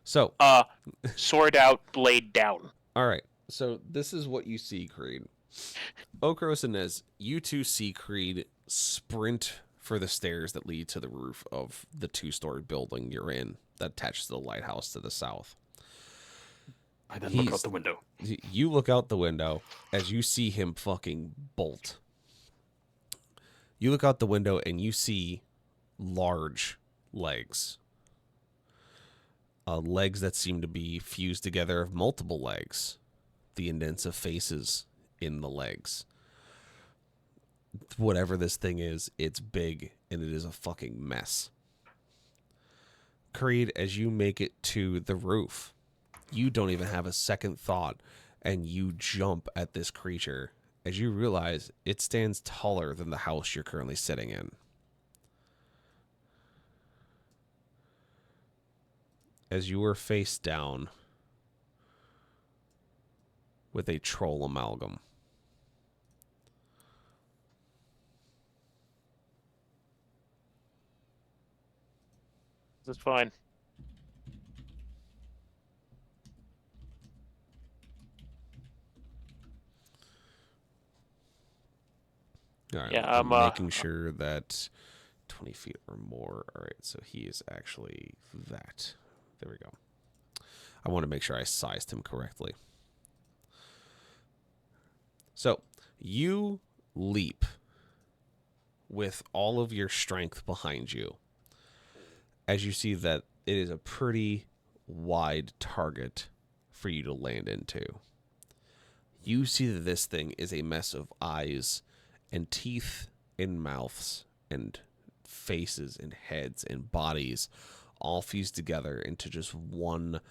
So, Sword out, blade down. all right. So this is what you see, Creed. Okros and Nez, you two see Creed sprint for the stairs that lead to the roof of the 2-story building you're in that attaches to the lighthouse to the south. I then look out the window. You look out the window as you see him fucking bolt. You look out the window and you see large legs. Legs that seem to be fused together of multiple legs. The indents of faces in the legs. Whatever this thing is, it's big and it is a fucking mess. Creed, as you make it to the roof, you don't even have a second thought and you jump at this creature as you realize it stands taller than the house you're currently sitting in. As you are face down with a troll amalgam. This is fine. All right, Yeah, I'm making sure that 20 feet or more. All right, so he is actually that. There we go. I want to make sure I sized him correctly. So you leap with all of your strength behind you as you see that it is a pretty wide target for you to land into. You see that this thing is a mess of eyes and teeth and mouths and faces and heads and bodies all fused together into just one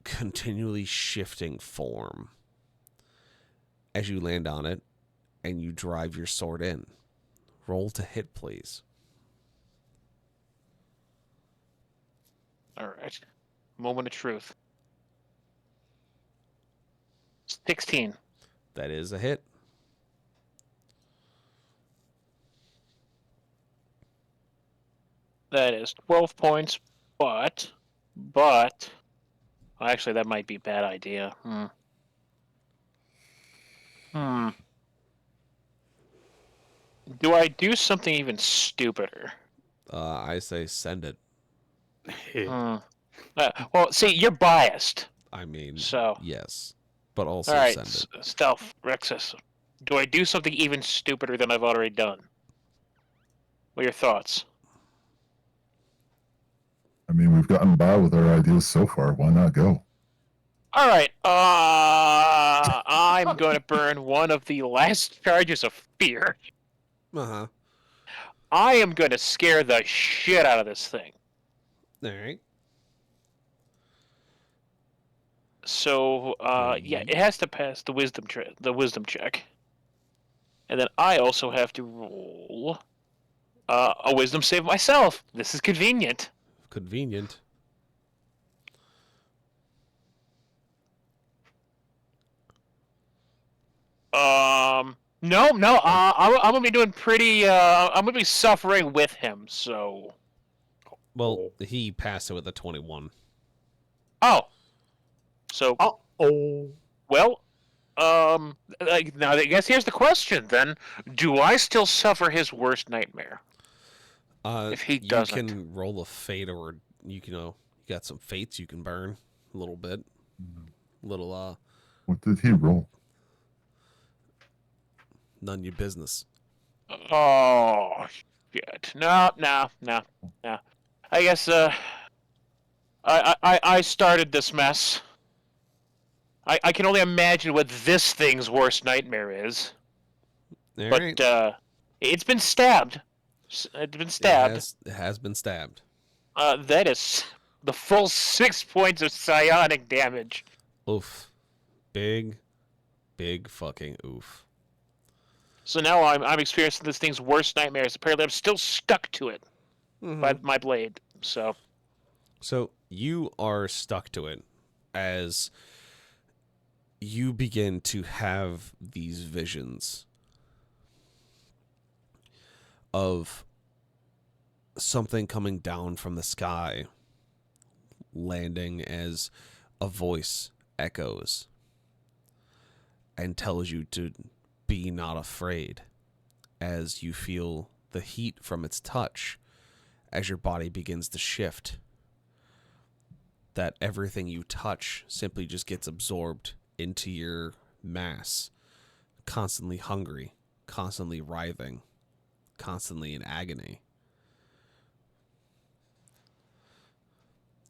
continually shifting form. As you land on it and you drive your sword in, roll to hit, please. All right. Moment of truth. 16. That is a hit. That is 12 points, but, actually, that might be a bad idea. Do I do something even stupider? I say send it. Well, see, you're biased. I mean, So, yes, but all also right, send it. Stealth, Rexus. Do I do something even stupider than I've already done? What are your thoughts? I mean, we've gotten by with our ideas so far. Why not go? All right, I'm going to burn one of the last charges of fear. Uh-huh. I am going to scare the shit out of this thing. All right. So, yeah, it has to pass the wisdom check, and then I also have to roll a wisdom save myself. This is convenient. Convenient. No, I'm gonna be doing pretty. I'm gonna be suffering with him. So, Well, he passed it with a 21. oh, so Oh. well, now I guess here's the question. Then, do I still suffer his worst nightmare? If he You doesn't. can roll a fate, or you got some fates you can burn a little bit. Little What did he roll? none your business. Oh shit! No. I guess I started this mess. I can only imagine what this thing's worst nightmare is. All But right. it's been stabbed. It's been stabbed. It has been stabbed. That is the full 6 points of psionic damage. Oof. Big fucking oof. So now I'm experiencing this thing's worst nightmares. Apparently, I'm still stuck to it by my blade. So you are stuck to it as you begin to have these visions of something coming down from the sky, landing as a voice echoes and tells you to be not afraid, as you feel the heat from its touch as your body begins to shift. That everything you touch simply just gets absorbed into your mass, constantly hungry, constantly writhing, constantly in agony.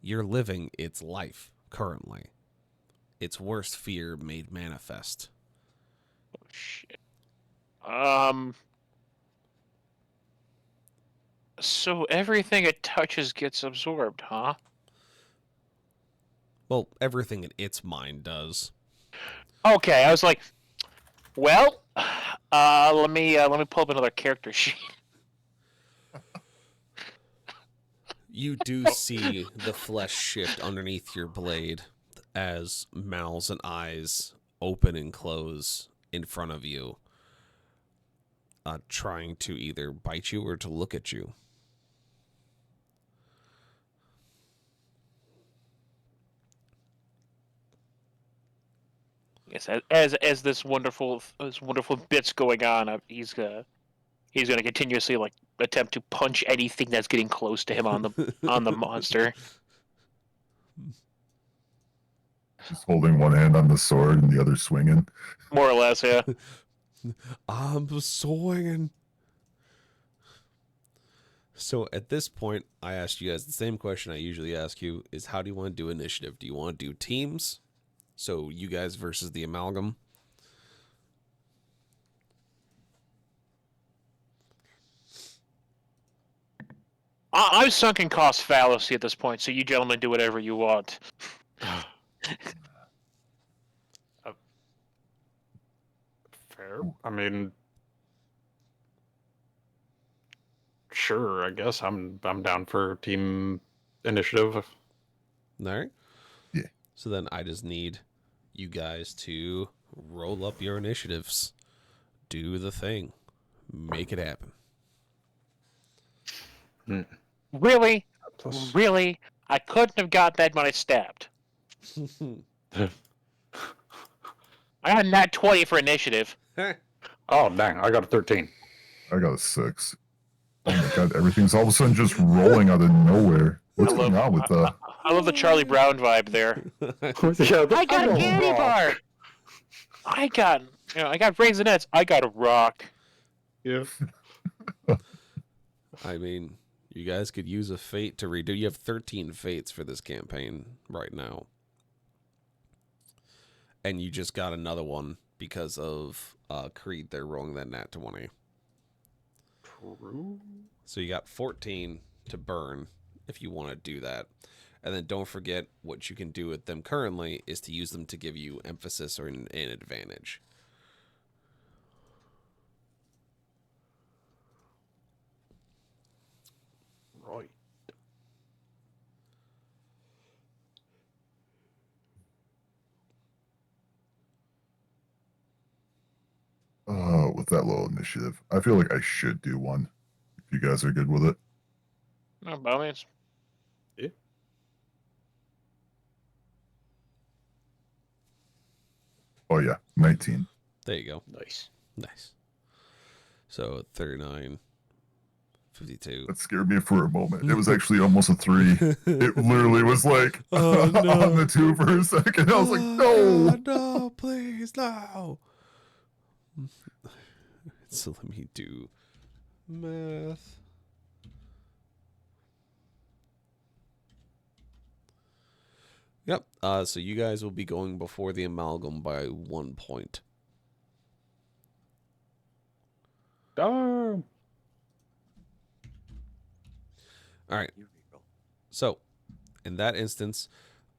You're living its life currently. Its worst fear made manifest. oh, shit. So everything it touches gets absorbed, huh? Well, everything in its mind does. Okay, I was like, well, let me pull up another character sheet. You do see the flesh shift underneath your blade as mouths and eyes open and close in front of you, trying to either bite you or to look at you. Yes, as this wonderful bit's going on, he's gonna continuously like attempt to punch anything that's getting close to him on the monster. Just holding one hand on the sword and the other swinging. More or less, yeah. I'm swinging. So at this point, I asked you guys the same question I usually ask you: is how do you want to do initiative? Do you want to do teams? So you guys versus the amalgam. I'm sunken cost fallacy at this point, so you gentlemen do whatever you want. Fair. I mean, sure. I guess I'm down for team initiative. All right. Yeah. So then I just need you guys to roll up your initiatives. Do the thing. Make it happen. Really? Plus, Really? I couldn't have got that when I stabbed. I got a nat 20 for initiative. oh dang! I got a 13. I got a 6. Oh my god, everything's all of a sudden just rolling out of nowhere. What's going on with the... I love the Charlie Brown vibe there. Yeah, I got a candy bar. I got raisinets. I got a rock. Yeah. I mean, you guys could use a fate to redo. You have 13 fates for this campaign right now. And you just got another one because of Creed. They're rolling that nat 20. True. So you got 14 to burn if you want to do that. And then don't forget what you can do with them currently is to use them to give you emphasis or an advantage. Right. With that low initiative, I feel like I should do one. If you guys are good with it. No, by all means. Yeah. Oh yeah, 19. There you go. Nice. Nice. So 39, 52. That scared me for a moment. It was actually almost a 3. It literally was like Oh, no. on the 2 for a second. I was like, no. No, please, no. So let me do math. Yep. So you guys will be going before the amalgam by 1 point. Darn. All right. So, in that instance,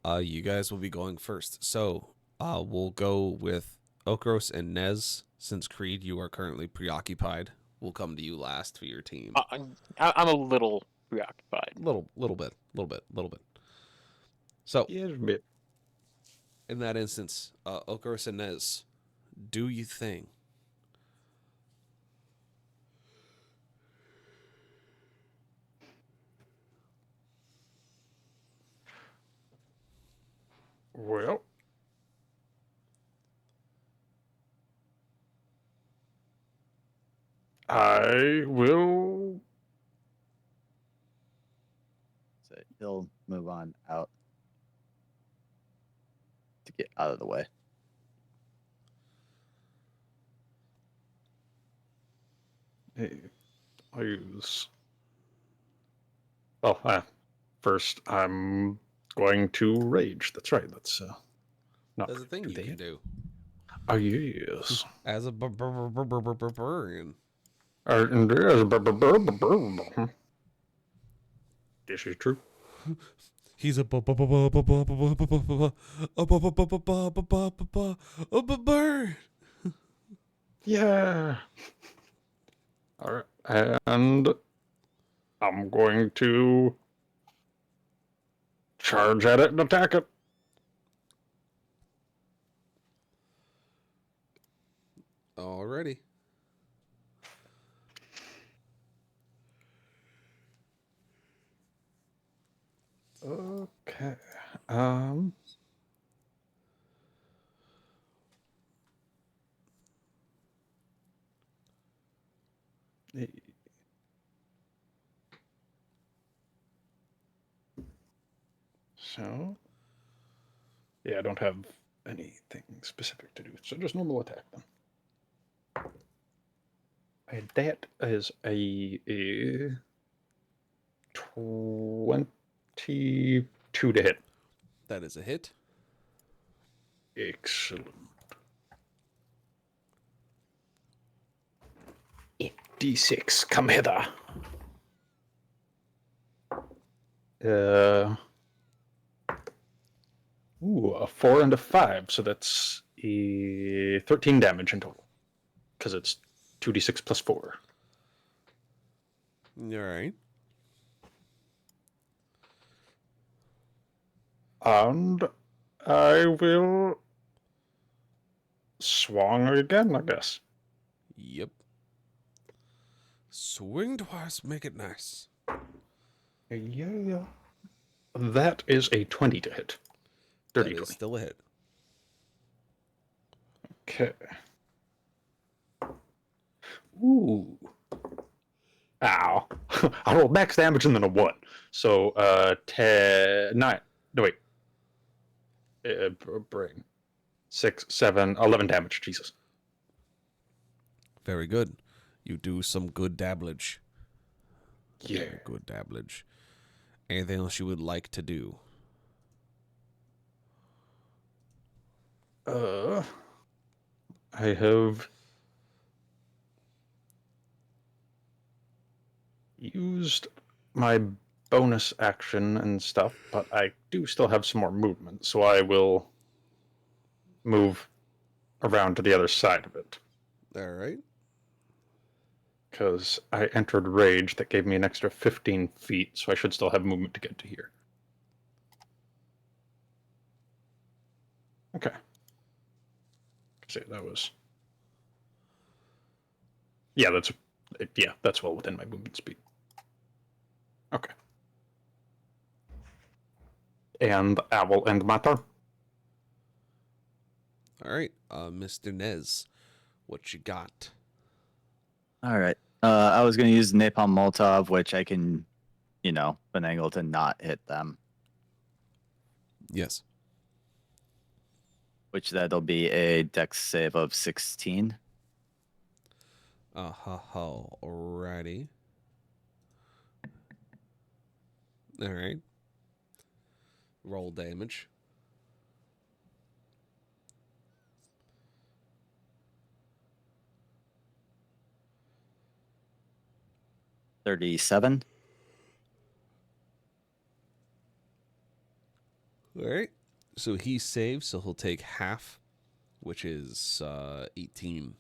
you guys will be going first. So, we'll go with Okros and Nez. Since Creed, you are currently preoccupied. We'll come to you last for your team. I'm a little preoccupied. Little bit. So, Yes, bit. in that instance, Okros and Nez, do you thing. Well. I will. So he'll move on out to get out of the way. Hey, I'll use. Oh, first I'm going to rage. That's right. That's not. That's a thing you can do. Oh yes. As a barbarian. This is true. He's a bird. Yeah. All right, and I'm going to charge at it and attack it. Alrighty. Okay. So, yeah, I don't have anything specific to do, so just normal attack then. And that is a 22 to hit. That is a hit. Excellent. D6, come hither. A 4 and a 5, so that's a 13 damage in total. Because it's 2d6 plus 4. All right. And I will swing again, I guess. Yep. Swing twice, make it nice. Yeah. That is a 20 to hit. Dirty That is 20. still a hit. Okay. Ooh. Ow. I rolled max damage and then a 1. So, 9. No, wait. Bring. 6, 7, 11 damage. Jesus. Very good. You do some good dabblage. Yeah. Very good dabblage. Anything else you would like to do? I have used my bonus action and stuff, but I do still have some more movement, so I will move around to the other side of it. All right. Because I entered rage that gave me an extra 15 feet, so I should still have movement to get to here. Okay. See, that was... Yeah, that's well within my movement speed. Okay. And I will end my turn. All right. Mr. Nez, what you got? All right. I was going to use Napalm Molotov, which I can, finagle to not hit them, Yes. which that'll be a dex save of 16. Alrighty. All right. Roll damage. $37. All right. So he saves, so he'll take half, which is 18.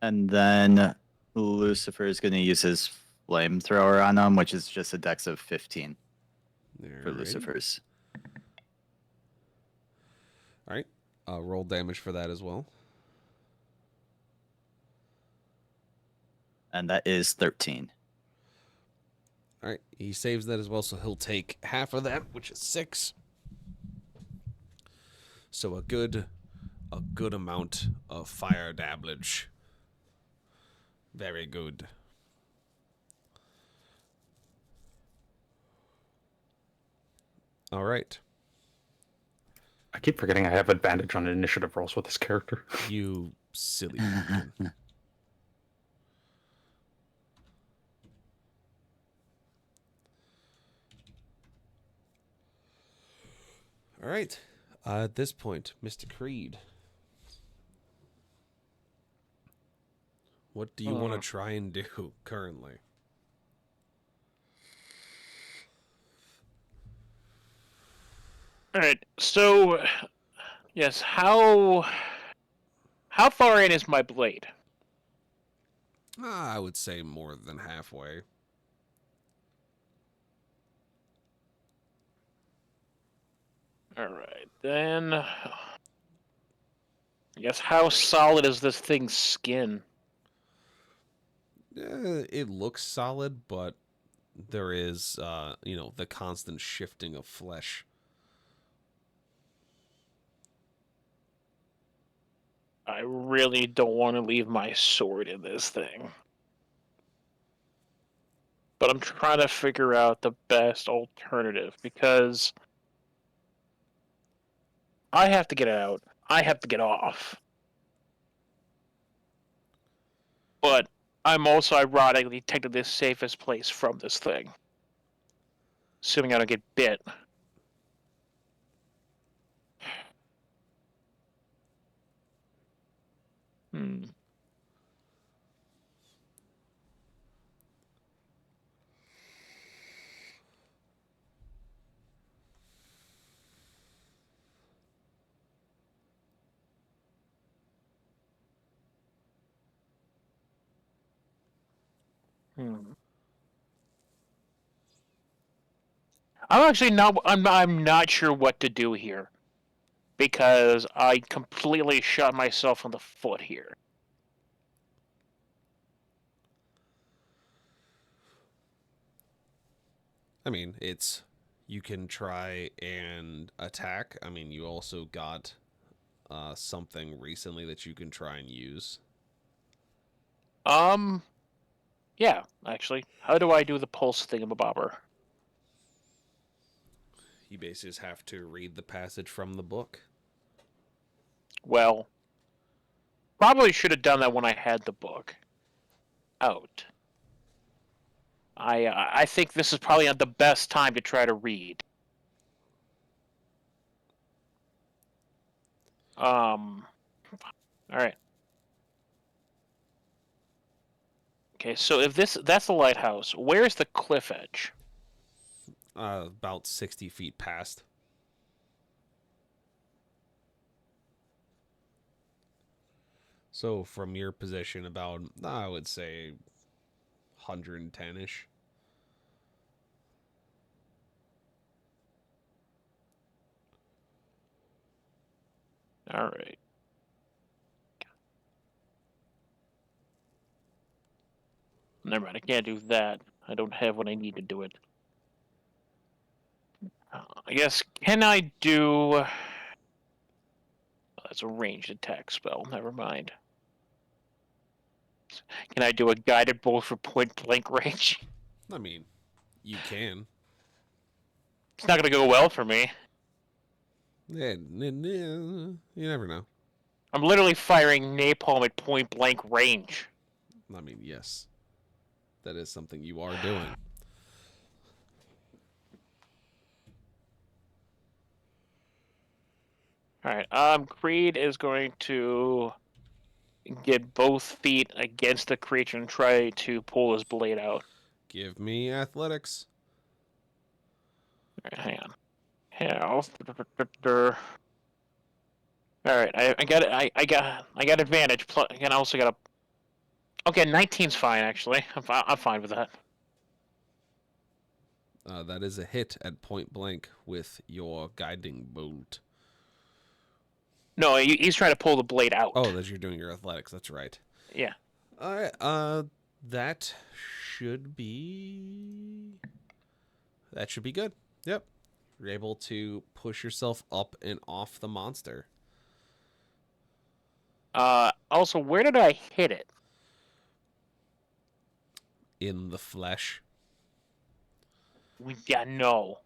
And then Lucifer is going to use his flamethrower on him, which is just a dex of 15 for Alrighty. Lucifer's. All right. Roll damage for that as well. And that is 13. All right. He saves that as well, so he'll take half of that, which is 6. So a good amount of fire dabblage. Very good. All right. I keep forgetting I have advantage on initiative rolls with this character. You silly pumpkin. All right. At this point, Mr. Creed, what do you want to try and do currently? All right. So, yes, how far in is my blade? I would say more than halfway. All right, then. I guess how solid is this thing's skin? It looks solid, but there is, the constant shifting of flesh. I really don't want to leave my sword in this thing. But I'm trying to figure out the best alternative because I have to get it out. I have to get off. But I'm also ironically technically the safest place from this thing. Assuming I don't get bit. Hmm. I'm actually not. I'm not sure what to do here because I completely shot myself in the foot here. I mean, you can try and attack. I mean, you also got something recently that you can try and use. Yeah, actually. How do I do the pulse thingamabobber? You basically just have to read the passage from the book. Well, probably should have done that when I had the book out. I think this is probably not the best time to try to read. All right. Okay, so if that's the lighthouse, where's the cliff edge? About 60 feet past. So from your position, about, I would say, 110-ish. All right. Never mind, I can't do that. I don't have what I need to do it. I guess, can I do... Oh, that's a ranged attack spell, never mind. Can I do a guided bolt for point blank range? I mean, you can. It's not going to go well for me. Yeah, you never know. I'm literally firing napalm at point blank range. I mean, yes. That is something you are doing. Alright, Creed is going to get both feet against the creature and try to pull his blade out. Give me athletics. Alright, hang on. Alright, I got it. I got advantage. Plus, and I also got a. Okay, 19's fine actually. I'm fine with that. That is a hit at point blank with your guiding bolt. No, he's trying to pull the blade out. Oh, that you're doing your athletics. That's right. Yeah. All right. That should be good. Yep. You're able to push yourself up and off the monster. Also, where did I hit it? In the flesh. Yeah, no.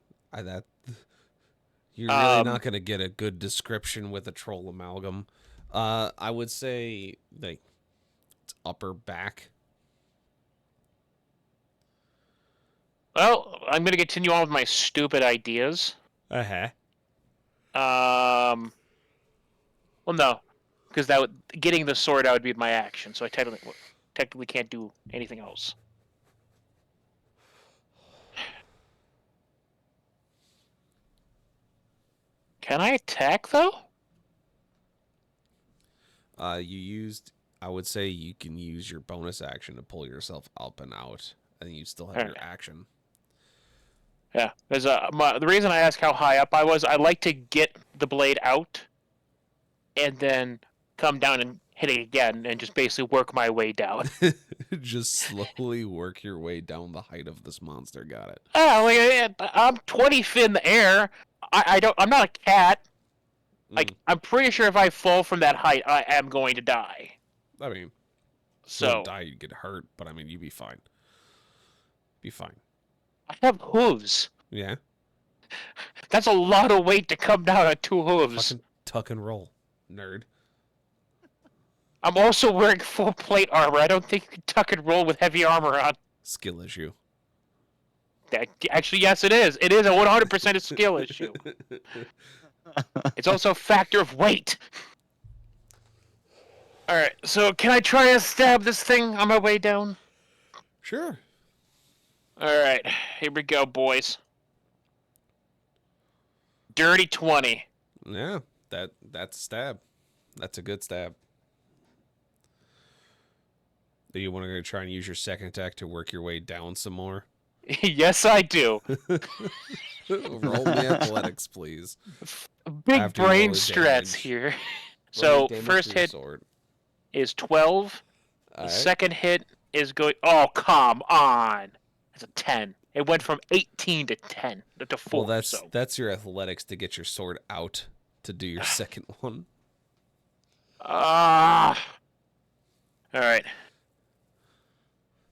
You're really not gonna get a good description with a troll amalgam. I would say like it's upper back. Well, I'm gonna continue on with my stupid ideas. Uh-huh. Well, no, because getting the sword out would be my action, so I technically can't do anything else. Can I attack though? I would say you can use your bonus action to pull yourself up and out, and you still have your action. Yeah, there's the reason I asked how high up I was. I like to get the blade out, and then come down and hit it again, and just basically work my way down. Just slowly work your way down the height of this monster. Got it. Oh, I'm 20 feet in the air. I'm not a cat. Like, I'm pretty sure if I fall from that height, I am going to die. I mean, you So wouldn't die, you'd get hurt, but I mean, you'd be fine. Be fine. I have hooves. Yeah. That's a lot of weight to come down on 2 hooves. Fucking tuck and roll, nerd. I'm also wearing full plate armor. I don't think you can tuck and roll with heavy armor on. Skill issue. Actually, yes, it is. It is a 100% a skill issue. It's also a factor of weight. Alright, so can I try to stab this thing on my way down? Sure. Alright, here we go, boys. Dirty 20. Yeah, that's a stab. That's a good stab. Do you want to try and use your second attack to work your way down some more? Yes, I do. Roll me athletics, please. Big After you roll brain the strats damage. here. Roll So, me damage first for your hit sword. is 12. The Alright. second hit is going... Oh, come on. That's a 10. It went from 18 to 10 to 4. Well, So that's your athletics to get your sword out to do your second one. Ah. All right.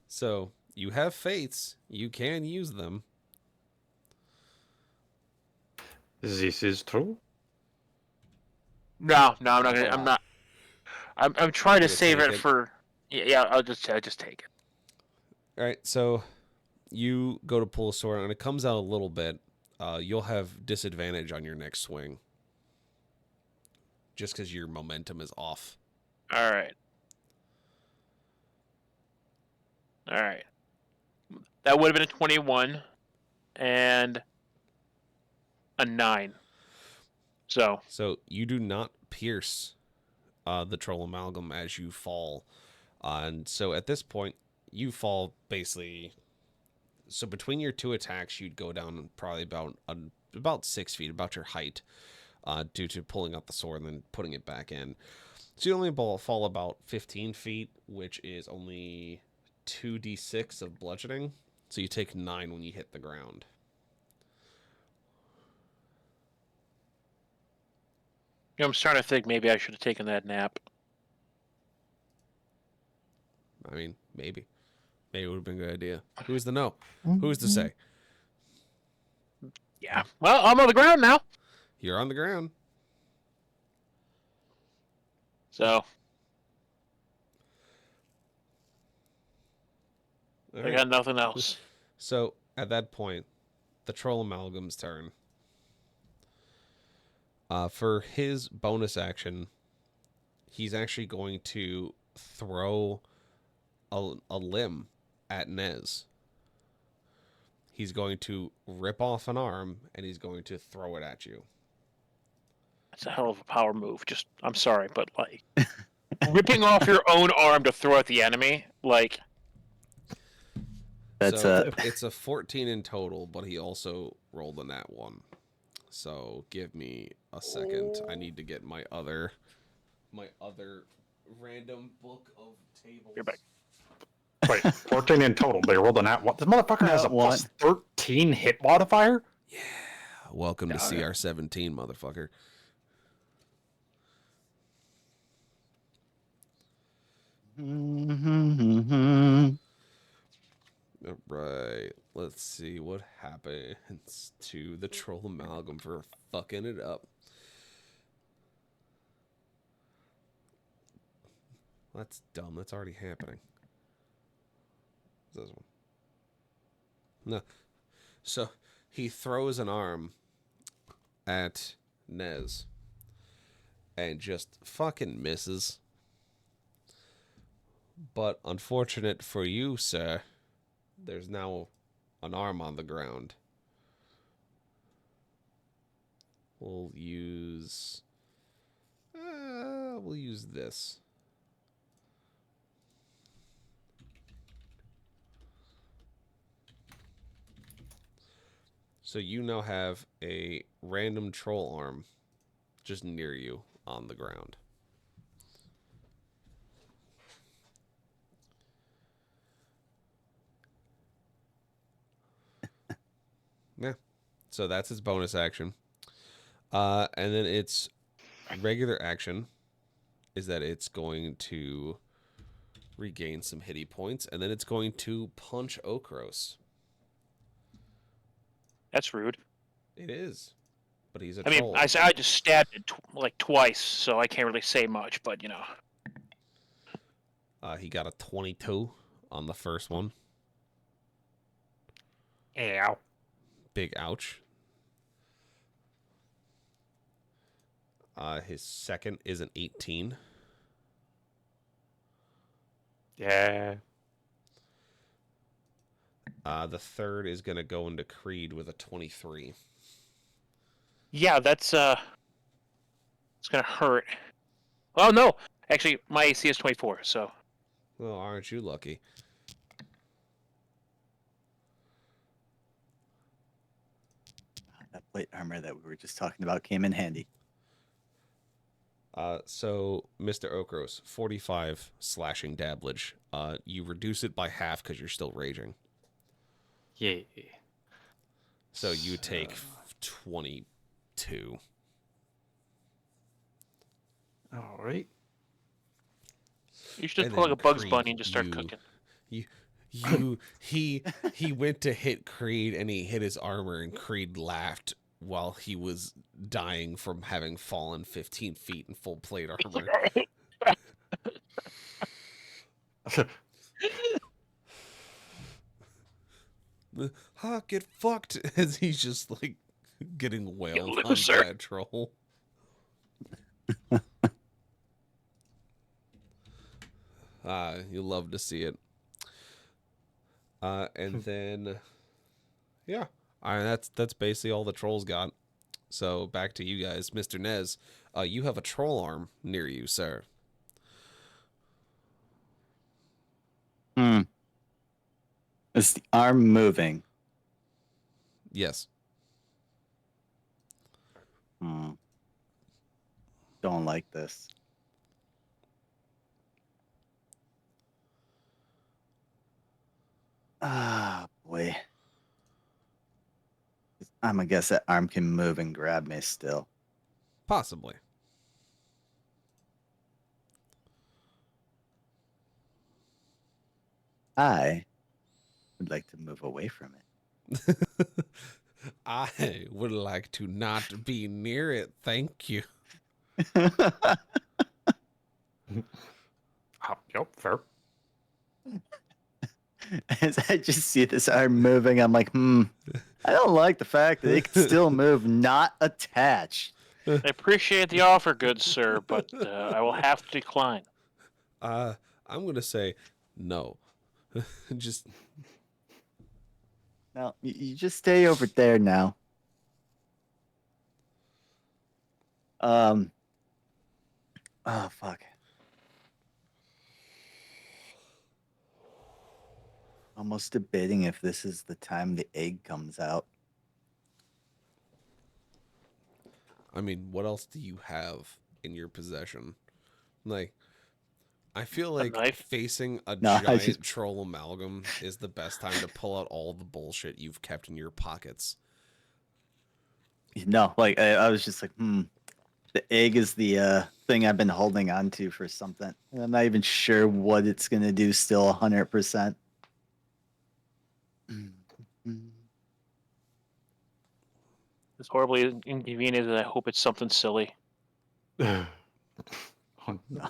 So you have fates. You can use them. This is true. No, I'm not gonna. I'm not. I'm trying to You're gonna save take it it? for. Yeah, I'll just take it. All right. So you go to pull a sword, and it comes out a little bit. You'll have disadvantage on your next swing, just because your momentum is off. All right. All right. That would have been a 21 and a 9. So So you do not pierce the troll amalgam as you fall, and so at this point you fall basically. So between your 2 attacks, you'd go down probably about 6 feet, about your height, due to pulling out the sword and then putting it back in. So you only fall about 15 feet, which is only 2d6 of bludgeoning. So you take 9 when you hit the ground. I'm starting to think maybe I should have taken that nap. I mean, maybe. Maybe it would have been a good idea. Who's to know? Who's to say? Yeah. Well, I'm on the ground now. You're on the ground. So All I right. got nothing else. So at that point, the troll amalgam's turn. For his bonus action, he's actually going to throw a limb at Nez. He's going to rip off an arm and he's going to throw it at you. That's a hell of a power move. Just, I'm sorry, but like ripping off your own arm to throw at the enemy, like That's so it's a 14 in total, but he also rolled a nat 1. So give me a second. I need to get my other random book of tables. You're back. Wait, 14 in total. They rolled an at one. This motherfucker has a Nat one. plus 13 hit modifier? Welcome to CR17, motherfucker. All right, let's see what happens to the troll amalgam for fucking it up. That's dumb. That's already happening. What's this one? No. So he throws an arm at Nez and just fucking misses. But unfortunate for you, sir, there's now an arm on the ground. We'll use this. So you now have a random troll arm just near you on the ground. Yeah. So that's its bonus action. And then its regular action is that it's going to regain some hitty points, and then it's going to punch Okros. That's rude. It is, but he's a I mean, troll. I just stabbed it like twice, so I can't really say much. But you know, He got a 22 on the first one. Ow. Big ouch. His second is an 18. Yeah. The third is going to go into Creed with a 23. yeah, that's it's gonna hurt. Oh no, actually, my AC is 24, so Well, aren't you lucky? That plate armor that we were just talking about came in handy. So, Mr. Okros, 45 slashing dablage. You reduce it by half because you're still raging. Yeah. So you take 22. All right. you should just And pull like then a Bugs Creed, Bunny and just start cooking. He went to hit Creed and he hit his armor and Creed laughed while he was dying from having fallen 15 feet in full plate armor. Get fucked as he's just like getting wailed on loser. by a troll. You love to see it. And then, yeah, that's basically all the trolls got. So back to you guys, Mr. Nez. You have a troll arm near you, sir. Is the arm moving? Yes. Don't like this. Ah, boy. I'm gonna guess that arm can move and grab me still. Possibly. I would like to move away from it. I would like to not be near it. Thank you. Yep, fair. As I just see this arm moving, I'm like, I don't like the fact that it can still move, not attached. I appreciate the offer, good sir, but I will have to decline. I'm gonna say no. Just No, you just stay over there now. Oh fuck. Almost debating if this is the time the egg comes out. I mean, what else do you have in your possession? Like, I feel like knife? facing a No, I giant just- troll amalgam is the best time to pull out all the bullshit you've kept in your pockets. No, like I was just like, the egg is the thing I've been holding on to for something. And I'm not even sure what it's gonna do still 100%. It's horribly inconvenient, and I hope it's something silly. Oh, no.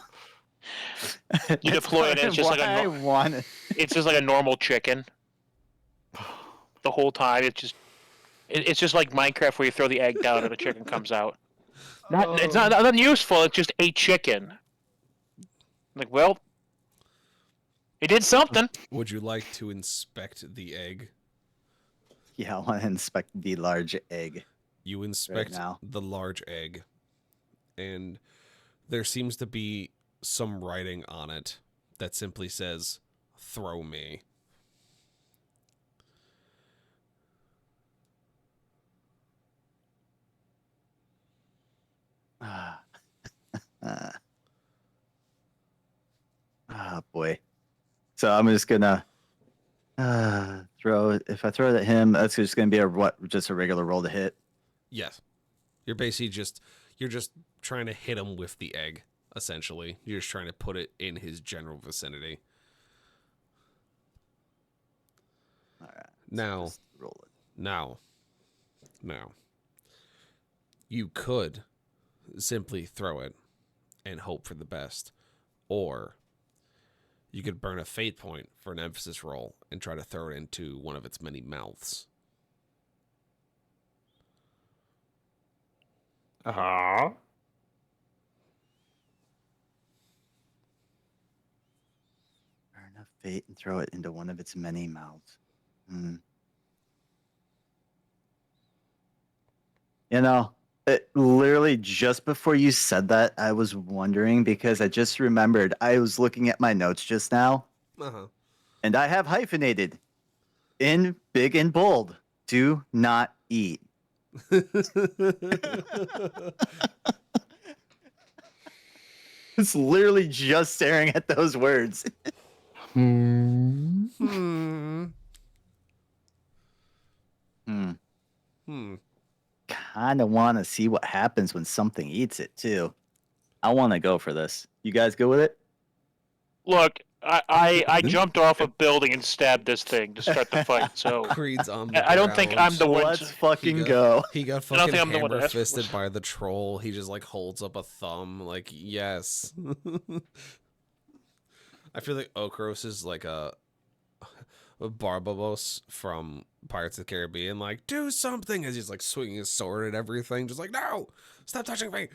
You deploy it, and it's just like I want it. it's just like a normal chicken. The whole time, it's just like Minecraft where you throw the egg down and the chicken comes out. It's not unuseful. It's just a chicken. Like, well, it did something. Would you like to inspect the egg? Yeah, I want to inspect the large egg. You inspect now. the large egg, and there seems to be some writing on it that simply says, "Throw me." Boy. So I'm just gonna throw it. If I throw it at him, that's just gonna be just a regular roll to hit. Yes. You're basically just trying to hit him with the egg. Essentially, you're just trying to put it in his general vicinity. All right. Now, Just roll it. now, you could simply throw it and hope for the best, or you could burn a fate point for an emphasis roll and try to throw it into one of its many mouths. Uh-huh. Burn a fate and throw it into one of its many mouths. You know, literally just before you said that, I was wondering because I just remembered I was looking at my notes just now, and I have hyphenated in big and bold. Do not eat. It's literally just staring at those words. Hmm. Kind of want to see what happens when something eats it too. I want to go for this. You guys go with it? Look, I jumped off a building and stabbed this thing to start the fight. So Creed's on the I don't think ground. I'm the one. Let's fucking He got- go. He got I don't fucking think I'm the one to hammer ask for fisted this. by the troll. He just like holds up a thumb, like yes. I feel like Okros is like a Barbados from Pirates of the Caribbean, like do something as he's like swinging his sword at everything, just like no, stop touching me.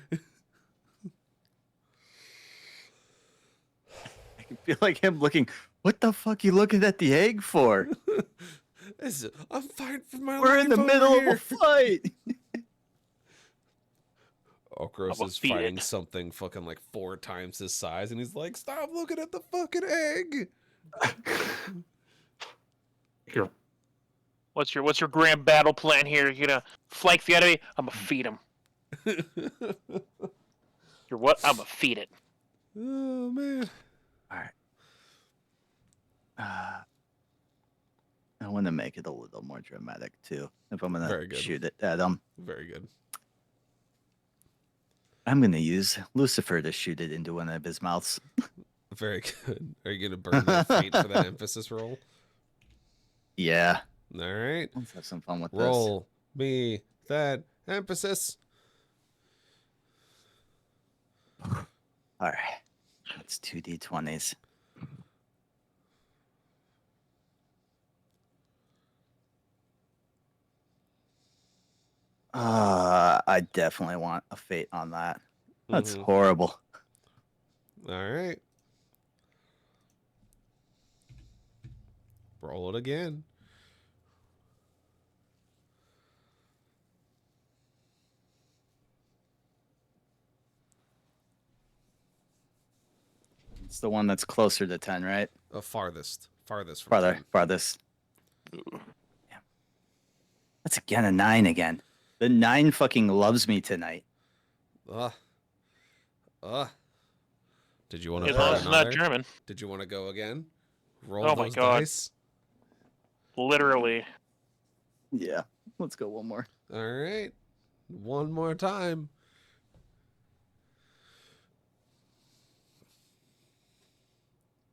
I can feel like him looking. What the fuck you looking at the egg for? I'm fighting for my life. We're in the over middle here. of a fight. Okros I'm is gonna feed fighting it. something fucking like 4 times his size, and he's like, stop looking at the fucking egg. Here. What's your grand battle plan here? You're gonna flank the enemy? I'm gonna feed him. You're what? I'm gonna feed it. Oh man. All right. I want to make it a little more dramatic too. If I'm Very gonna good. shoot it at him, Very good. I'm gonna use Lucifer to shoot it into one of his mouths. Very good. Are you gonna burn that fate for that emphasis roll? Yeah. All right. Let's have some fun with Roll me that emphasis. this. All right. That's 2d20s. I definitely want a fate on that. That's Mhm. horrible. All right. Roll it again. It's the one that's closer to 10, right? Farthest from Farther, 10. farthest. Yeah. That's again a 9 again. The 9 fucking loves me tonight. Ugh. Did you want to As long burn as it's not another? German. Did you want to go again? Roll Oh my those God. dice. Literally. Yeah. Let's go one more. All right. One more time.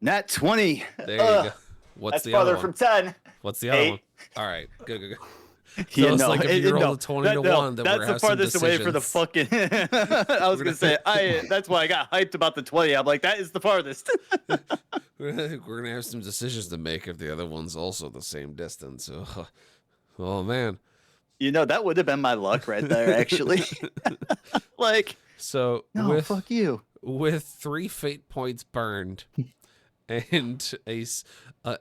Nat 20. There you go. What's That's the other farther one? from 10. What's the other 8. one? All right. Good. You it's know, like if you it- rolled a 20 to 1, then we're that's the have some farthest away for the decisions. fucking. I was gonna say, that's why I got hyped about the 20. I'm like, that is the farthest. We're gonna have some decisions to make if the other one's also the same distance. Oh man. You know, that would have been my luck right there, actually. Like, So no, fuck you. with 3 fate points burned and a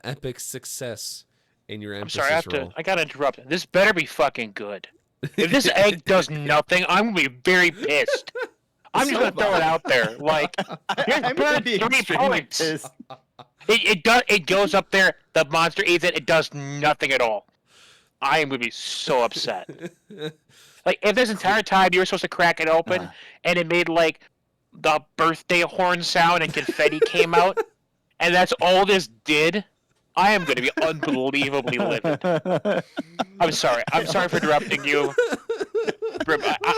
epic success in your I'm emphasis sorry, roll. I gotta interrupt. This better be fucking good. If this egg does nothing, I'm gonna be very pissed. I'm just gonna throw it out there. Like, here's I'm gonna be 3 extremely points. pissed. It goes up there, the monster eats it, it does nothing at all. I am gonna be so upset. Like, if this entire time you were supposed to crack it open and it made like the birthday horn sound and confetti came out, and that's all this did, I am gonna be unbelievably livid. I'm sorry for interrupting you.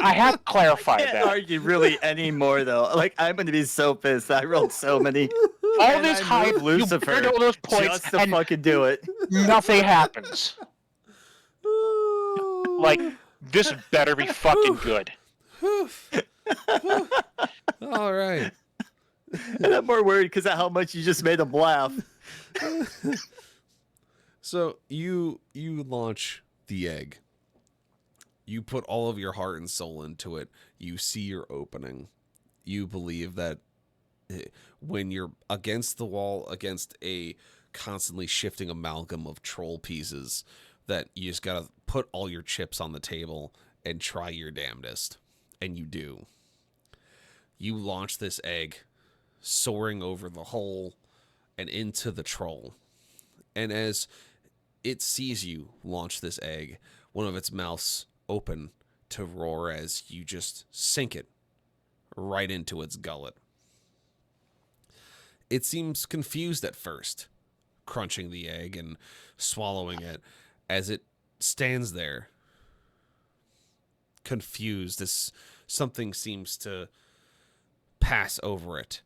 I have to clarify Can't that. argue really anymore though. Like I'm gonna be so pissed. I rolled so many. All and this I hype, moved Lucifer you burned all those points, just to and fucking do it. nothing happens. Like, this better be fucking good. All right. And I'm more worried because of how much you just made him laugh. So you launch the egg. You put all of your heart and soul into it. You see your opening. You believe that when you're against the wall, against a constantly shifting amalgam of troll pieces, that you just gotta put all your chips on the table and try your damnedest. And you do. You launch this egg, soaring over the hole and into the troll. And as it sees you launch this egg, one of its mouths open to roar as you just sink it right into its gullet. It seems confused at first, crunching the egg and swallowing it as it stands there, confused as something seems to pass over it.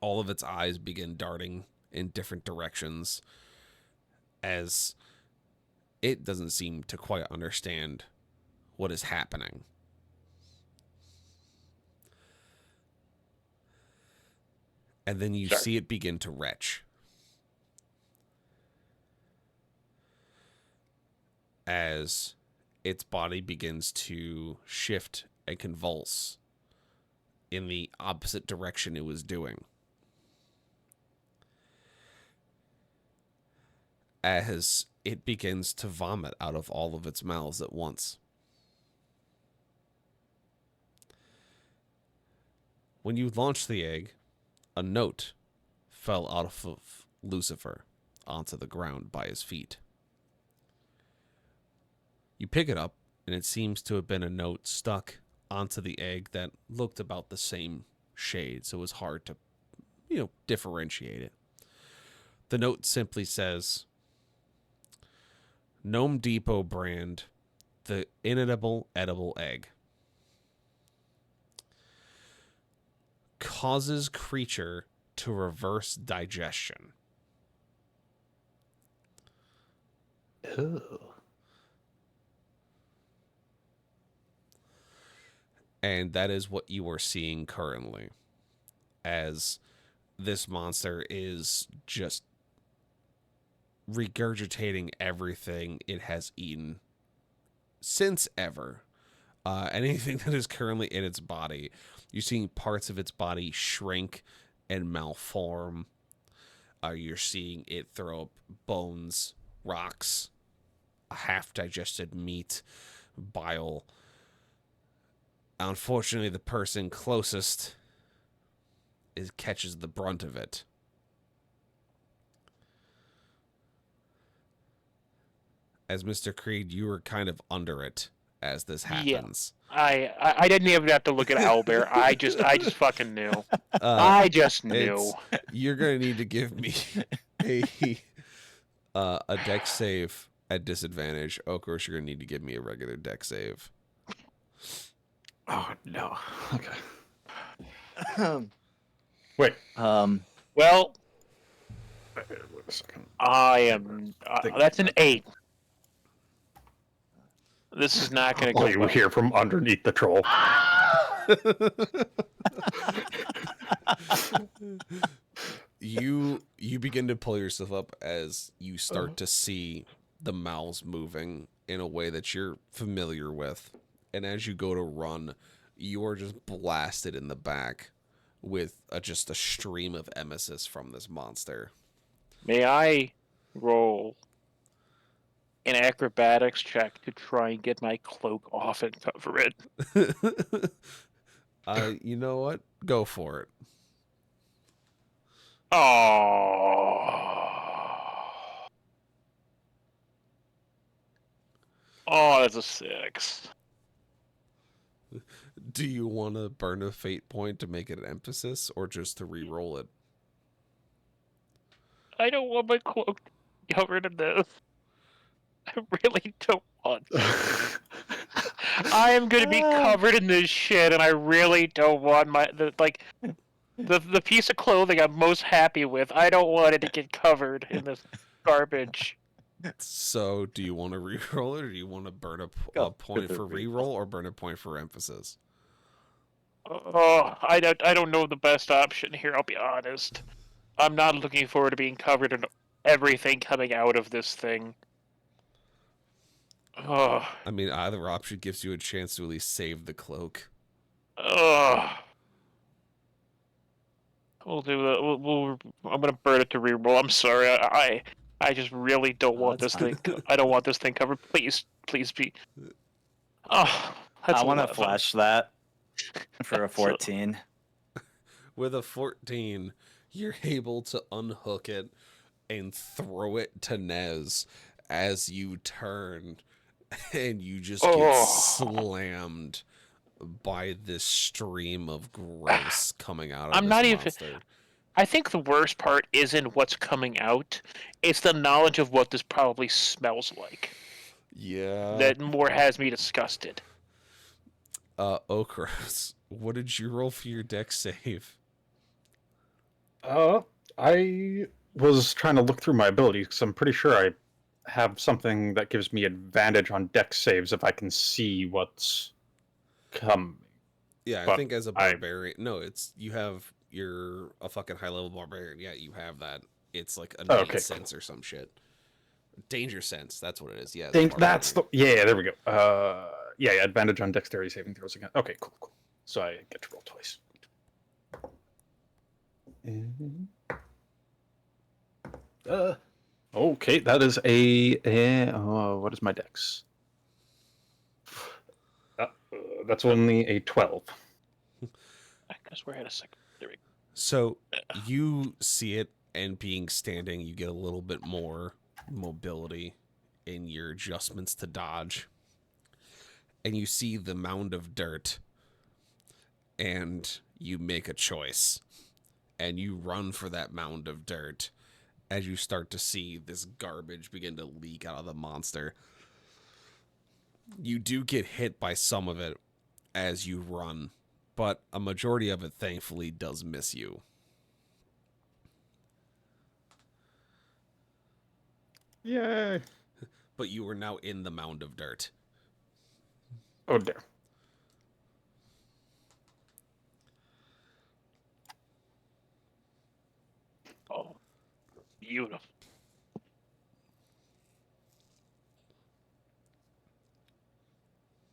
All of its eyes begin darting in different directions as it doesn't seem to quite understand what is happening. And then you see it begin to retch. As its body begins to shift and convulse in the opposite direction it was doing. As it begins to vomit out of all of its mouths at once. When you launch the egg, a note fell out of Lucifer onto the ground by his feet. You pick it up, and it seems to have been a note stuck onto the egg that looked about the same shade, so it was hard to, differentiate it. The note simply says, Gnome Depot brand, the inedible edible egg. Causes creature to reverse digestion. Ooh. And that is what you are seeing currently, as this monster is just regurgitating everything it has eaten since ever. Anything that is currently in its body. You're seeing parts of its body shrink and malform. You're seeing it throw up bones, rocks, half-digested meat, bile. Unfortunately, the person closest catches the brunt of it. As Mr. Creed, you were kind of under it as this happens. Yeah. I didn't even have to look at Owlbear. I just fucking knew. I just knew. You're gonna need to give me a dex save at disadvantage. Oh, of course, you're gonna need to give me a regular dex save. Oh no. Okay. Wait. Well, Wait a second. I am. That's an 8. This is not going to go. Oh, you hear from underneath the troll. You begin to pull yourself up as you start to see the mouths moving in a way that you're familiar with. And as you go to run, you are just blasted in the back with just a stream of emesis from this monster. May I roll an acrobatics check to try and get my cloak off and cover it? You know what? Go for it. Oh, that's a 6. Do you want to burn a fate point to make it an emphasis, or just to re-roll it? I don't want my cloak covered in this. I really don't want to. I am going to be covered in this shit, and I really don't want the piece of clothing I'm most happy with. I don't want it to get covered in this garbage. So, do you want to reroll it, or do you want to burn a Go point for for reroll, or burn a point for emphasis? Oh, I don't know the best option here, I'll be honest. I'm not looking forward to being covered in everything coming out of this thing. Oh. I mean, either option gives you a chance to at least save the cloak. Oh. We'll do that. I'm gonna burn it to reroll. I'm sorry. I just really don't want that's this fine. thing. I don't want this thing covered. Please be. Oh, that's I want to 11. flash that for a So- 14. With a 14, you're able to unhook it and throw it to Nez as you turn, and you just get slammed by this stream of gross coming out of I'm this not even- monster. I think the worst part isn't what's coming out. It's the knowledge of what this probably smells like Yeah. that more has me disgusted. Okras, what did you roll for your deck save? I was trying to look through my abilities because I'm pretty sure I have something that gives me advantage on deck saves if I can see what's coming. Yeah, I But think as a barbarian, you're a fucking high level barbarian. Yeah, you have that. It's like a Okay, sense or some shit. Danger sense, that's what it is. Yeah. Think that's the there we go. Yeah, advantage on dexterity saving throws again. Okay, cool. So I get to roll twice. Okay, that is what is my dex? That's only a 12. I guess we're at a second. There we go. So you see it, and being standing, you get a little bit more mobility in your adjustments to dodge. And you see the mound of dirt, and you make a choice. And you run for that mound of dirt as you start to see this garbage begin to leak out of the monster. You do get hit by some of it as you run, but a majority of it, thankfully, does miss you. Yay! But you are now in the mound of dirt. Oh dear. Oh, beautiful.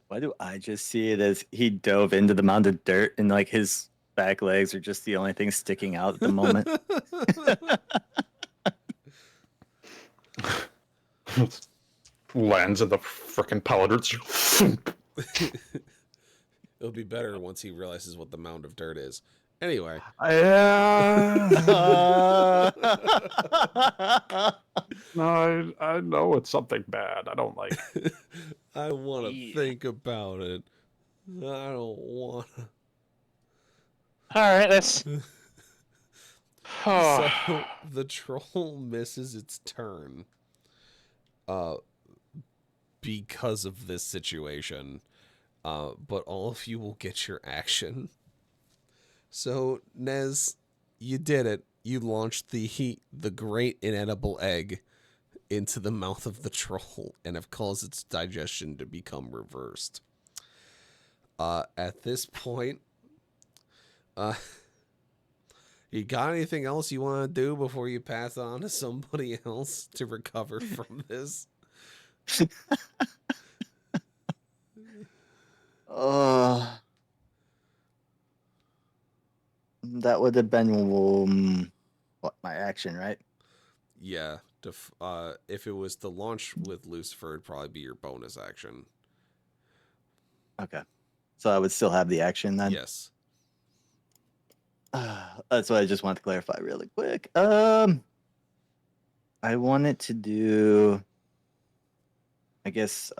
Why do I just see it as he dove into the mound of dirt and like his back legs are just the only thing sticking out at the moment? Lands in the frickin' pallets. It'll be better once he realizes what the mound of dirt is. Anyway. No, I know it's something bad. I don't like it. I don't want to think about it. I don't want to. All right, that's. So the troll misses its turn because of this situation. But all of you will get your action. So, Nez, you did it. You launched the great inedible egg into the mouth of the troll and have caused its digestion to become reversed. At this point, you got anything else you want to do before you pass on to somebody else to recover from this? That would have been what, my action, right? Yeah. If it was to launch with Lucifer, it'd probably be your bonus action. Okay. So I would still have the action then? Yes. That's what I just want to clarify really quick. I wanted to do, I guess,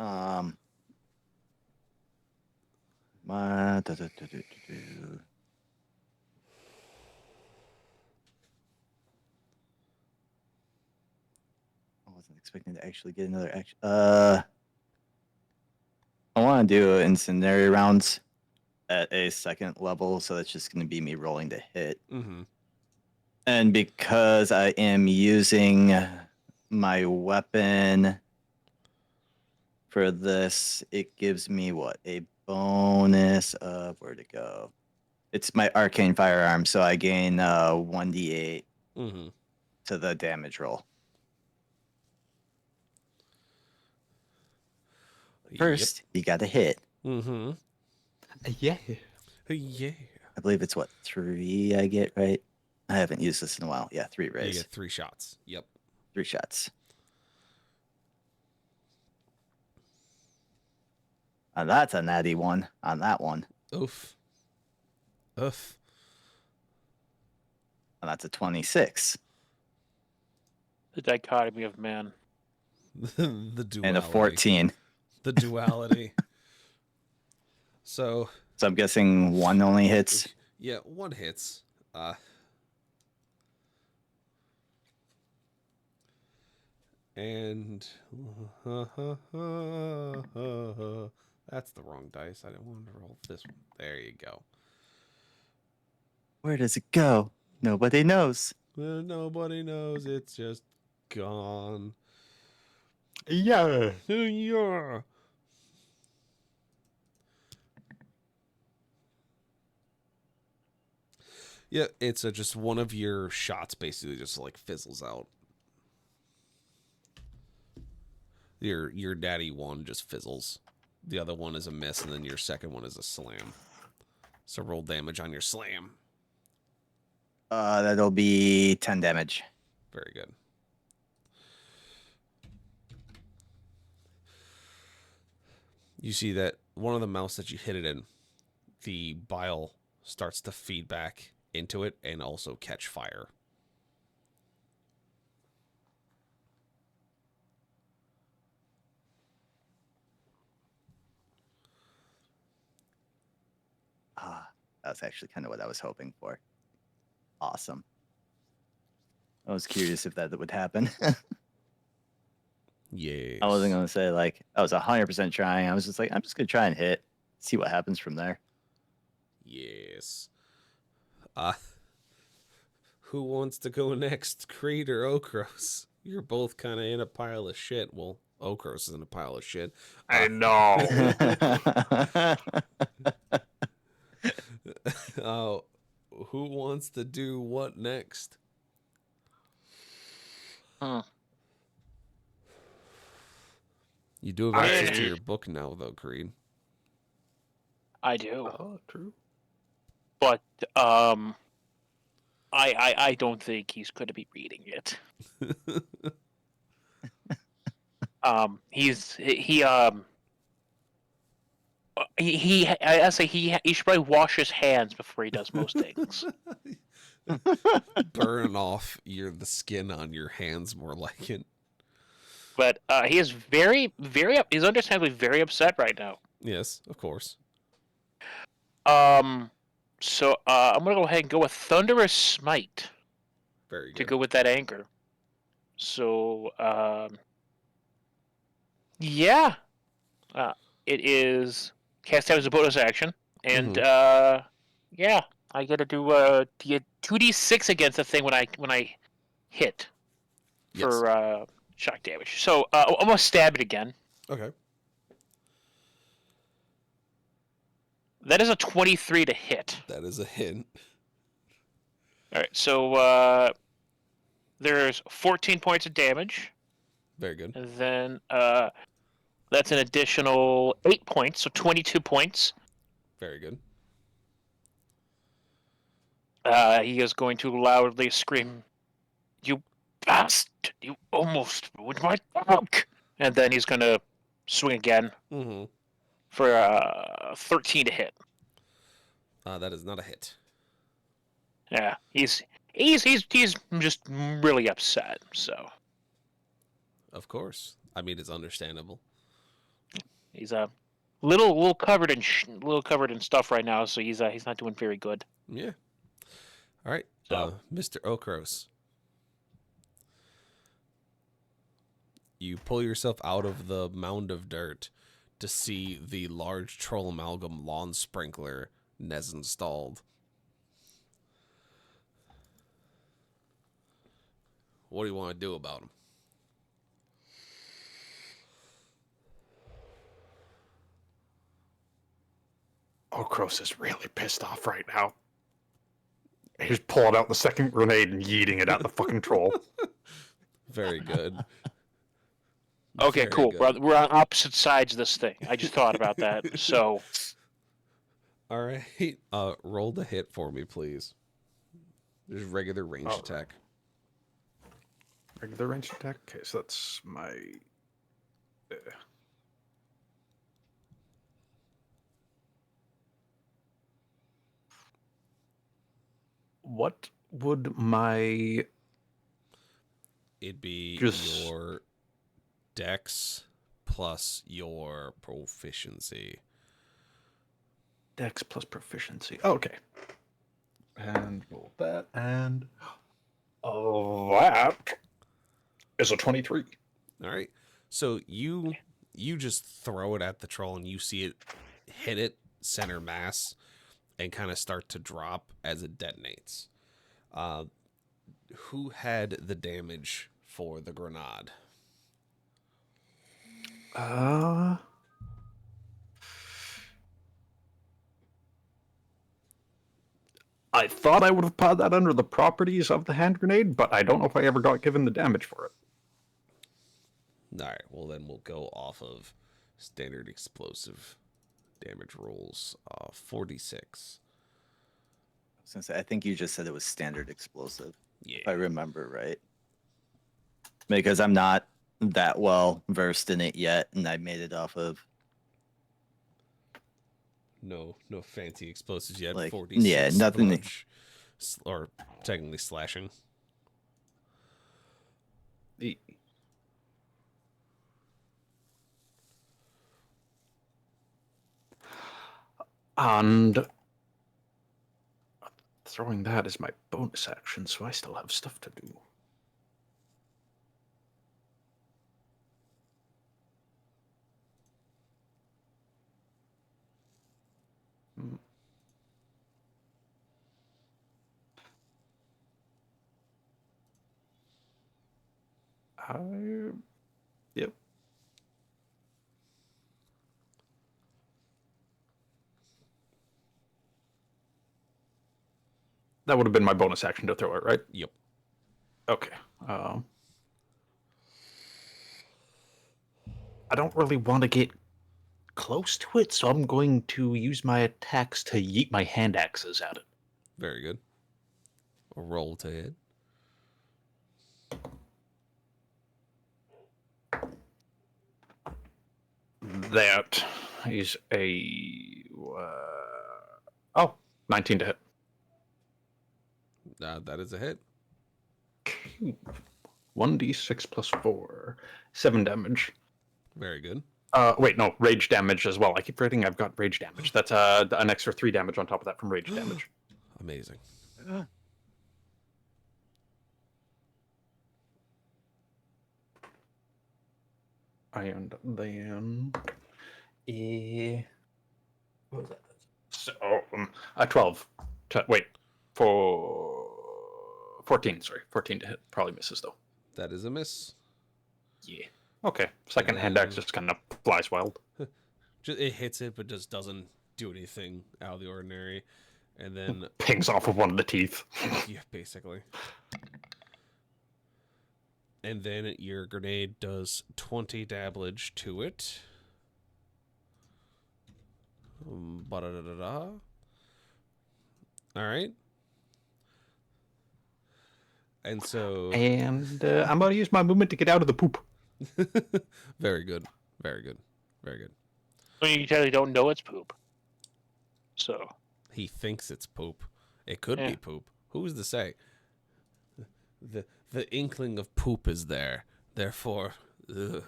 wasn't expecting to actually get another action. I want to do incendiary rounds at a second level, so that's just going to be me rolling to hit. Mm-hmm. And because I am using my weapon for this, it gives me what? A bonus of where to go? It's my arcane firearm, so I gain 1d8 Mm-hmm. to the damage roll. First, you got to hit. Yep. Mm-hmm. Yeah. Yeah. I believe it's what, 3 I get, right? I haven't used this in a while. Yeah, 3 You rays. get 3 shots. Yep. 3 shots. And that's a natty one on that one. Oof. Oof. And that's a 26. The dichotomy of man. The duality. And a 14. The duality. So I'm guessing 1 only hits. yeah, 1 hits. And that's the wrong dice. I didn't want to roll this one. There you go. Where does it go? Nobody knows. Well, nobody knows. It's just gone. Yeah. Yeah. Yeah, it's just one of your shots basically just like fizzles out. Your daddy one just fizzles. The other one is a miss, and then your second one is a slam. So roll damage on your slam. That'll be 10 damage. Very good. You see that one of the mouths that you hit it in, the bile starts to feed back into it and also catch fire. That's actually kind of what I was hoping for. Awesome. I was curious if that would happen. Yes. I wasn't going to say, like, I was 100% trying. I was just like, I'm just going to try and hit, see what happens from there. Yes. Who wants to go next, Creed or Okros? You're both kind of in a pile of shit. Well, Okros is in a pile of shit. I know. Who wants to do what next? You do have access to your book now, though, Creed. I do. Oh, true. But I don't think he's going to be reading it. He should probably wash his hands before he does most things. Burn off the skin on your hands, more like it. But he is he's understandably very upset right now. Yes, of course. So I'm gonna go ahead and go with Thunderous Smite. Very good. To go with that anger. So yeah, it is cast out as a bonus action, and yeah, I get to do 2d6 against the thing when I hit for shock damage. So I'm gonna stab it again. Okay. That is a 23 to hit. That is a hint. All right, so there's 14 points of damage. Very good. And then that's an additional 8 points, so 22 points. Very good. He is going to loudly scream, "You bastard! You almost ruined my dog!" And then he's going to swing again for 13 to hit. That is not a hit. Yeah, he's just really upset. So. Of course. I mean, it's understandable. He's a little covered in stuff right now, so he's not doing very good. Yeah. All right. So. Mr. Okros. You pull yourself out of the mound of dirt to see the large troll amalgam lawn sprinkler Nez installed. What do you want to do about him? Okros is really pissed off right now. He's pulling out the second grenade and yeeting it at the fucking troll. Very good. Okay, Very cool. good. We're on opposite sides of this thing. I just thought about that. So, All right. Roll the hit for me, please. Just regular range attack. Regular range attack? Okay, so that's my... What would my... It'd be Just- your dex plus your proficiency. Dex plus proficiency. Oh, okay. And roll that, and... that is a 23. All right. So you just throw it at the troll and you see it hit it center mass and kind of start to drop as it detonates. Who had the damage for the grenade? I thought I would have put that under the properties of the hand grenade, but I don't know if I ever got given the damage for it. All right. Well, then we'll go off of standard explosive damage rolls. 46. I was gonna say, I think you just said it was standard explosive, Yeah. if I remember right. Because I'm not that well versed in it yet, and I made it off of No fancy explosives yet. Like, 46 yeah, nothing- bludge, or technically slashing. And throwing that is my bonus action, so I still have stuff to do. Yep. That would have been my bonus action to throw it, right? Yep. Okay. I don't really want to get close to it, so I'm going to use my attacks to yeet my hand axes at it. Very good. A roll to hit. That is a 19 to hit. That is a hit. 1d6 plus 4, 7 damage. Very good. Wait, no, rage damage as well. I keep forgetting I've got rage damage. That's an extra 3 damage on top of that from rage damage. Amazing. And then what was that? So 12. Wait, for 14. Sorry, 14 to hit. Probably misses though. That is a miss. Yeah. Okay. Second hand axe just kind of flies wild. It hits it, but just doesn't do anything out of the ordinary. And then Pings off of one of the teeth. yeah, basically. And then your grenade does 20 damage to it. Ba-da-da-da-da. All right. And so... And I'm going to use my movement to get out of the poop. Very good. Very good. Very good. I mean, you totally don't know it's poop. So, He thinks it's poop. It could be Yeah. poop. Who's to say? The inkling of poop is there. Therefore, ugh.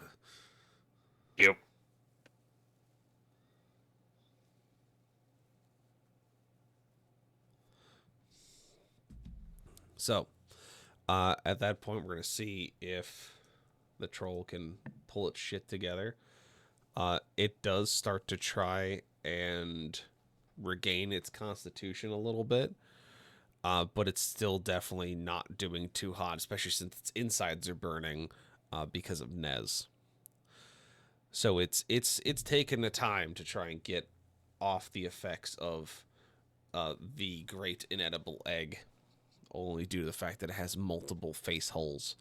Yep. So, at that point, we're going to see if the troll can pull its shit together. It does start to try and regain its constitution a little bit, but it's still definitely not doing too hot, especially since its insides are burning because of Nez. So it's taken the time to try and get off the effects of the great inedible egg, only due to the fact that it has multiple face holes.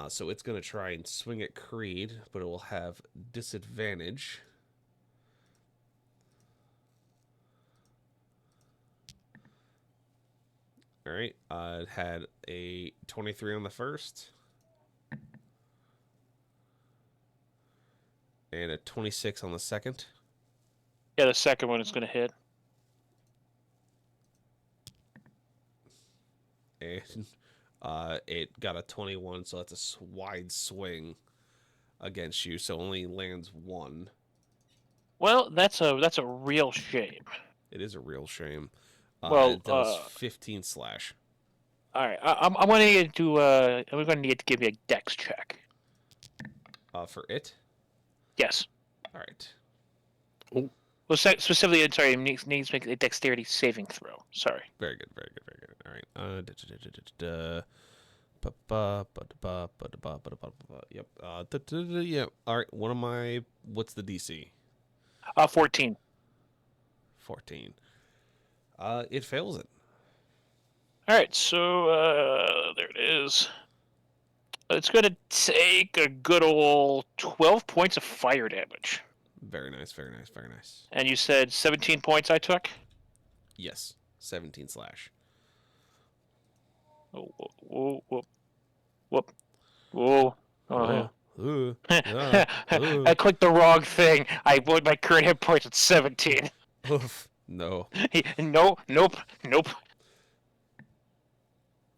So it's going to try and swing at Creed, but it will have disadvantage. All right. It had a 23 on the first. And a 26 on the second. Yeah, the second one is going to hit. And it got a 21, so that's a wide swing against you, so only lands one. Well, that's a real shame. It is a real shame. Well, it does 15 slash. All right, I'm going to need to I'm going to need to give me a dex check. For it? Yes. All right. Well, specifically, sorry, it needs to make a dexterity saving throw. Sorry. Very good, very good, very good. All right. Yep. Yep. All right. What's the DC? 14. 14. It fails it. All right, so there it is. It's going to take a good old 12 points of fire damage. Very nice, very nice, very nice. And you said 17 points I took? Yes. 17 slash. Oh, whoa, whoop, whoop, whoa. Oh, yeah. I clicked the wrong thing. I put my current hit points at 17. Oof. No. Nope.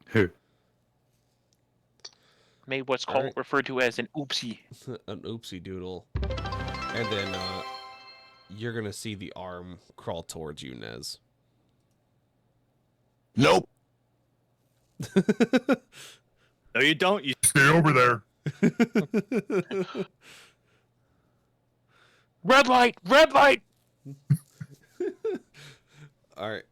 Who? Made what's All called right. referred to as an oopsie. An oopsie doodle. And then you're going to see the arm crawl towards you, Nez. Nope. No, you don't. You Stay over there. Red light! Red light! All right.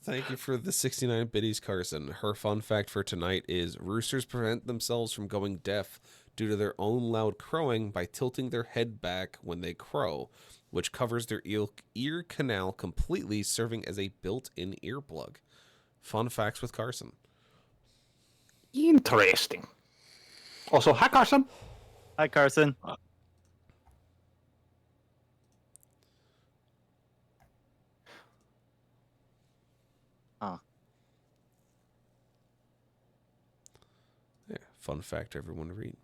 Thank you for the 69 biddies, Carson. Her fun fact for tonight is roosters prevent themselves from going deaf due to their own loud crowing by tilting their head back when they crow, which covers their ear canal completely, serving as a built-in earplug. Fun facts with Carson. Interesting. Also, hi, Carson. Hi, Carson. Yeah, fun fact everyone to read.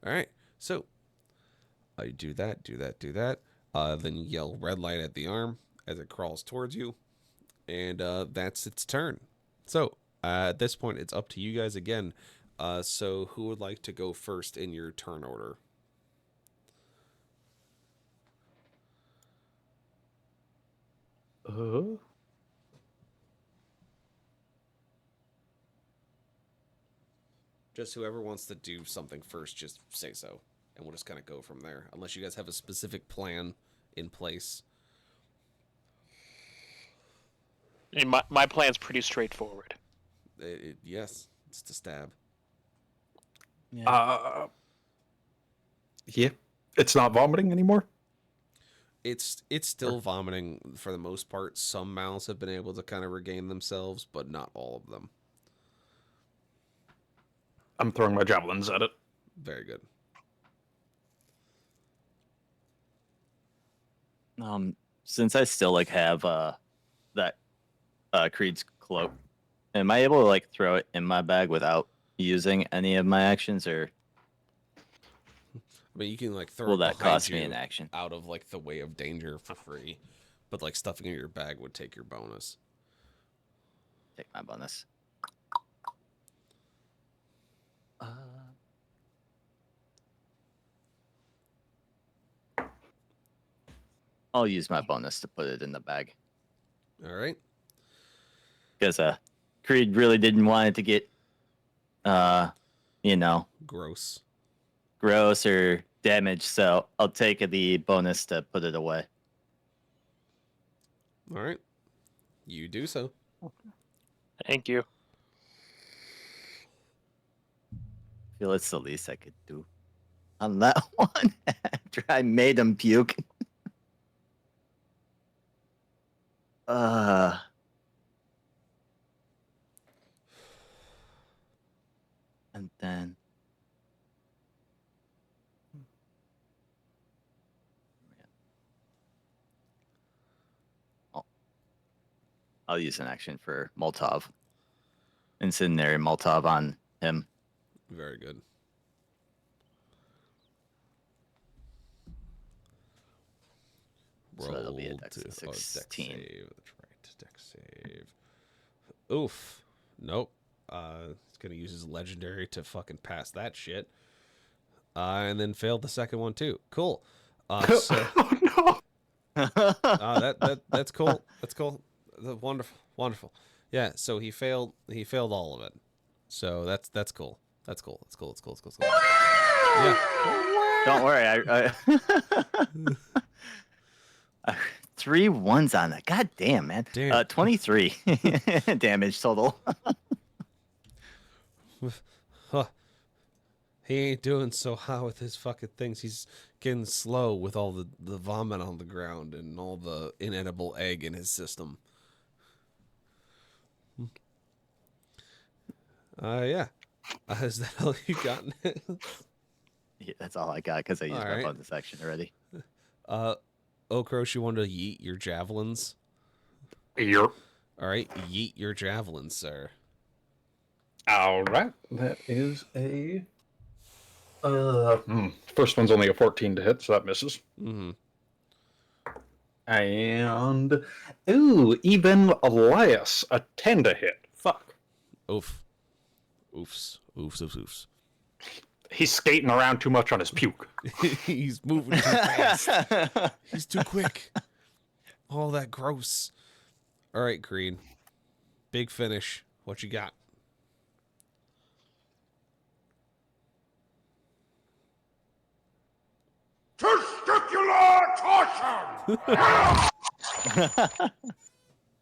All right, so I do that. Then you yell red light at the arm as it crawls towards you, and that's its turn. So at this point, it's up to you guys again. So who would like to go first in your turn order? Just whoever wants to do something first, just say so, and we'll just kind of go from there. Unless you guys have a specific plan in place. My plan's pretty straightforward. Yes, it's to stab. Yeah. It's not vomiting anymore. It's still vomiting for the most part. Some mouths have been able to kind of regain themselves, but not all of them. I'm throwing my javelins at it. Very good. Since I still have that Creed's cloak, am I able to throw it in my bag without using any of my actions, or I mean, you can throw will it that behind cost me you an action? out of the way of danger for free, but stuffing it in your bag would take your bonus. Take my bonus. I'll use my bonus to put it in the bag. All right. Because Creed really didn't want it to get, Gross. gross or damage, so I'll take the bonus to put it away. All right. You do so. Thank you. I feel it's the least I could do on that one after I made him puke. And then I'll use an action for Molotov. Incendiary Molotov on him. Very good. So that'll be a Roll dex to of 16. dex save. That's right. Dex save. Oof. Nope. He's gonna use his legendary to fucking pass that shit. And then failed the second one too. Cool. So Oh no! that's cool. That's cool. Wonderful. Wonderful. Yeah. So he failed all of it. So that's cool. That's cool. That's cool. That's cool. That's cool. Yeah. Don't worry. I 3 ones on that. God damn, man. Damn. 23 damage total. Huh. He ain't doing so hot with his fucking things. He's getting slow with all the vomit on the ground and all the inedible egg in his system. Yeah. Is that all you got? Yeah, that's all I got because I used All my right. bonus action already. Okrosh, you want to yeet your javelins? Yep. All right, yeet your javelins, sir. All right. That is a. First one's only a 14 to hit, so that misses. Mm-hmm. And even less, a 10 to hit. Fuck. Oof. Oofs. Oofs. Oofs. Oofs. He's skating around too much on his puke. He's moving too fast. He's too quick. All that gross. All right, Creed. Big finish. What you got? Testicular torsion!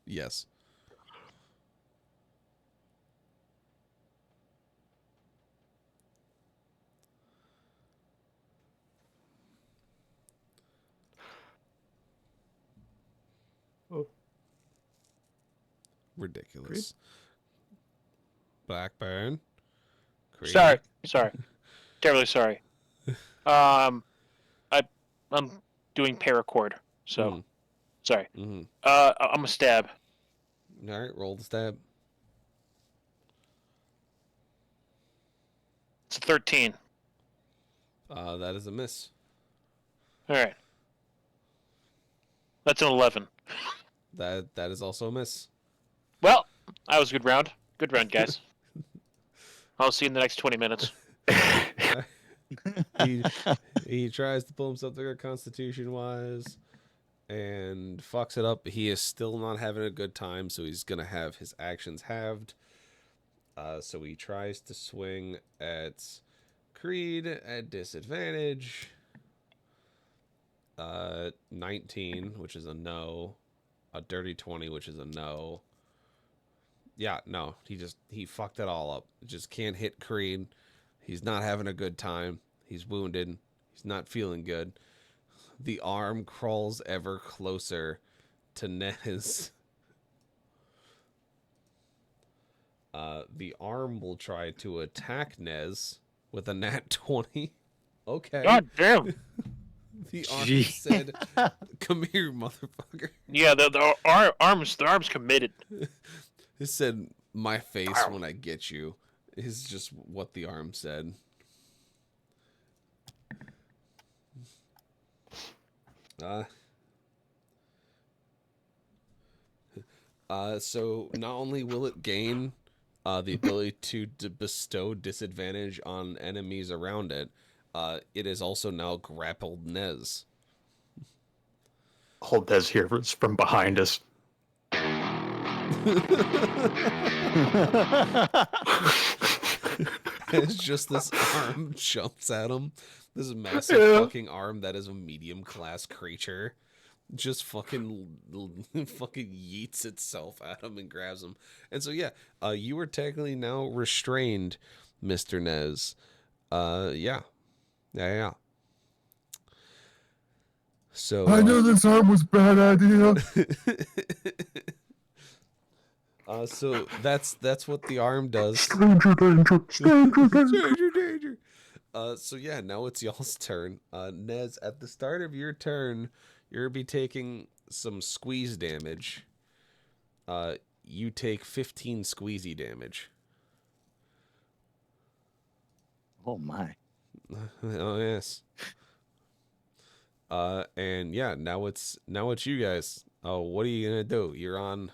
Yes. Ridiculous. Blackburn. Creed. Sorry. Terribly sorry. I'm doing paracord, so sorry. Mm-hmm. I'm a stab. All right, roll the stab. It's a 13. That is a miss. All right. That's an 11. That is also a miss. Well, that was a good round. Good round, guys. I'll see you in the next 20 minutes. He tries to pull himself together constitution wise and fucks it up. He is still not having a good time, so he's gonna have his actions halved. So he tries to swing at Creed at disadvantage. 19, which is a no. A dirty 20, which is a no. Yeah, no. He fucked it all up. Just can't hit Creed. He's not having a good time. He's wounded. He's not feeling good. The arm crawls ever closer to Nez. The arm will try to attack Nez with a nat 20. Okay. God damn. The arm Gee. said, "Come here, motherfucker." Yeah, the arm's committed. It said, "My face when I get you," is just what the arm said. So not only will it gain the ability to bestow disadvantage on enemies around it, it is also now grappled Nez. Hold Des here from behind us. It's just this arm jumps at him. This massive fucking arm that is a medium class creature. Just fucking yeets itself at him and grabs him. And so yeah, you are technically now restrained, Mr. Nez. Yeah. So I knew this arm was a bad idea. So that's what the arm does. Stranger danger. Stranger danger. Stranger danger. So yeah, now it's y'all's turn. Nez, at the start of your turn, you'll be taking some squeeze damage. You take 15 squeezy damage. Oh my. Oh yes. And yeah, now it's you guys. Oh, what are you gonna do? You're on.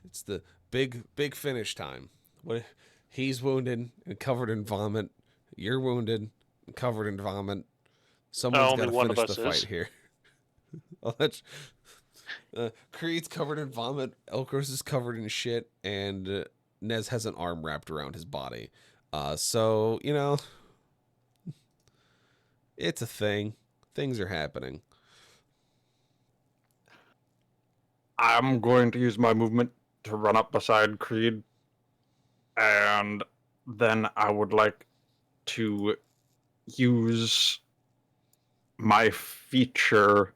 It's the big finish time. What? He's wounded and covered in vomit. You're wounded and covered in vomit. Someone's got to Only one finish of us the fight is. here. Oh, that's, Creed's covered in vomit. Elkros is covered in shit, and Nez has an arm wrapped around his body. So you know, it's a thing. Things are happening. I'm going to use my movement to run up beside Creed, and then I would like to use my feature.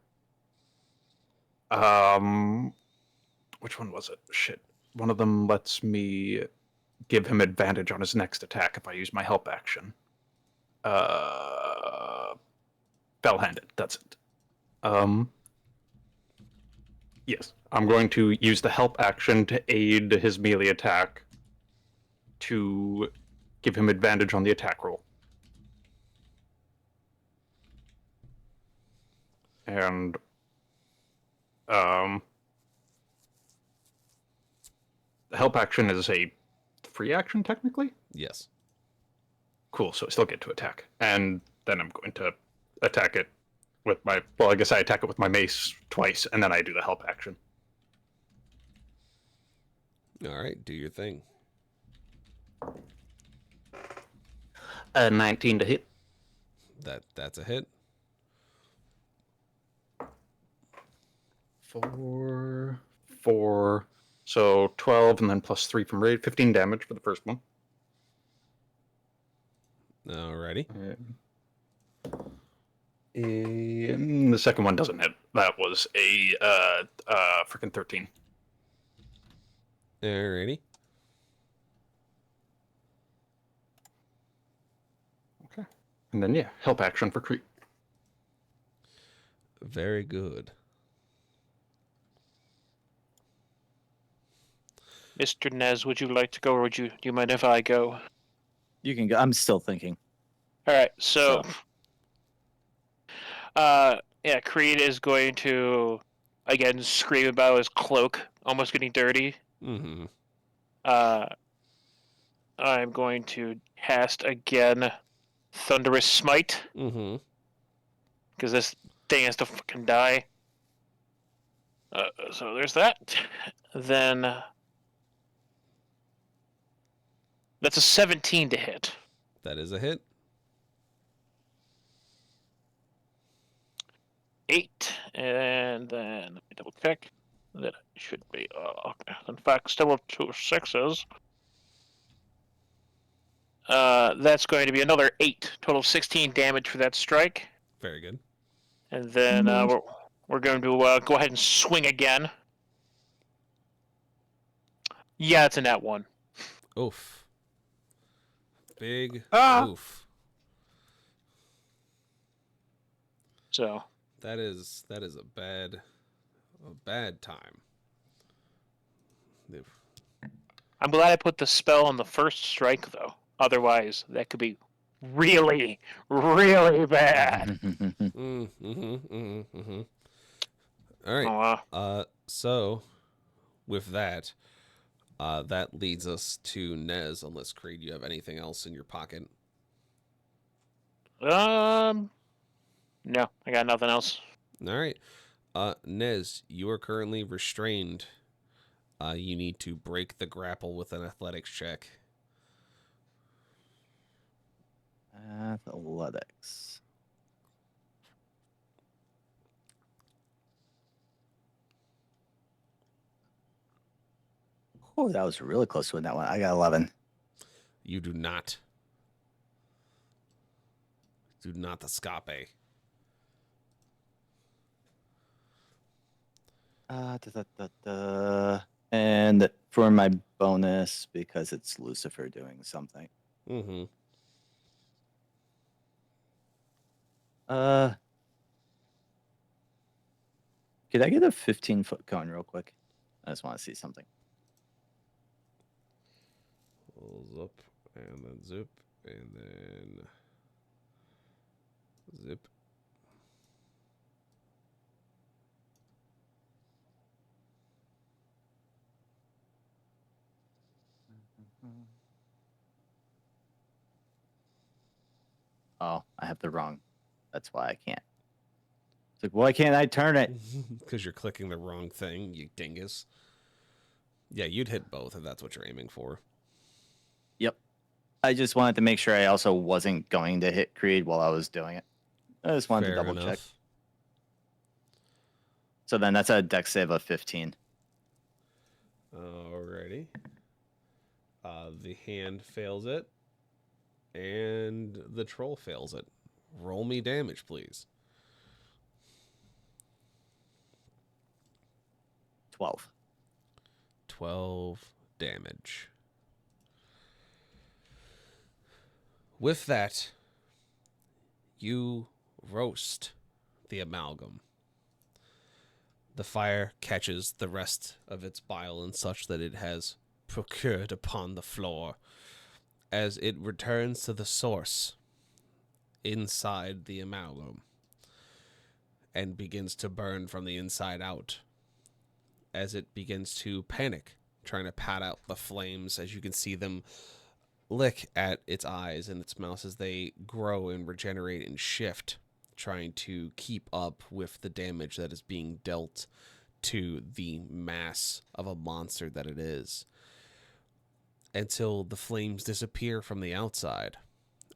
Which one was it? Shit. One of them lets me give him advantage on his next attack if I use my help action. Fell-handed. That's it. Yes, I'm going to use the help action to aid his melee attack to give him advantage on the attack roll. And the help action is a free action technically? Yes. Cool, so I still get to attack. And then I'm going to attack it with my, well, I guess I attack it with my mace twice, and then I do the help action. All right, do your thing. 19 to hit. That's a hit. 4, so 12, and then plus 3 from raid, 15 damage for the first one. Alrighty. And the second one doesn't hit. That was a freaking 13. Alrighty. Okay. And then yeah, help action for Creep. Very good. Mr. Nez, would you like to go, or do you mind if I go? You can go. I'm still thinking. All right, so yeah, Creed is going to again scream about his cloak almost getting dirty. Mm-hmm. I'm going to cast again Thunderous Smite. Mm-hmm. Because this thing has to fucking die. So there's that. Then that's a 17 to hit. That is a hit. 8, and then let me double check. That should be in fact still 2 6s. That's going to be another 8, total 16 damage for that strike. Very good. And then we're going to go ahead and swing again. Yeah, it's a nat 1. Oof. Big oof. So That is a bad time. Oof. I'm glad I put the spell on the first strike, though. Otherwise, that could be really, really bad. All right. Oh, So with that, that leads us to Nez. Unless Creed, you have anything else in your pocket? no, I got nothing else. All right. Nez, you are currently restrained. You need to break the grapple with an athletics check. athletics. Oh, that was really close to that one. I got 11. You do not. Do not escape. And for my bonus, because it's Lucifer doing something. Mm-hmm. Could I get a 15-foot cone real quick? I just want to see something. Zip, and then zip, and then zip. Oh, I have the wrong. That's why I can't. It's like, why can't I turn it? Because you're clicking the wrong thing, you dingus. Yeah, you'd hit both if that's what you're aiming for. Yep. I just wanted to make sure I also wasn't going to hit Creed while I was doing it. I just wanted to double check. So then that's a dex save of 15. Alrighty. The hand fails it. And the troll fails it. Roll me damage, please. 12. 12 damage. With that, you roast the amalgam. The fire catches the rest of its bile and such that it has procured upon the floor as it returns to the source inside the amalgam and begins to burn from the inside out as it begins to panic, trying to pat out the flames as you can see them lick at its eyes and its mouth as they grow and regenerate and shift, trying to keep up with the damage that is being dealt to the mass of a monster that it is, until the flames disappear from the outside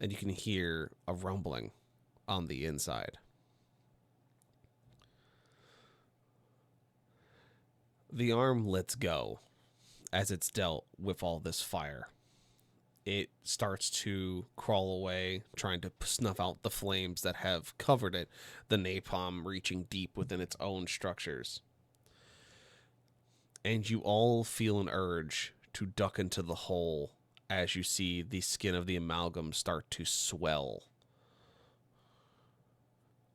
and you can hear a rumbling on the inside. The arm lets go as it's dealt with all this fire. It starts to crawl away, trying to snuff out the flames that have covered it, the napalm reaching deep within its own structures. And you all feel an urge to duck into the hole as you see the skin of the amalgam start to swell.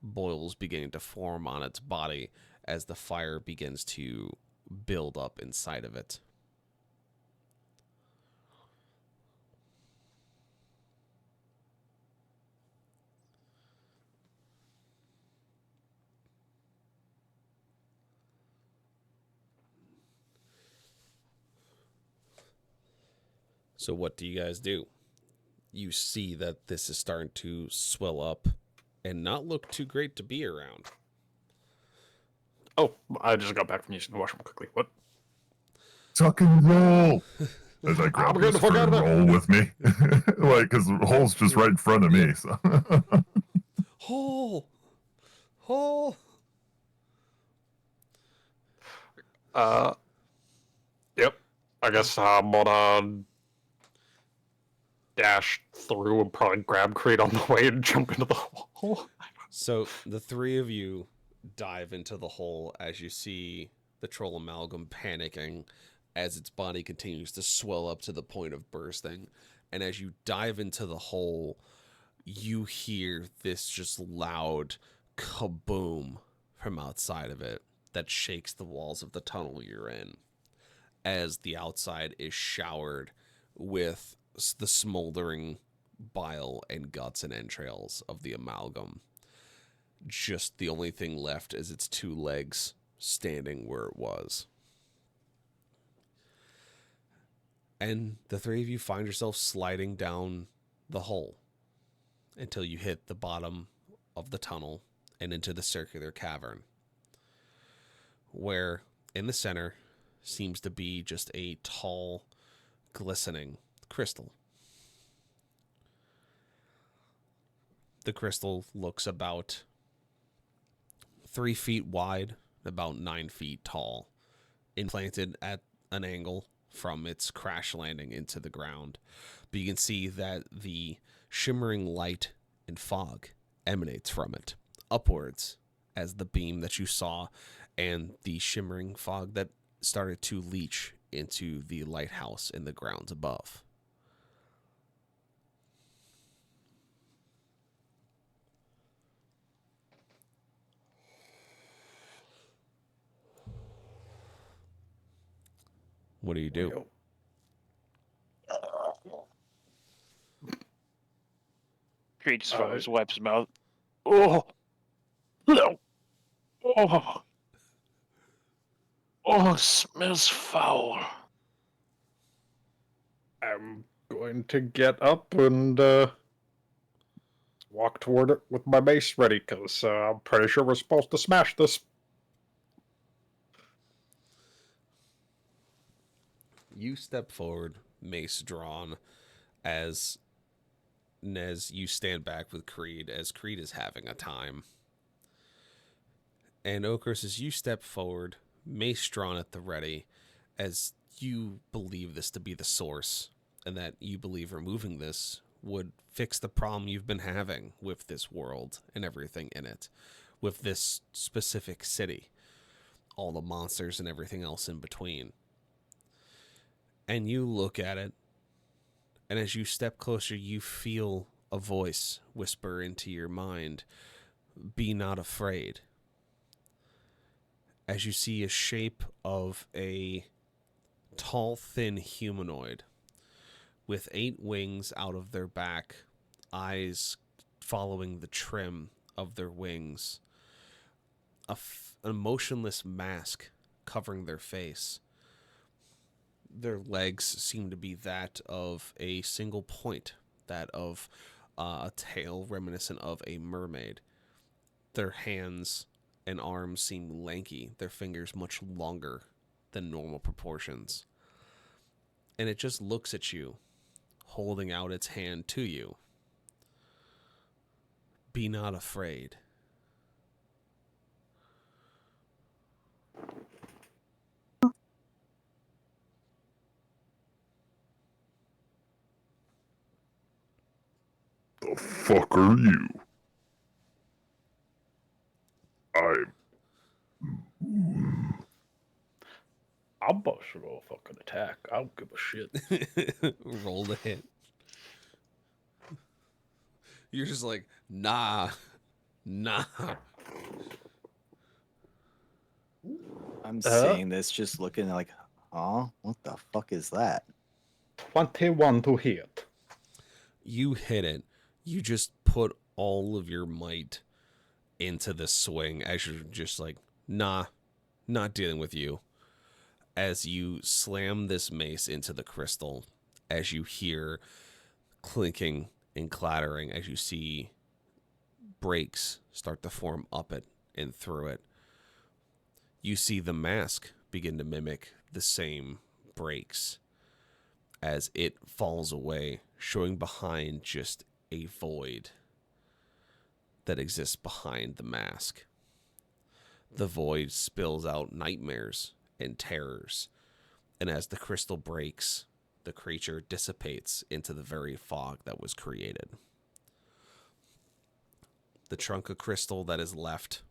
Boils beginning to form on its body as the fire begins to build up inside of it. So what do you guys do? You see that this is starting to swell up and not look too great to be around. Oh, I just got back from using the washroom quickly. What? Tuck and roll. As I grab I'm getting the fuck out of there. roll with me, like because the hole's just right in front of me. So. Hole. Yep. I guess I'm gonna dash through and probably grab Creed on the way and jump into the hole. So the three of you dive into the hole as you see the troll amalgam panicking as its body continues to swell up to the point of bursting. And as you dive into the hole, you hear this just loud kaboom from outside of it that shakes the walls of the tunnel you're in, as the outside is showered with the smoldering bile and guts and entrails of the amalgam. Just the only thing left is its two legs standing where it was. And the three of you find yourself sliding down the hole until you hit the bottom of the tunnel and into the circular cavern, where in the center seems to be just a tall, glistening crystal. The crystal looks about 3 feet wide, about 9 feet tall, implanted at an angle from its crash landing into the ground. But you can see that the shimmering light and fog emanates from it upwards as the beam that you saw and the shimmering fog that started to leach into the lighthouse in the grounds above. What do you do? Creed just always wipes his mouth. Oh! No! Oh! Oh, smells foul. I'm going to get up and walk toward it with my mace ready, because I'm pretty sure we're supposed to smash this. You step forward, mace drawn, as you stand back with Creed, as Creed is having a time. And Okris, as you step forward, mace drawn at the ready, as you believe this to be the source, and that you believe removing this would fix the problem you've been having with this world and everything in it, with this specific city, all the monsters and everything else in between. And you look at it, and as you step closer, you feel a voice whisper into your mind, "Be not afraid." As you see a shape of a tall, thin humanoid with 8 wings out of their back, eyes following the trim of their wings, a motionless mask covering their face. Their legs seem to be that of a single point, that of a tail reminiscent of a mermaid. Their hands and arms seem lanky, their fingers much longer than normal proportions. And it just looks at you, holding out its hand to you. Be not afraid. The fuck are you? I'm about to roll a fucking attack. I don't give a shit. Roll the hit. You're just like, nah. I'm seeing this, just looking like, oh, what the fuck is that? 21 to hit. You hit it. You just put all of your might into the swing as you're just like, nah, not dealing with you. As you slam this mace into the crystal, as you hear clinking and clattering, as you see breaks start to form up it and through it, you see the mask begin to mimic the same breaks as it falls away, showing behind just a void that exists behind the mask. The void spills out nightmares and terrors, and as the crystal breaks, the creature dissipates into the very fog that was created. The trunk of crystal that is left,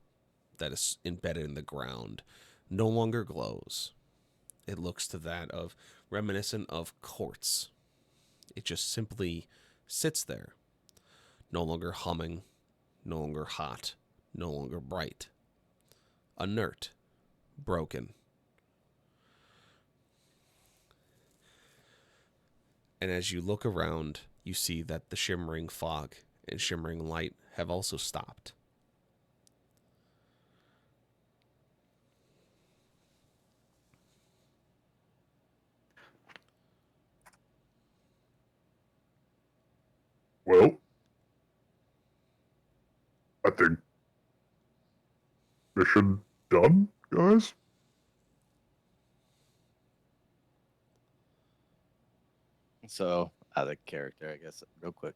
that is embedded in the ground, no longer glows. It looks to that of reminiscent of quartz. It just simply sits there, no longer humming, no longer hot, no longer bright. Inert, broken. And as you look around, you see that the shimmering fog and shimmering light have also stopped. Well, I think mission done, guys. So, out of character, I guess, real quick.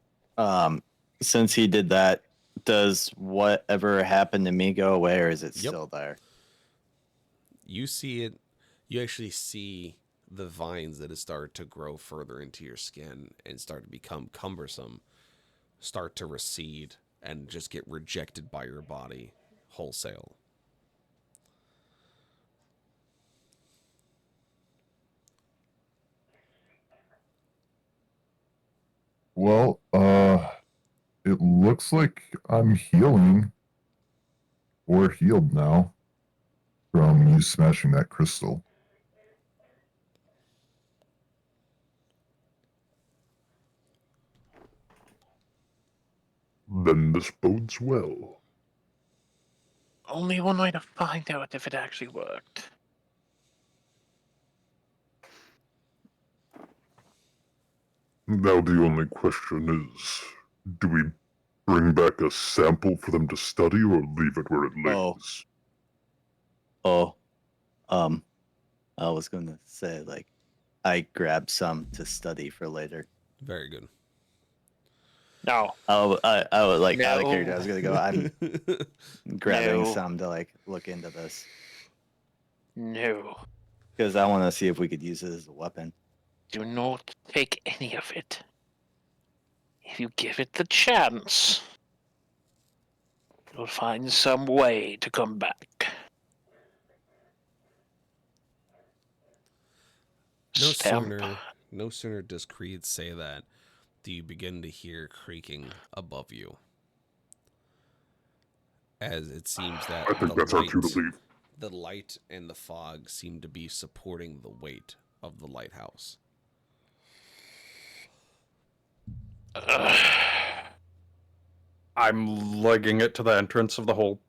Since he did that, Does whatever happened to me go away, or is it Yep. still there? You see it. You actually see the vines that have started to grow further into your skin and start to become cumbersome, start to recede and just get rejected by your body wholesale. Well, it looks like I'm healing or healed now from you smashing that crystal. Then this bodes well. Only one way to find out if it actually worked. Now the only question is, do we bring back a sample for them to study or leave it where it lays? I was going to say, like, I grabbed some to study for later. Very good. No. I would like out of character. I No. was going to go, I'm grabbing No. some to, like, look into this. No. Because I want to see if we could use it as a weapon. Do not take any of it. If you give it the chance, you'll find some way to come back. No sooner does Creed say that, do you begin to hear creaking above you. As it seems that I think that's our cue to leave. the light and the fog seem to be supporting the weight of the lighthouse. I'm lugging it to the entrance of the hole.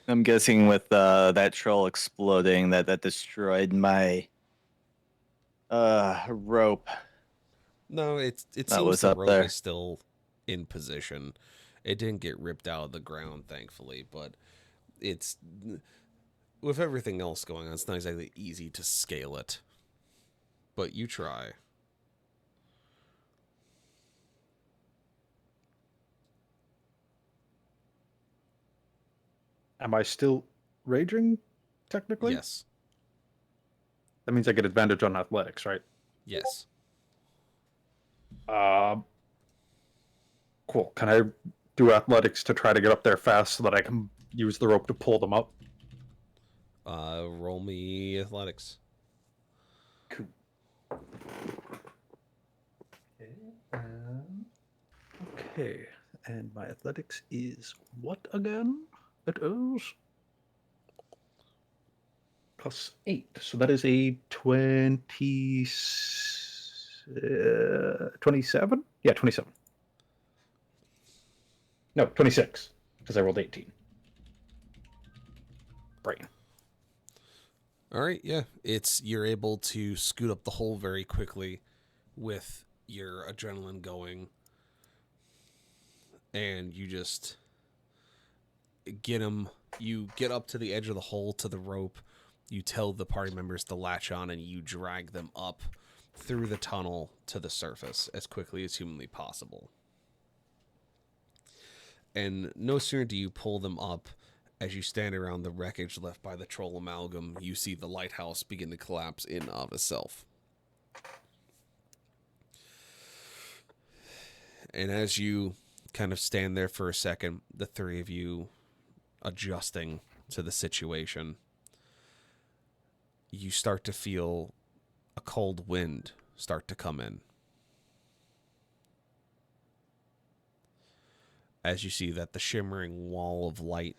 I'm guessing with that troll exploding, that destroyed my rope. No, it That seems was the up rope there. is still in position. It didn't get ripped out of the ground, thankfully, but it's with everything else going on, it's not exactly easy to scale it. But you try. Am I still raging, technically? Yes. That means I get advantage on athletics, right? Yes. Cool. Can I do athletics to try to get up there fast so that I can use the rope to pull them up? Roll me athletics. Cool. Okay. And my athletics is what again? It is +8. So that is a 27? Yeah, 27. No, 26, because I rolled 18. Brain. All right, yeah. You're able to scoot up the hole very quickly with your adrenaline going. And you just get them. You get up to the edge of the hole to the rope. You tell the party members to latch on, and you drag them up through the tunnel to the surface as quickly as humanly possible. And no sooner do you pull them up, as you stand around the wreckage left by the troll amalgam, you see the lighthouse begin to collapse in of itself. And as you kind of stand there for a second, the three of you adjusting to the situation, you start to feel a cold wind start to come in. As you see that the shimmering wall of light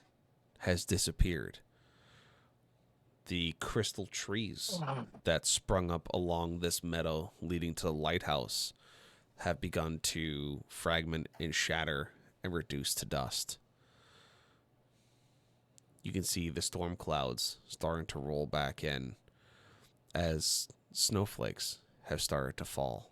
has disappeared. The crystal trees that sprung up along this meadow leading to the lighthouse have begun to fragment and shatter and reduce to dust. You can see the storm clouds starting to roll back in as snowflakes have started to fall.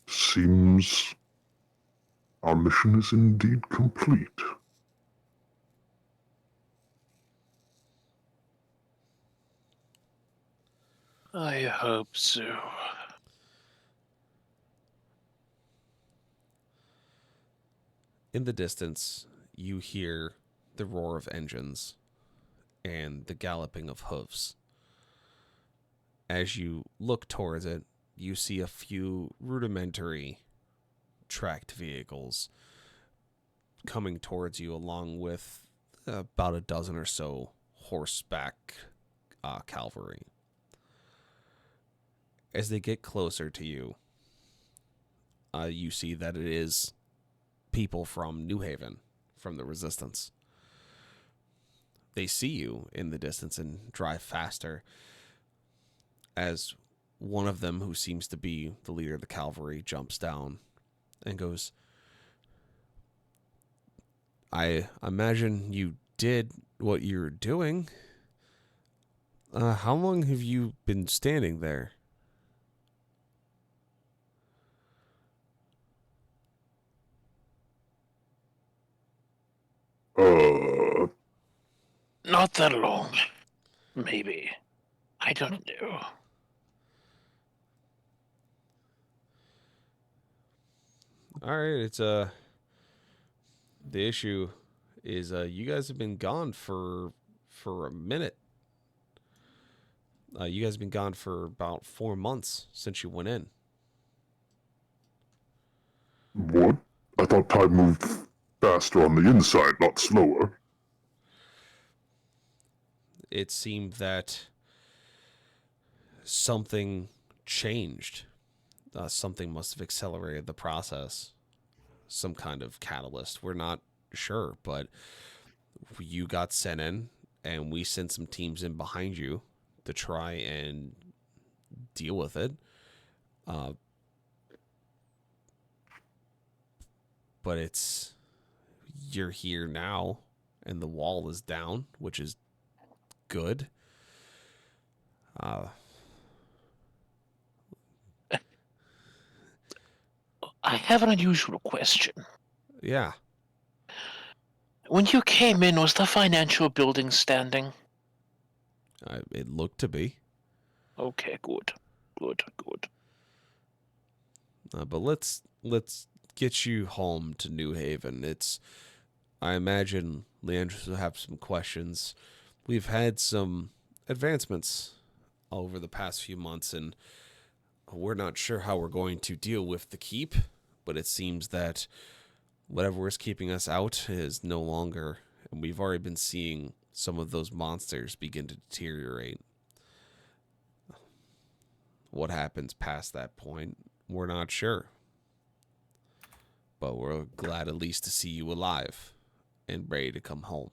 Seems our mission is indeed complete. I hope so. In the distance, you hear the roar of engines and the galloping of hoofs. As you look towards it, you see a few rudimentary tracked vehicles coming towards you, along with about a dozen or so horseback cavalry. As they get closer to you, you see that it is people from New Haven, from the Resistance. They see you in the distance and drive faster, as one of them, who seems to be the leader of the cavalry, jumps down and goes, I imagine you did what you were doing. How long have you been standing there? Not that long. Maybe. I don't know. All right, it's the issue is you guys have been gone for a minute. You guys have been gone for about 4 months since you went in. What? I thought time moved faster on the inside, not slower. It seemed that something changed. Something must have accelerated the process. Some kind of catalyst. We're not sure, but you got sent in, and we sent some teams in behind you to try and deal with it. But you're here now, and the wall is down, which is good. I have an unusual question. Yeah. When you came in, was the financial building standing? It looked to be. Okay, good. Good. But let's get you home to New Haven. I imagine Leandros will have some questions. We've had some advancements over the past few months, and we're not sure how we're going to deal with the keep, but it seems that whatever is keeping us out is no longer, and we've already been seeing some of those monsters begin to deteriorate. What happens past that point, we're not sure. But we're glad at least to see you alive and ready to come home.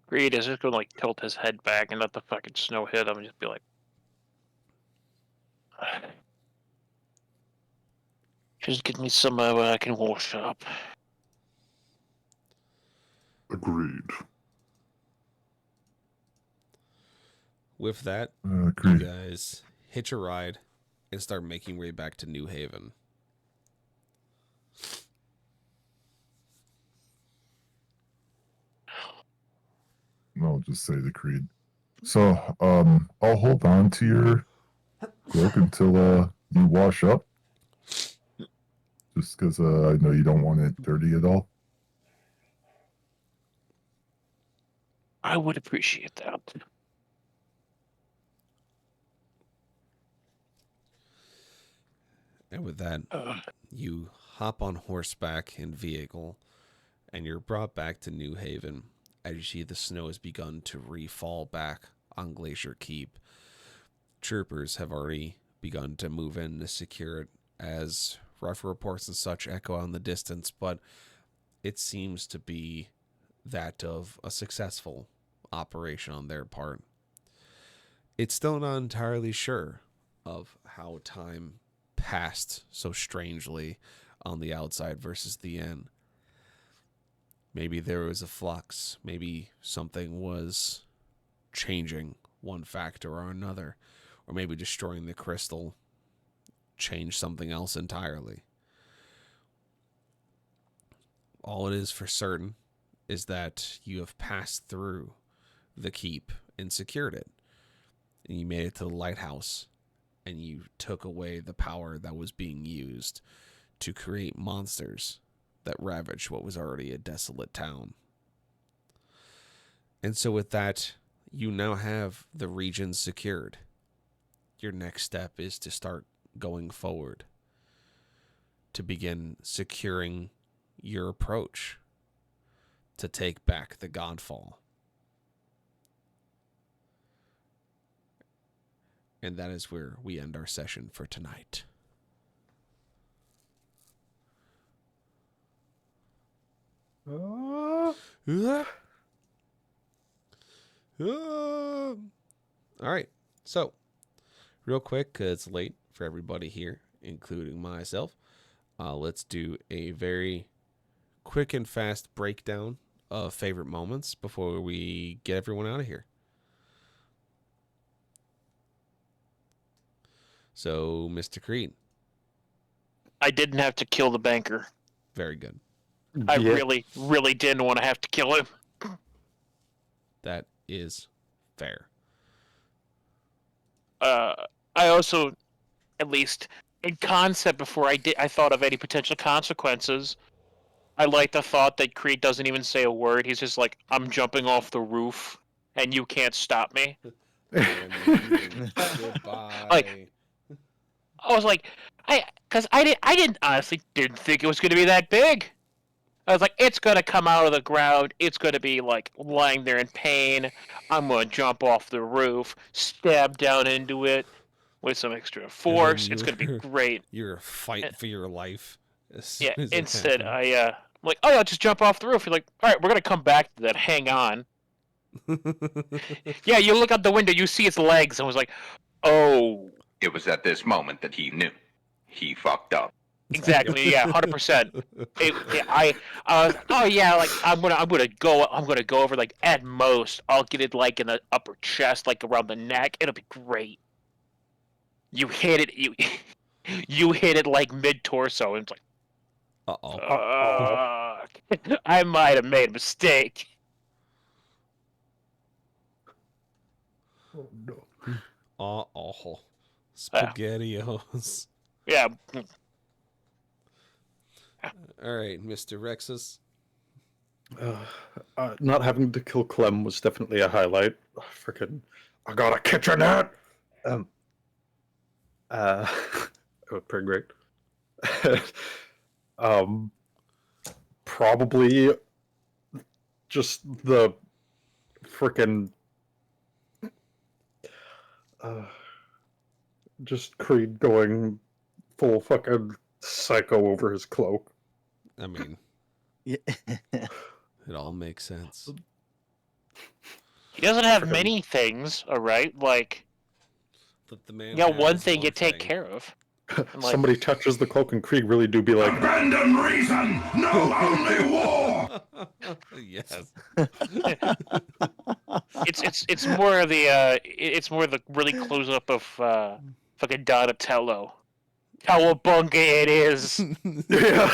Greed is just gonna like tilt his head back and let the fucking snow hit him and just be like, just get me somewhere where I can wash up. Agreed. With that, Agreed. you guys hitch a ride and start making way back to New Haven. I'll just say the creed. So, I'll hold on to your cloak until you wash up. Just because I know you don't want it dirty at all. I would appreciate that. And with that, you hop on horseback and vehicle, and you're brought back to New Haven as you see the snow has begun to re-fall back on Glacier Keep. Troopers have already begun to move in to secure it, as rifle reports and such echo out in the distance, but it seems to be that of a successful operation on their part. It's still not entirely sure of how time passed so strangely on the outside versus the in. Maybe there was a flux. Maybe something was changing, one factor or another. or maybe destroying the crystal change something else entirely. All it is for certain is that you have passed through the keep and secured it. And you made it to the lighthouse, and you took away the power that was being used to create monsters that ravaged what was already a desolate town. And so with that, you now have the region secured. Your next step is to start going forward, to begin securing your approach to take back the Godfall. And that is where we end our session for tonight. All right. So, real quick, because it's late for everybody here, including myself, let's do a very quick and fast breakdown of favorite moments before we get everyone out of here. So, Mr. Creed. I didn't have to kill the banker. Very good. I really, really didn't want to have to kill him. That is fair. I also, at least in concept, before I thought of any potential consequences. I like the thought that Creed doesn't even say a word. He's just like, I'm jumping off the roof, and you can't stop me. Goodbye. Like, I was like, because I didn't honestly didn't think it was going to be that big. I was like, it's going to come out of the ground. It's going to be like lying there in pain. I'm going to jump off the roof, stab down into it with some extra force. It's going to be great. You're fighting for your life. Yeah, instead I'm like, oh, I'll just jump off the roof. You're like, all right, we're going to come back to that. Hang on. Yeah, you look out the window, you see its legs, and was like, oh. It was at this moment that he knew. He fucked up. Exactly. Yeah, 100%. Oh yeah, like I'm gonna go over, like, at most I'll get it like in the upper chest, like around the neck. It'll be great. You hit it, you hit it like mid torso, and it's like, I might have made a mistake. Oh no. SpaghettiOs. Yeah. All right, Mr. Rexus. Not having to kill Clem was definitely a highlight. Freaking, I got a kitchenette. It was pretty great. Probably just the freaking just Creed going full fucking psycho over his cloak. I mean, it all makes sense. He doesn't have many things, all right? Like, the man one thing you take care of. Like, somebody touches the cloak and Krieg really do be like, abandon reason, no only war. Yes. It's more of the really close up of fucking Donatello. Cowabunga it is. yeah.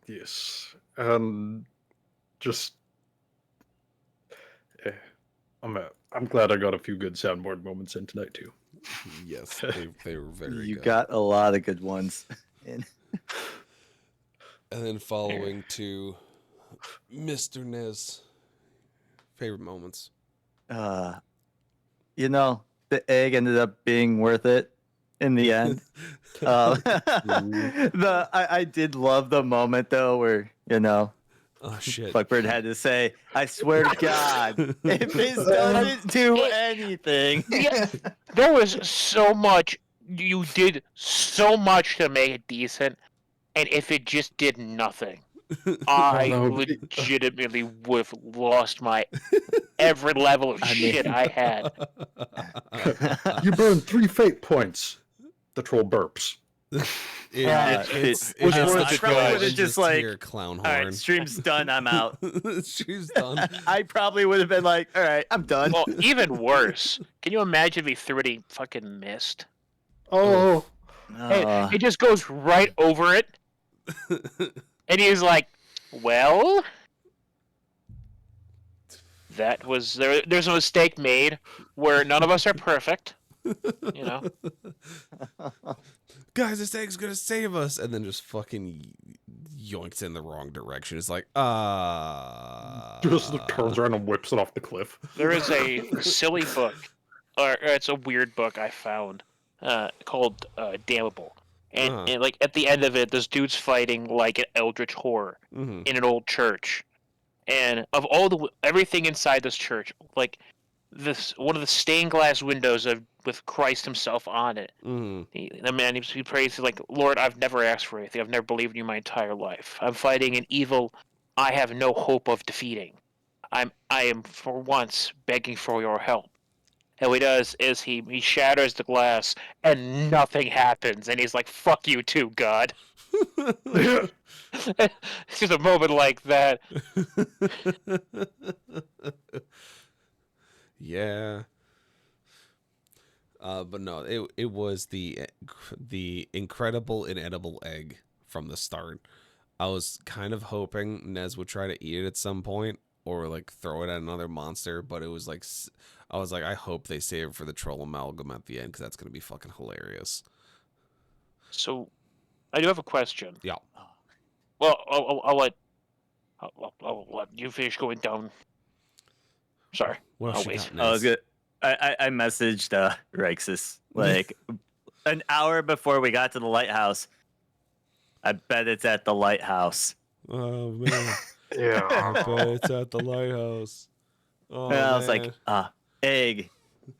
Yes, just I'm glad I got a few good soundboard moments in tonight too. Yes, they were very good. You got a lot of good ones in. And then following to Mr. Nez, favorite moments. The egg ended up being worth it in the end. I did love the moment though where, oh shit, Fuckbird had to say, I swear to God, if this doesn't do anything. Yeah, there was so much, you did so much to make it decent, and if it just did nothing, I legitimately would have lost my every level of shit I had. You burned 3 fate points. The troll burps. It was it's worth not it, Trump guys. would have just like, your clown all right, horn. stream's done, I'm out. Stream's done. I probably would have been like, all right, I'm done. Well, even worse. Can you imagine if he threw any fucking missed? Oh, Uh, It just goes right over it, and he's like, "Well, that was there's a mistake made where none of us are perfect, you know." Guys, this egg's gonna save us, and then just fucking yoinks in the wrong direction. It's like, just turns around and whips it off the cliff. There is a silly book, or it's a weird book I found, called Damnable. And like at the end of it, this dude's fighting like an eldritch horror in an old church, and of all everything inside this church, like one of the stained glass windows with Christ Himself on it. The man he prays like, "Lord, I've never asked for anything. I've never believed in you my entire life. I'm fighting an evil I have no hope of defeating. I am for once begging for your help." And what he does is he shatters the glass and nothing happens, and he's like, "Fuck you too, God." It's just a moment like that. Yeah. But no, it was the incredible inedible egg from the start. I was kind of hoping Nez would try to eat it at some point, or like throw it at another monster, but it was like, I was like, I hope they save it for the troll amalgam at the end, because that's gonna be fucking hilarious. So, I do have a question. Yeah. Well, I'll let you finish going down. Sorry. What else I'll you wait. got, I was Nez? good. I messaged Rexus like an hour before we got to the lighthouse. I bet it's at the lighthouse. Oh man. Yeah. I bet it's at the lighthouse. Oh, And I was like, man. egg.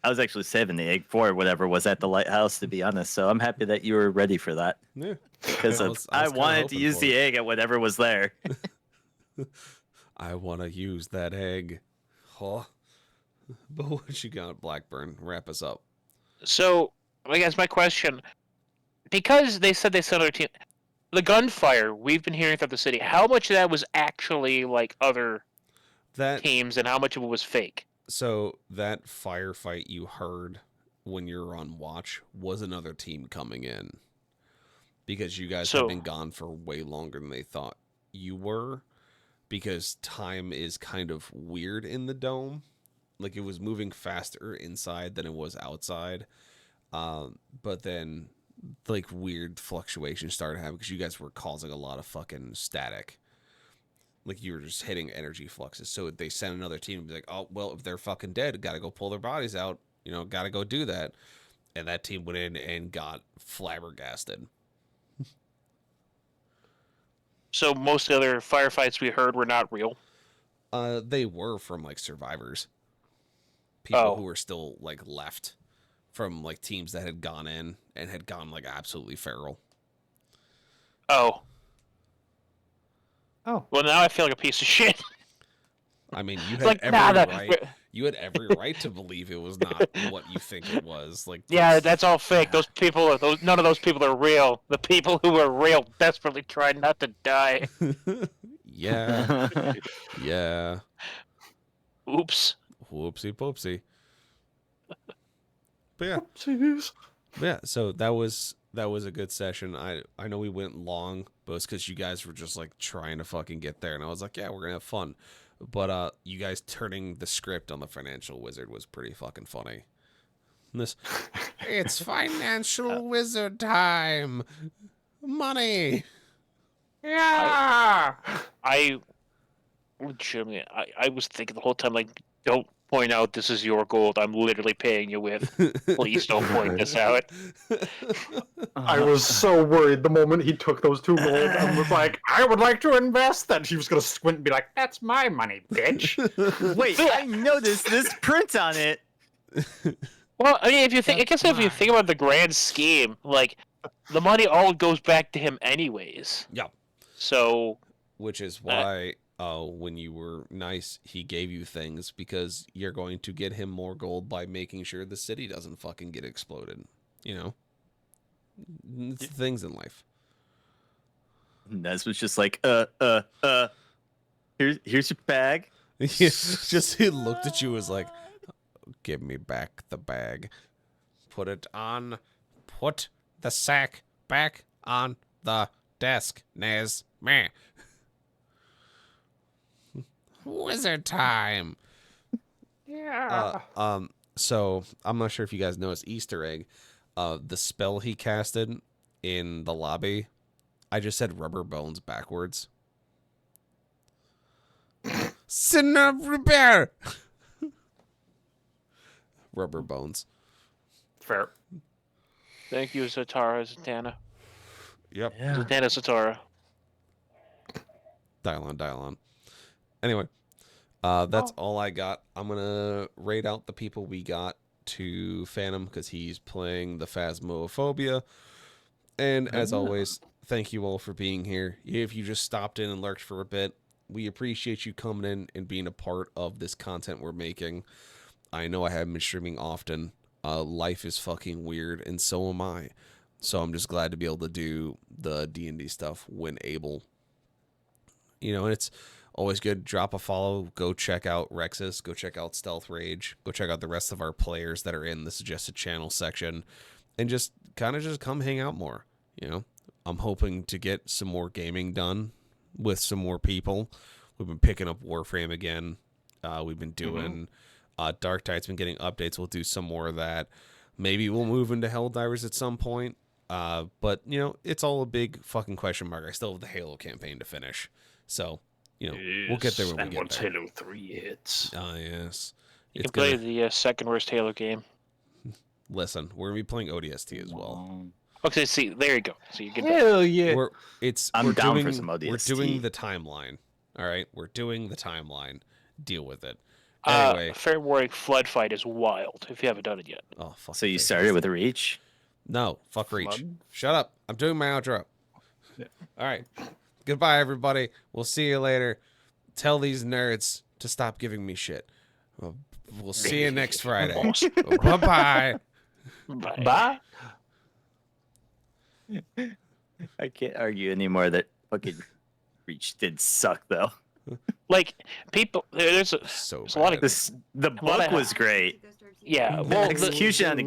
I was actually saving the egg for whatever was at the lighthouse, to be honest. So I'm happy that you were ready for that. Yeah. Because I was I kinda wanted to hoping use for the it. egg at whatever was there. I want to use that egg. Huh. But what you got, Blackburn? Wrap us up. So, I guess my question, because they said they sent other team, the gunfire we've been hearing throughout the city, how much of that was actually like other That teams, and how much of it was fake? So that firefight you heard when you were on watch was another team coming in, because you guys have been gone for way longer than they thought you were, because time is kind of weird in the dome. Like, it was moving faster inside than it was outside. But then like weird fluctuations started happening because you guys were causing a lot of fucking static. Like, you were just hitting energy fluxes. So they sent another team to be like, oh, well, if they're fucking dead, gotta go pull their bodies out. You know, gotta go do that. And that team went in and got flabbergasted. So most of the other firefights we heard were not real. They were from like survivors. People Oh. who were still like left from like teams that had gone in and had gone like absolutely feral. Oh. Oh. Well, now I feel like a piece of shit. I mean, you It's had like, every nah, right. You had every right to believe it was not what you think it was. Like, Yeah, that's all fake. Those people, none of those people are real. The people who are real desperately try not to die. yeah, yeah. Oops. Whoopsie poopsie. But yeah, Jeez. yeah. So that was a good session. I know we went long, but it's because you guys were just like trying to fucking get there, and I was like, yeah, we're gonna have fun. But you guys turning the script on the financial wizard was pretty fucking funny. It's financial wizard time. Money. Yeah. I legitimately, I was thinking the whole time, like, don't point out this is your gold. I'm literally paying you with. Please don't point this out. I was so worried the moment he took those 2 gold and was like, I would like to invest that. He was going to squint and be like, that's my money, bitch. Wait, I noticed this print on it. Well, I mean, if you think, I guess if you think about the grand scheme, like, the money all goes back to him anyways. Yeah. So, Which is why, when you were nice, he gave you things, because you're going to get him more gold by making sure the city doesn't fucking get exploded. You know? It's things in life. Nez was just like, here's your bag. Just he looked at you as like, give me back the bag. Put it on. Put the sack back on the desk, Nez. Meh. Wizard time. Yeah. So I'm not sure if you guys noticed Easter egg. The spell he casted in the lobby, I just said rubber bones backwards. Repair. Rubber bones. Fair. Thank you, Zatara Zatanna. Yep. Yeah. Zatanna Zatara. Dial on. Anyway, that's all I got. I'm gonna rate out the people we got to Phantom because he's playing the Phasmophobia. And as always, thank you all for being here. If you just stopped in and lurked for a bit, we appreciate you coming in and being a part of this content we're making. I know I haven't been streaming often. Life is fucking weird, and so am I. So I'm just glad to be able to do the D&D stuff when able. You know, and it's always good. Drop a follow. Go check out Rexus. Go check out Stealth Rage. Go check out the rest of our players that are in the suggested channel section. And just kind of just come hang out more. You know, I'm hoping to get some more gaming done with some more people. We've been picking up Warframe again. We've been doing Dark Tide's been getting updates. We'll do some more of that. Maybe we'll move into Helldivers at some point. But, you know, it's all a big fucking question mark. I still have the Halo campaign to finish. So, you know, we'll get there when we and get once there. Halo 3 hits. Ah, yes. You It's can play gonna... the second worst Halo game. Listen, we're going to be playing ODST as well. Okay, see, there you go. So you can. Hell yeah. I'm down doing, for some We're ODST. doing the timeline. All right? We're doing the timeline. Deal with it. Anyway. Fair warning, Flood Fight is wild if you haven't done it yet. Oh, fuck. So you started with Reach? No, fuck Reach. Flood? Shut up. I'm doing my outro. Yeah. All right. Goodbye, everybody. We'll see you later. Tell these nerds to stop giving me shit. We'll see you next Friday. Bye-bye. Bye. I can't argue anymore that fucking Reach did suck, though. Like, people, there's a So lot of bad. The book was great. yeah. The Well, execution on the